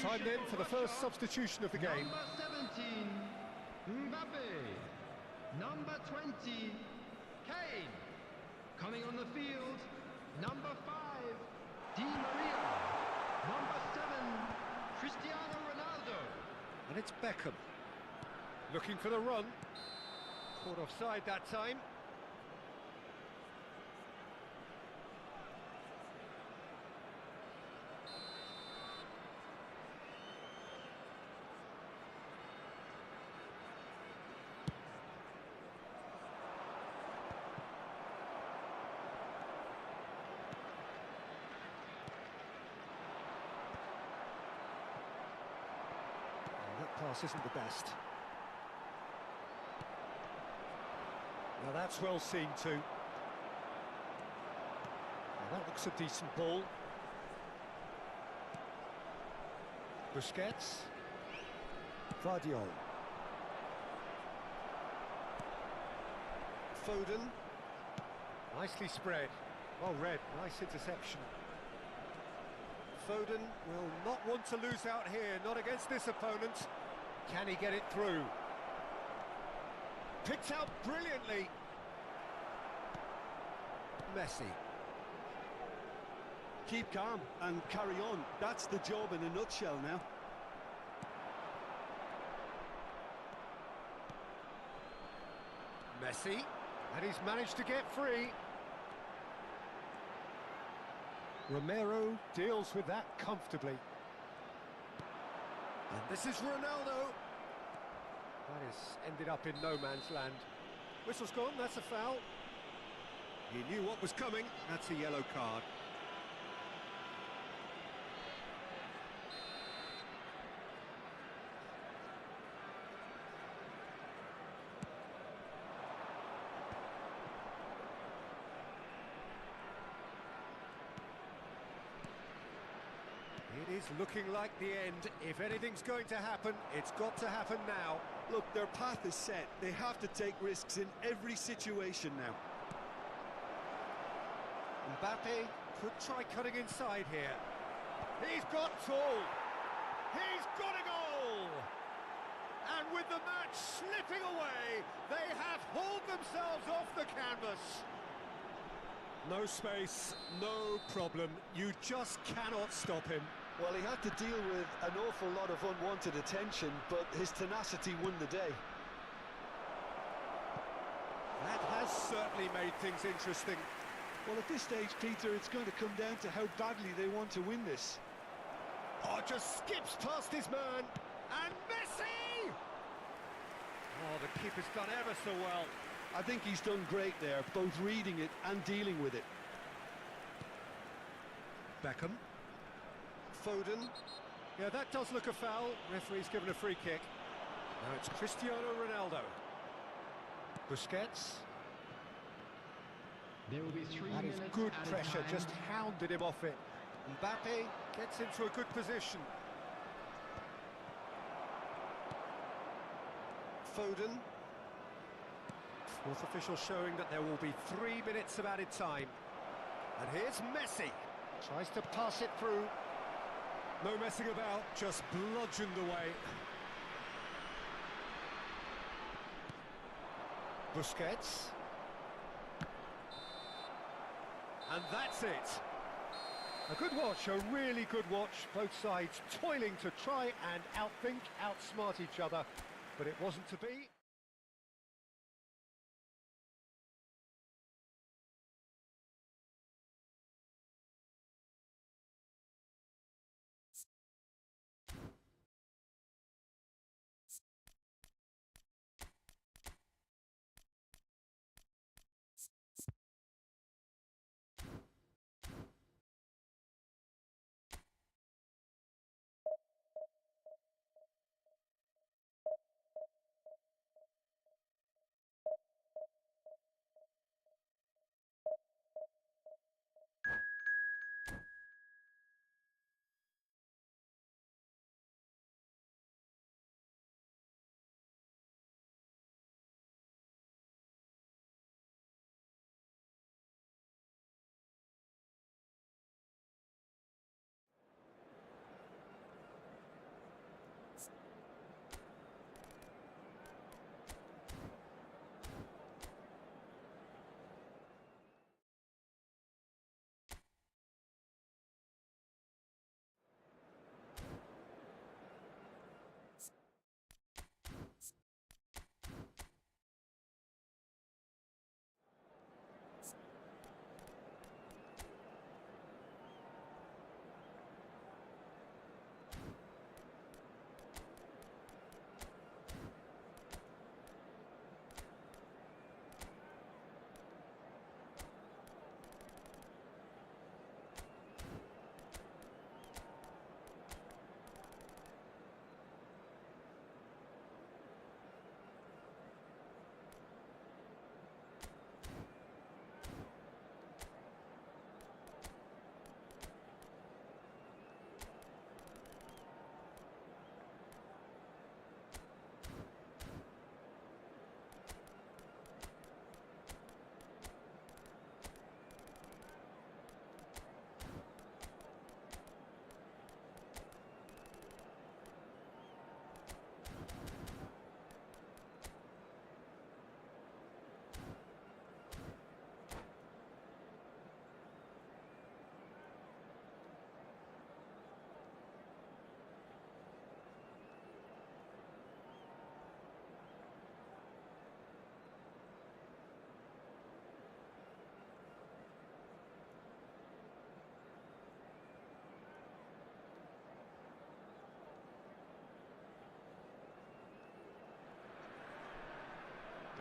Time then for the first substitution of the game. Number 17, Mbappe. Number 20, Kane. Coming on the field, number 5, Di Maria. Number 7, Cristiano Ronaldo. it's Beckham. Looking for the run. Caught offside that time. That pass isn't the best. Now that's well seen too. Now that looks a decent ball. Busquets. Vardiol. Foden. Nicely spread. Well read, nice interception. Foden will not want to lose out here, not against this opponent. Can he get it through? Picked out brilliantly. Messi. Keep calm and carry on. That's the job in a nutshell now. Messi. And he's managed to get free. Romero deals with that comfortably. And this is Ronaldo. That has ended up in no man's land. Whistle's gone, that's a foul. He knew what was coming, that's a yellow card. It is looking like the end. If anything's going to happen, it's got to happen now. Look, their path is set. They have to take risks in every situation now. Mbappe could try cutting inside here. He's got tall. He's got a goal. And with the match slipping away, they have hauled themselves off the canvas. No space, no problem. You just cannot stop him. Well, he had to deal with an awful lot of unwanted attention, but his tenacity won the day. That has certainly made things interesting. Well, at this stage, Peter, it's going to come down to how badly they want to win this. Oh, just skips past his man. And Messi! Oh, the keeper's done ever so well. I think he's done great there, both reading it and dealing with it. Beckham. Foden. Yeah, that does look a foul. Referee's given a free kick. Now it's Cristiano Ronaldo. Busquets. There will be 3 That is minutes good added pressure, time. just hounded him off it. Mbappe gets into a good position. Foden. Fourth official showing that there will be 3 minutes of added time. And here's Messi. Tries to pass it through. No messing about, just bludgeoned away. Busquets. And that's it. A good watch, a really good watch. Both sides toiling to try and outthink, outsmart each other. But it wasn't to be.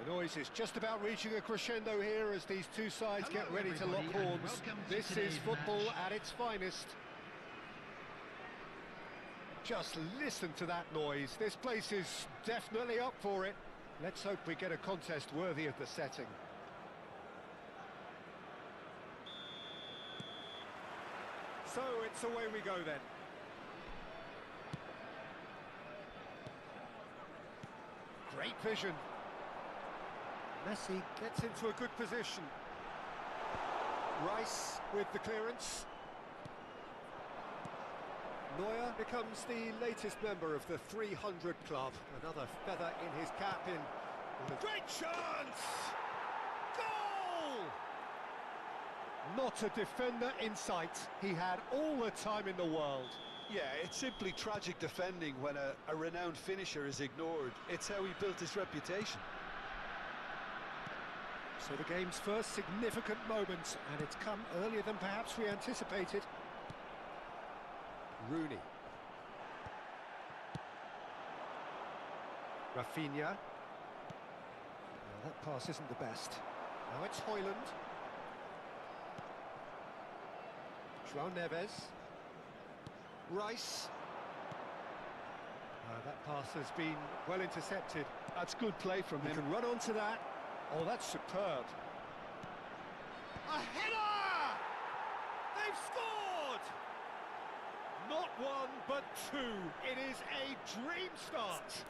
The noise is just about reaching a crescendo here as these two sides Hello, get ready to lock everybody, and horns. welcome to This is today's football match. at its finest. Just listen to that noise. This place is definitely up for it. Let's hope we get a contest worthy of the setting. So it's away we go then. Great vision. Messi gets into a good position. Rice with the clearance. Neuer becomes the latest member of the 300 club. Another feather in his cap in... Great chance! Goal! Not a defender in sight. He had all the time in the world. Yeah, it's simply tragic defending when a renowned finisher is ignored. It's how he built his reputation. So the game's first significant moment, and it's come earlier than perhaps we anticipated. Rooney. Rafinha. Well, that pass isn't the best. Now it's Højlund. João Neves. Rice. That pass has been well intercepted. That's good play from He him. can run onto that. Oh, that's superb. A header! They've scored! Not one, but two. It is a dream start.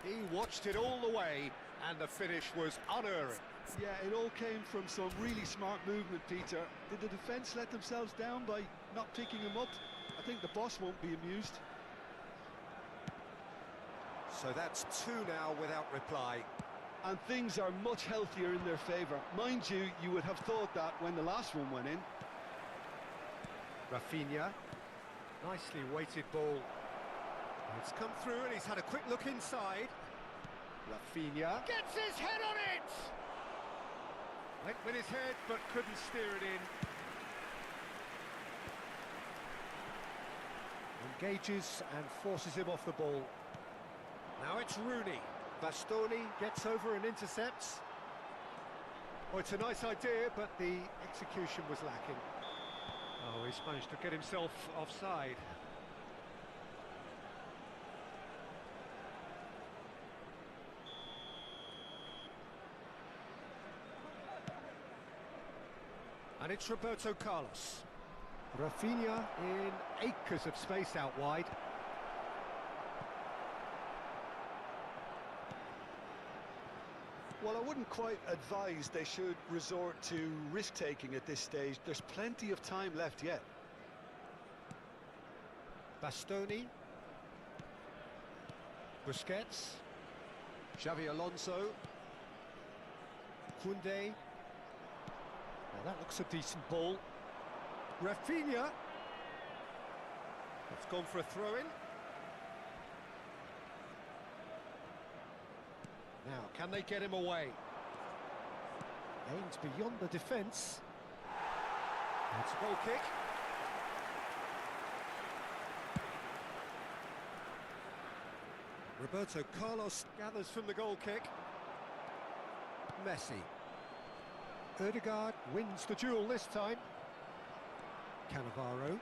He watched it all the way, and the finish was unerring. Yeah, it all came from some really smart movement, Peter. Did the defence let themselves down by not picking him up? I think the boss won't be amused. So that's two now without reply. And things are much healthier in their favour. Mind you, you would have thought that when the last one went in. Rafinha. Nicely weighted ball. It's come through and he's had a quick look inside. Rafinha gets his head on it! Went with his head but couldn't steer it in. Engages and forces him off the ball. Now it's Rooney. Bastoni gets over and intercepts. Oh, it's a nice idea, but the execution was lacking. Oh, he's managed to get himself offside. And it's Roberto Carlos. Rafinha in acres of space out wide. Well, I wouldn't quite advise they should resort to risk-taking at this stage. There's plenty of time left yet. Bastoni. Busquets. Xavi Alonso. Koundé. Well, that looks a decent ball. Rafinha. It's gone for a throw-in. Now, can they get him away? Aims beyond the defence. It's a goal kick. Roberto Carlos gathers from the goal kick. Messi. Ødegaard wins the duel this time. Cannavaro.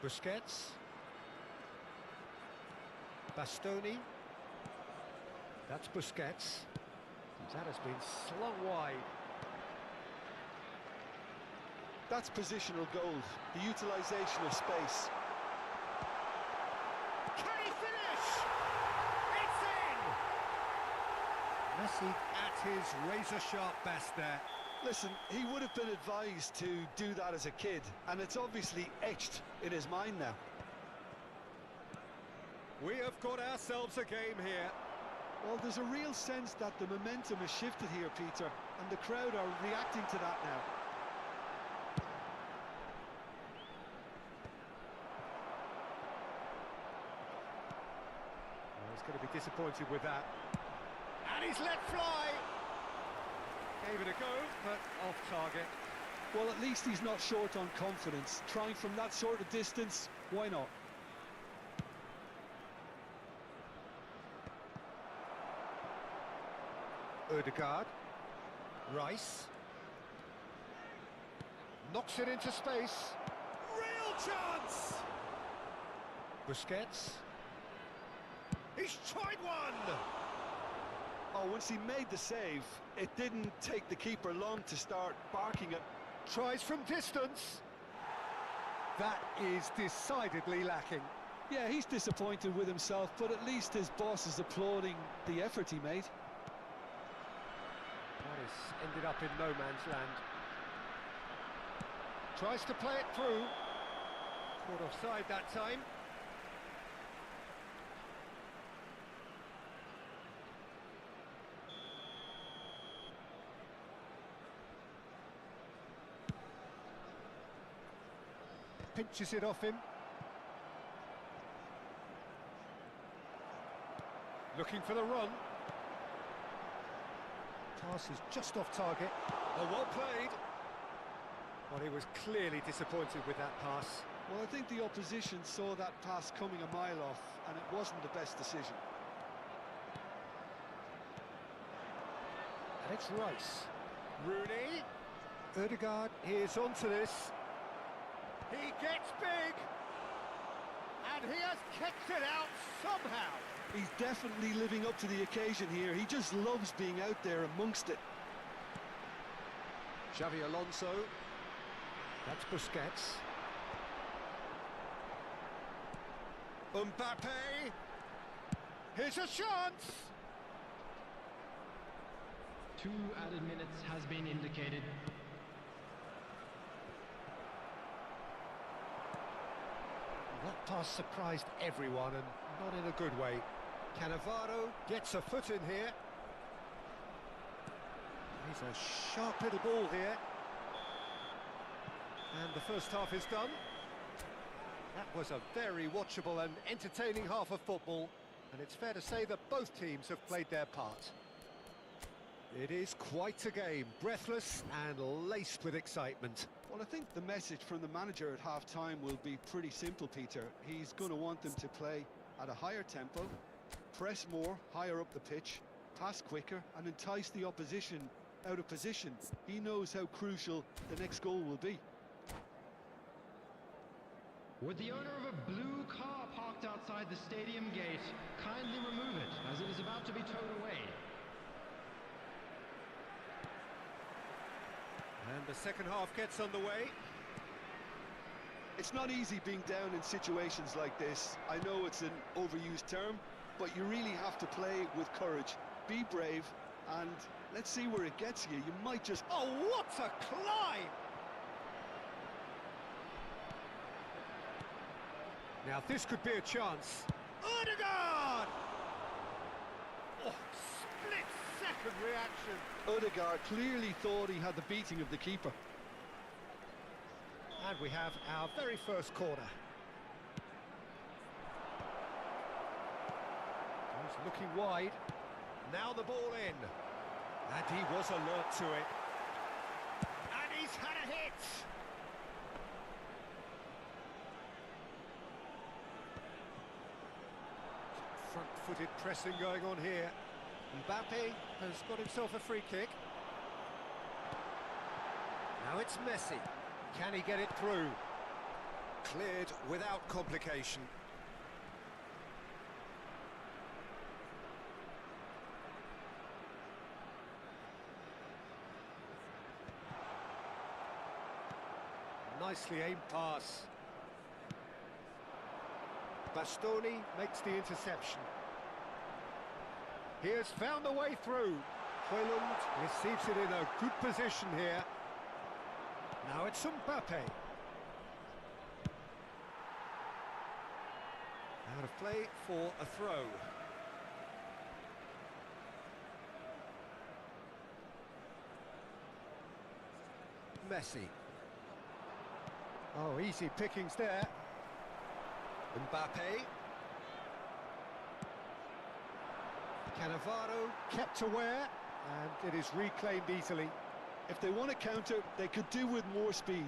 Busquets. Bastoni. That's Busquets. That has been slung wide. That's positional gold, the utilisation of space. Can he finish? It's in! Messi at his razor-sharp best there. Listen, he would have been advised to do that as a kid, and it's obviously etched in his mind now. We have got ourselves a game here. Well, there's a real sense that the momentum has shifted here, Peter, and the crowd are reacting to that now. Well, he's going to be disappointed with that. And he's let fly! Gave it a go, but off target. Well, at least he's not short on confidence. Trying from that sort of distance, why not? Ødegaard. Rice. Knocks it into space. Real chance! Busquets. He's tried one! Oh, once he made the save, it didn't take the keeper long to start barking it. Tries from distance. That is decidedly lacking. Yeah, he's disappointed with himself, but at least his boss is applauding the effort he made. That has ended up in no man's land. Tries to play it through. Caught offside that time. Pinches it off him. Looking for the run. Pass is just off target. Oh, well played. Well, he was clearly disappointed with that pass. Well, I think the opposition saw that pass coming a mile off, and it wasn't the best decision. And it's Rice. Rooney. Ødegaard is onto this. He gets big. And he has kicked it out somehow. He's definitely living up to the occasion here. He just loves being out there amongst it. Xavi Alonso. That's Busquets. Mbappe. Here's a chance. 2 added minutes has been indicated. That pass surprised everyone, and not in a good way. Cannavaro gets a foot in here. He's a sharp little ball here. And the first half is done. That was a very watchable and entertaining half of football, and it's fair to say that both teams have played their part. It is quite a game, breathless and laced with excitement. Well, I think the message from the manager at half-time will be pretty simple, Peter. He's going to want them to play at a higher tempo, press more, higher up the pitch, pass quicker, and entice the opposition out of position. He knows how crucial the next goal will be. Would the owner of a blue car parked outside the stadium gate kindly remove it, as it is about to be towed away? And the second half gets underway. It's not easy being down in situations like this. I know it's an overused term, but you really have to play with courage. Be brave, and let's see where it gets you. You might just... Oh, what a climb! Now this could be a chance. Ødegaard! Oh, split-second reaction. Ødegaard clearly thought he had the beating of the keeper. And we have our very first corner. He's looking wide. Now the ball in. And he was alert to it. And he's had a hit! Front-footed pressing going on here. Mbappe has got himself a free kick. Now it's Messi. Can he get it through? Cleared without complication. Nicely aimed pass. Bastoni makes the interception. He has found a way through. Højlund receives it in a good position here. Now it's Mbappe. Out of play for a throw. Messi. Oh, easy pickings there. Mbappe. Cannavaro kept aware, and it is reclaimed easily. If they want to counter, they could do with more speed.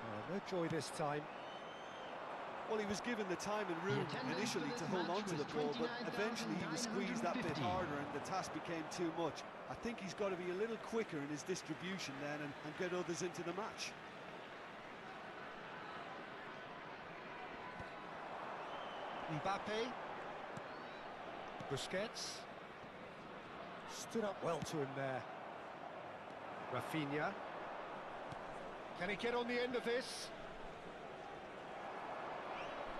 Oh, no joy this time. Well, he was given the time and room initially to hold on to the ball, but eventually he was squeezed that bit harder and the task became too much. I think he's got to be a little quicker in his distribution then and get others into the match. Mbappe. Busquets. Stood up well to him there. Rafinha. Can he get on the end of this?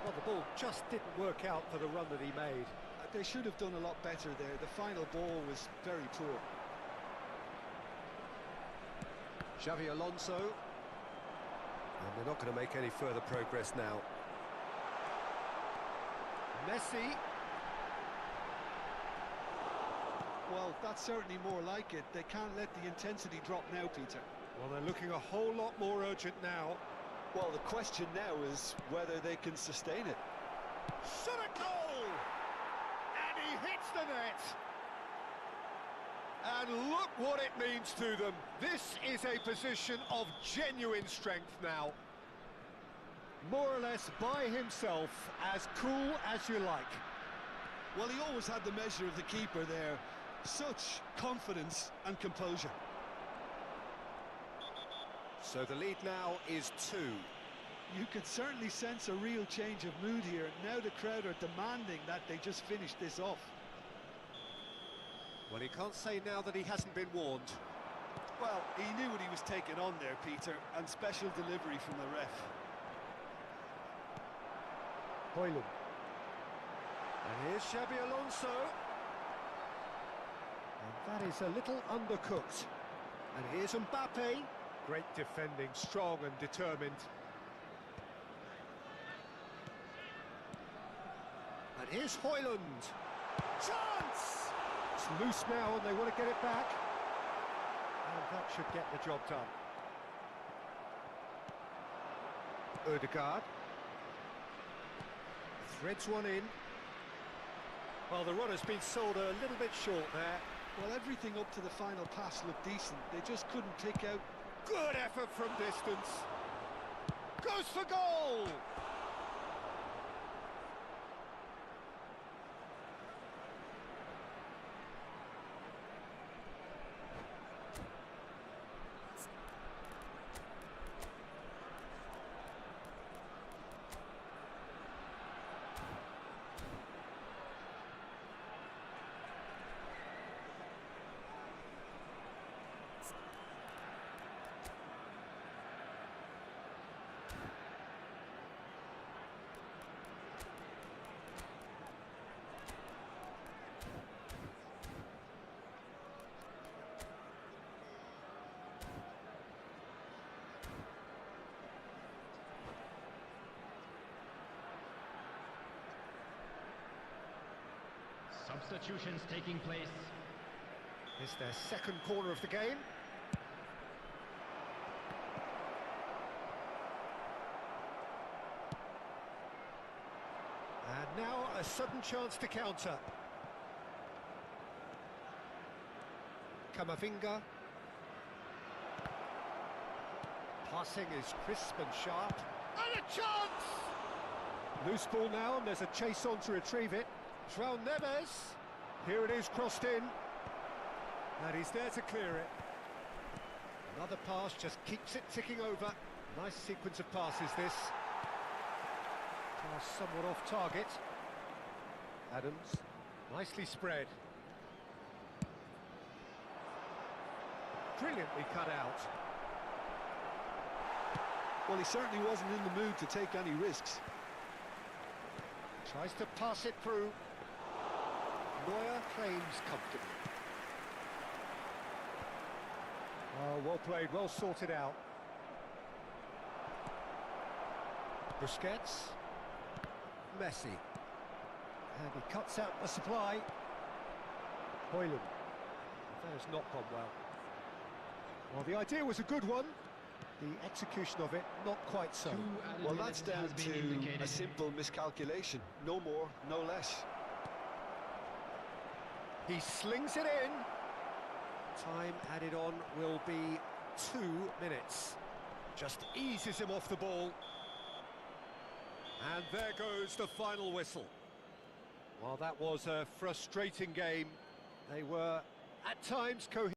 Well, the ball just didn't work out for the run that he made. They should have done a lot better there. The final ball was very poor. Xavi Alonso. And they're not going to make any further progress now. Messi. Well, that's certainly more like it. They can't let the intensity drop now, Peter. Well, they're looking a whole lot more urgent now. Well, the question now is whether they can sustain it. Shot a goal! And he hits the net! And look what it means to them. This is a position of genuine strength now. More or less by himself, as cool as you like. Well, he always had the measure of the keeper there. Such confidence and composure. So the lead now is 2. You could certainly sense a real change of mood here. Now the crowd are demanding that they just finish this off. Well, he can't say now that he hasn't been warned. Well, he knew what he was taking on there, Peter, and special delivery from the ref. Hoyland. And here's Xabi Alonso. And that is a little undercooked. And here's Mbappe. Great defending, strong and determined. And here's Hoyland. Chance! It's loose now and they want to get it back. And that should get the job done. Ødegaard. Threads one in. Well, the run has been sold a little bit short there. Well, everything up to the final pass looked decent. They just couldn't pick out. Good effort from distance. Goes for goal! Substitutions taking place. It's their second corner of the game. And now a sudden chance to counter. Camavinga. Passing is crisp and sharp. And a chance! Loose ball now, and there's a chase on to retrieve it. João Neves. Here it is, crossed in. And he's there to clear it. Another pass just keeps it ticking over. Nice sequence of passes, this. Pass somewhat off target. Adams. Nicely spread. Brilliantly cut out. Well, he certainly wasn't in the mood to take any risks. Tries to pass it through. Neuer claims comfortably. Oh, well played, well sorted out. Busquets. Messi. And he cuts out the supply. Hoyland. That has not gone well. Well, the idea was a good one. The execution of it, not quite so. Well, that's down to a simple miscalculation. No more, no less. He slings it in. Time added on will be 2 minutes. Just eases him off the ball. And there goes the final whistle. Well, that was a frustrating game. They were, at times, coherent.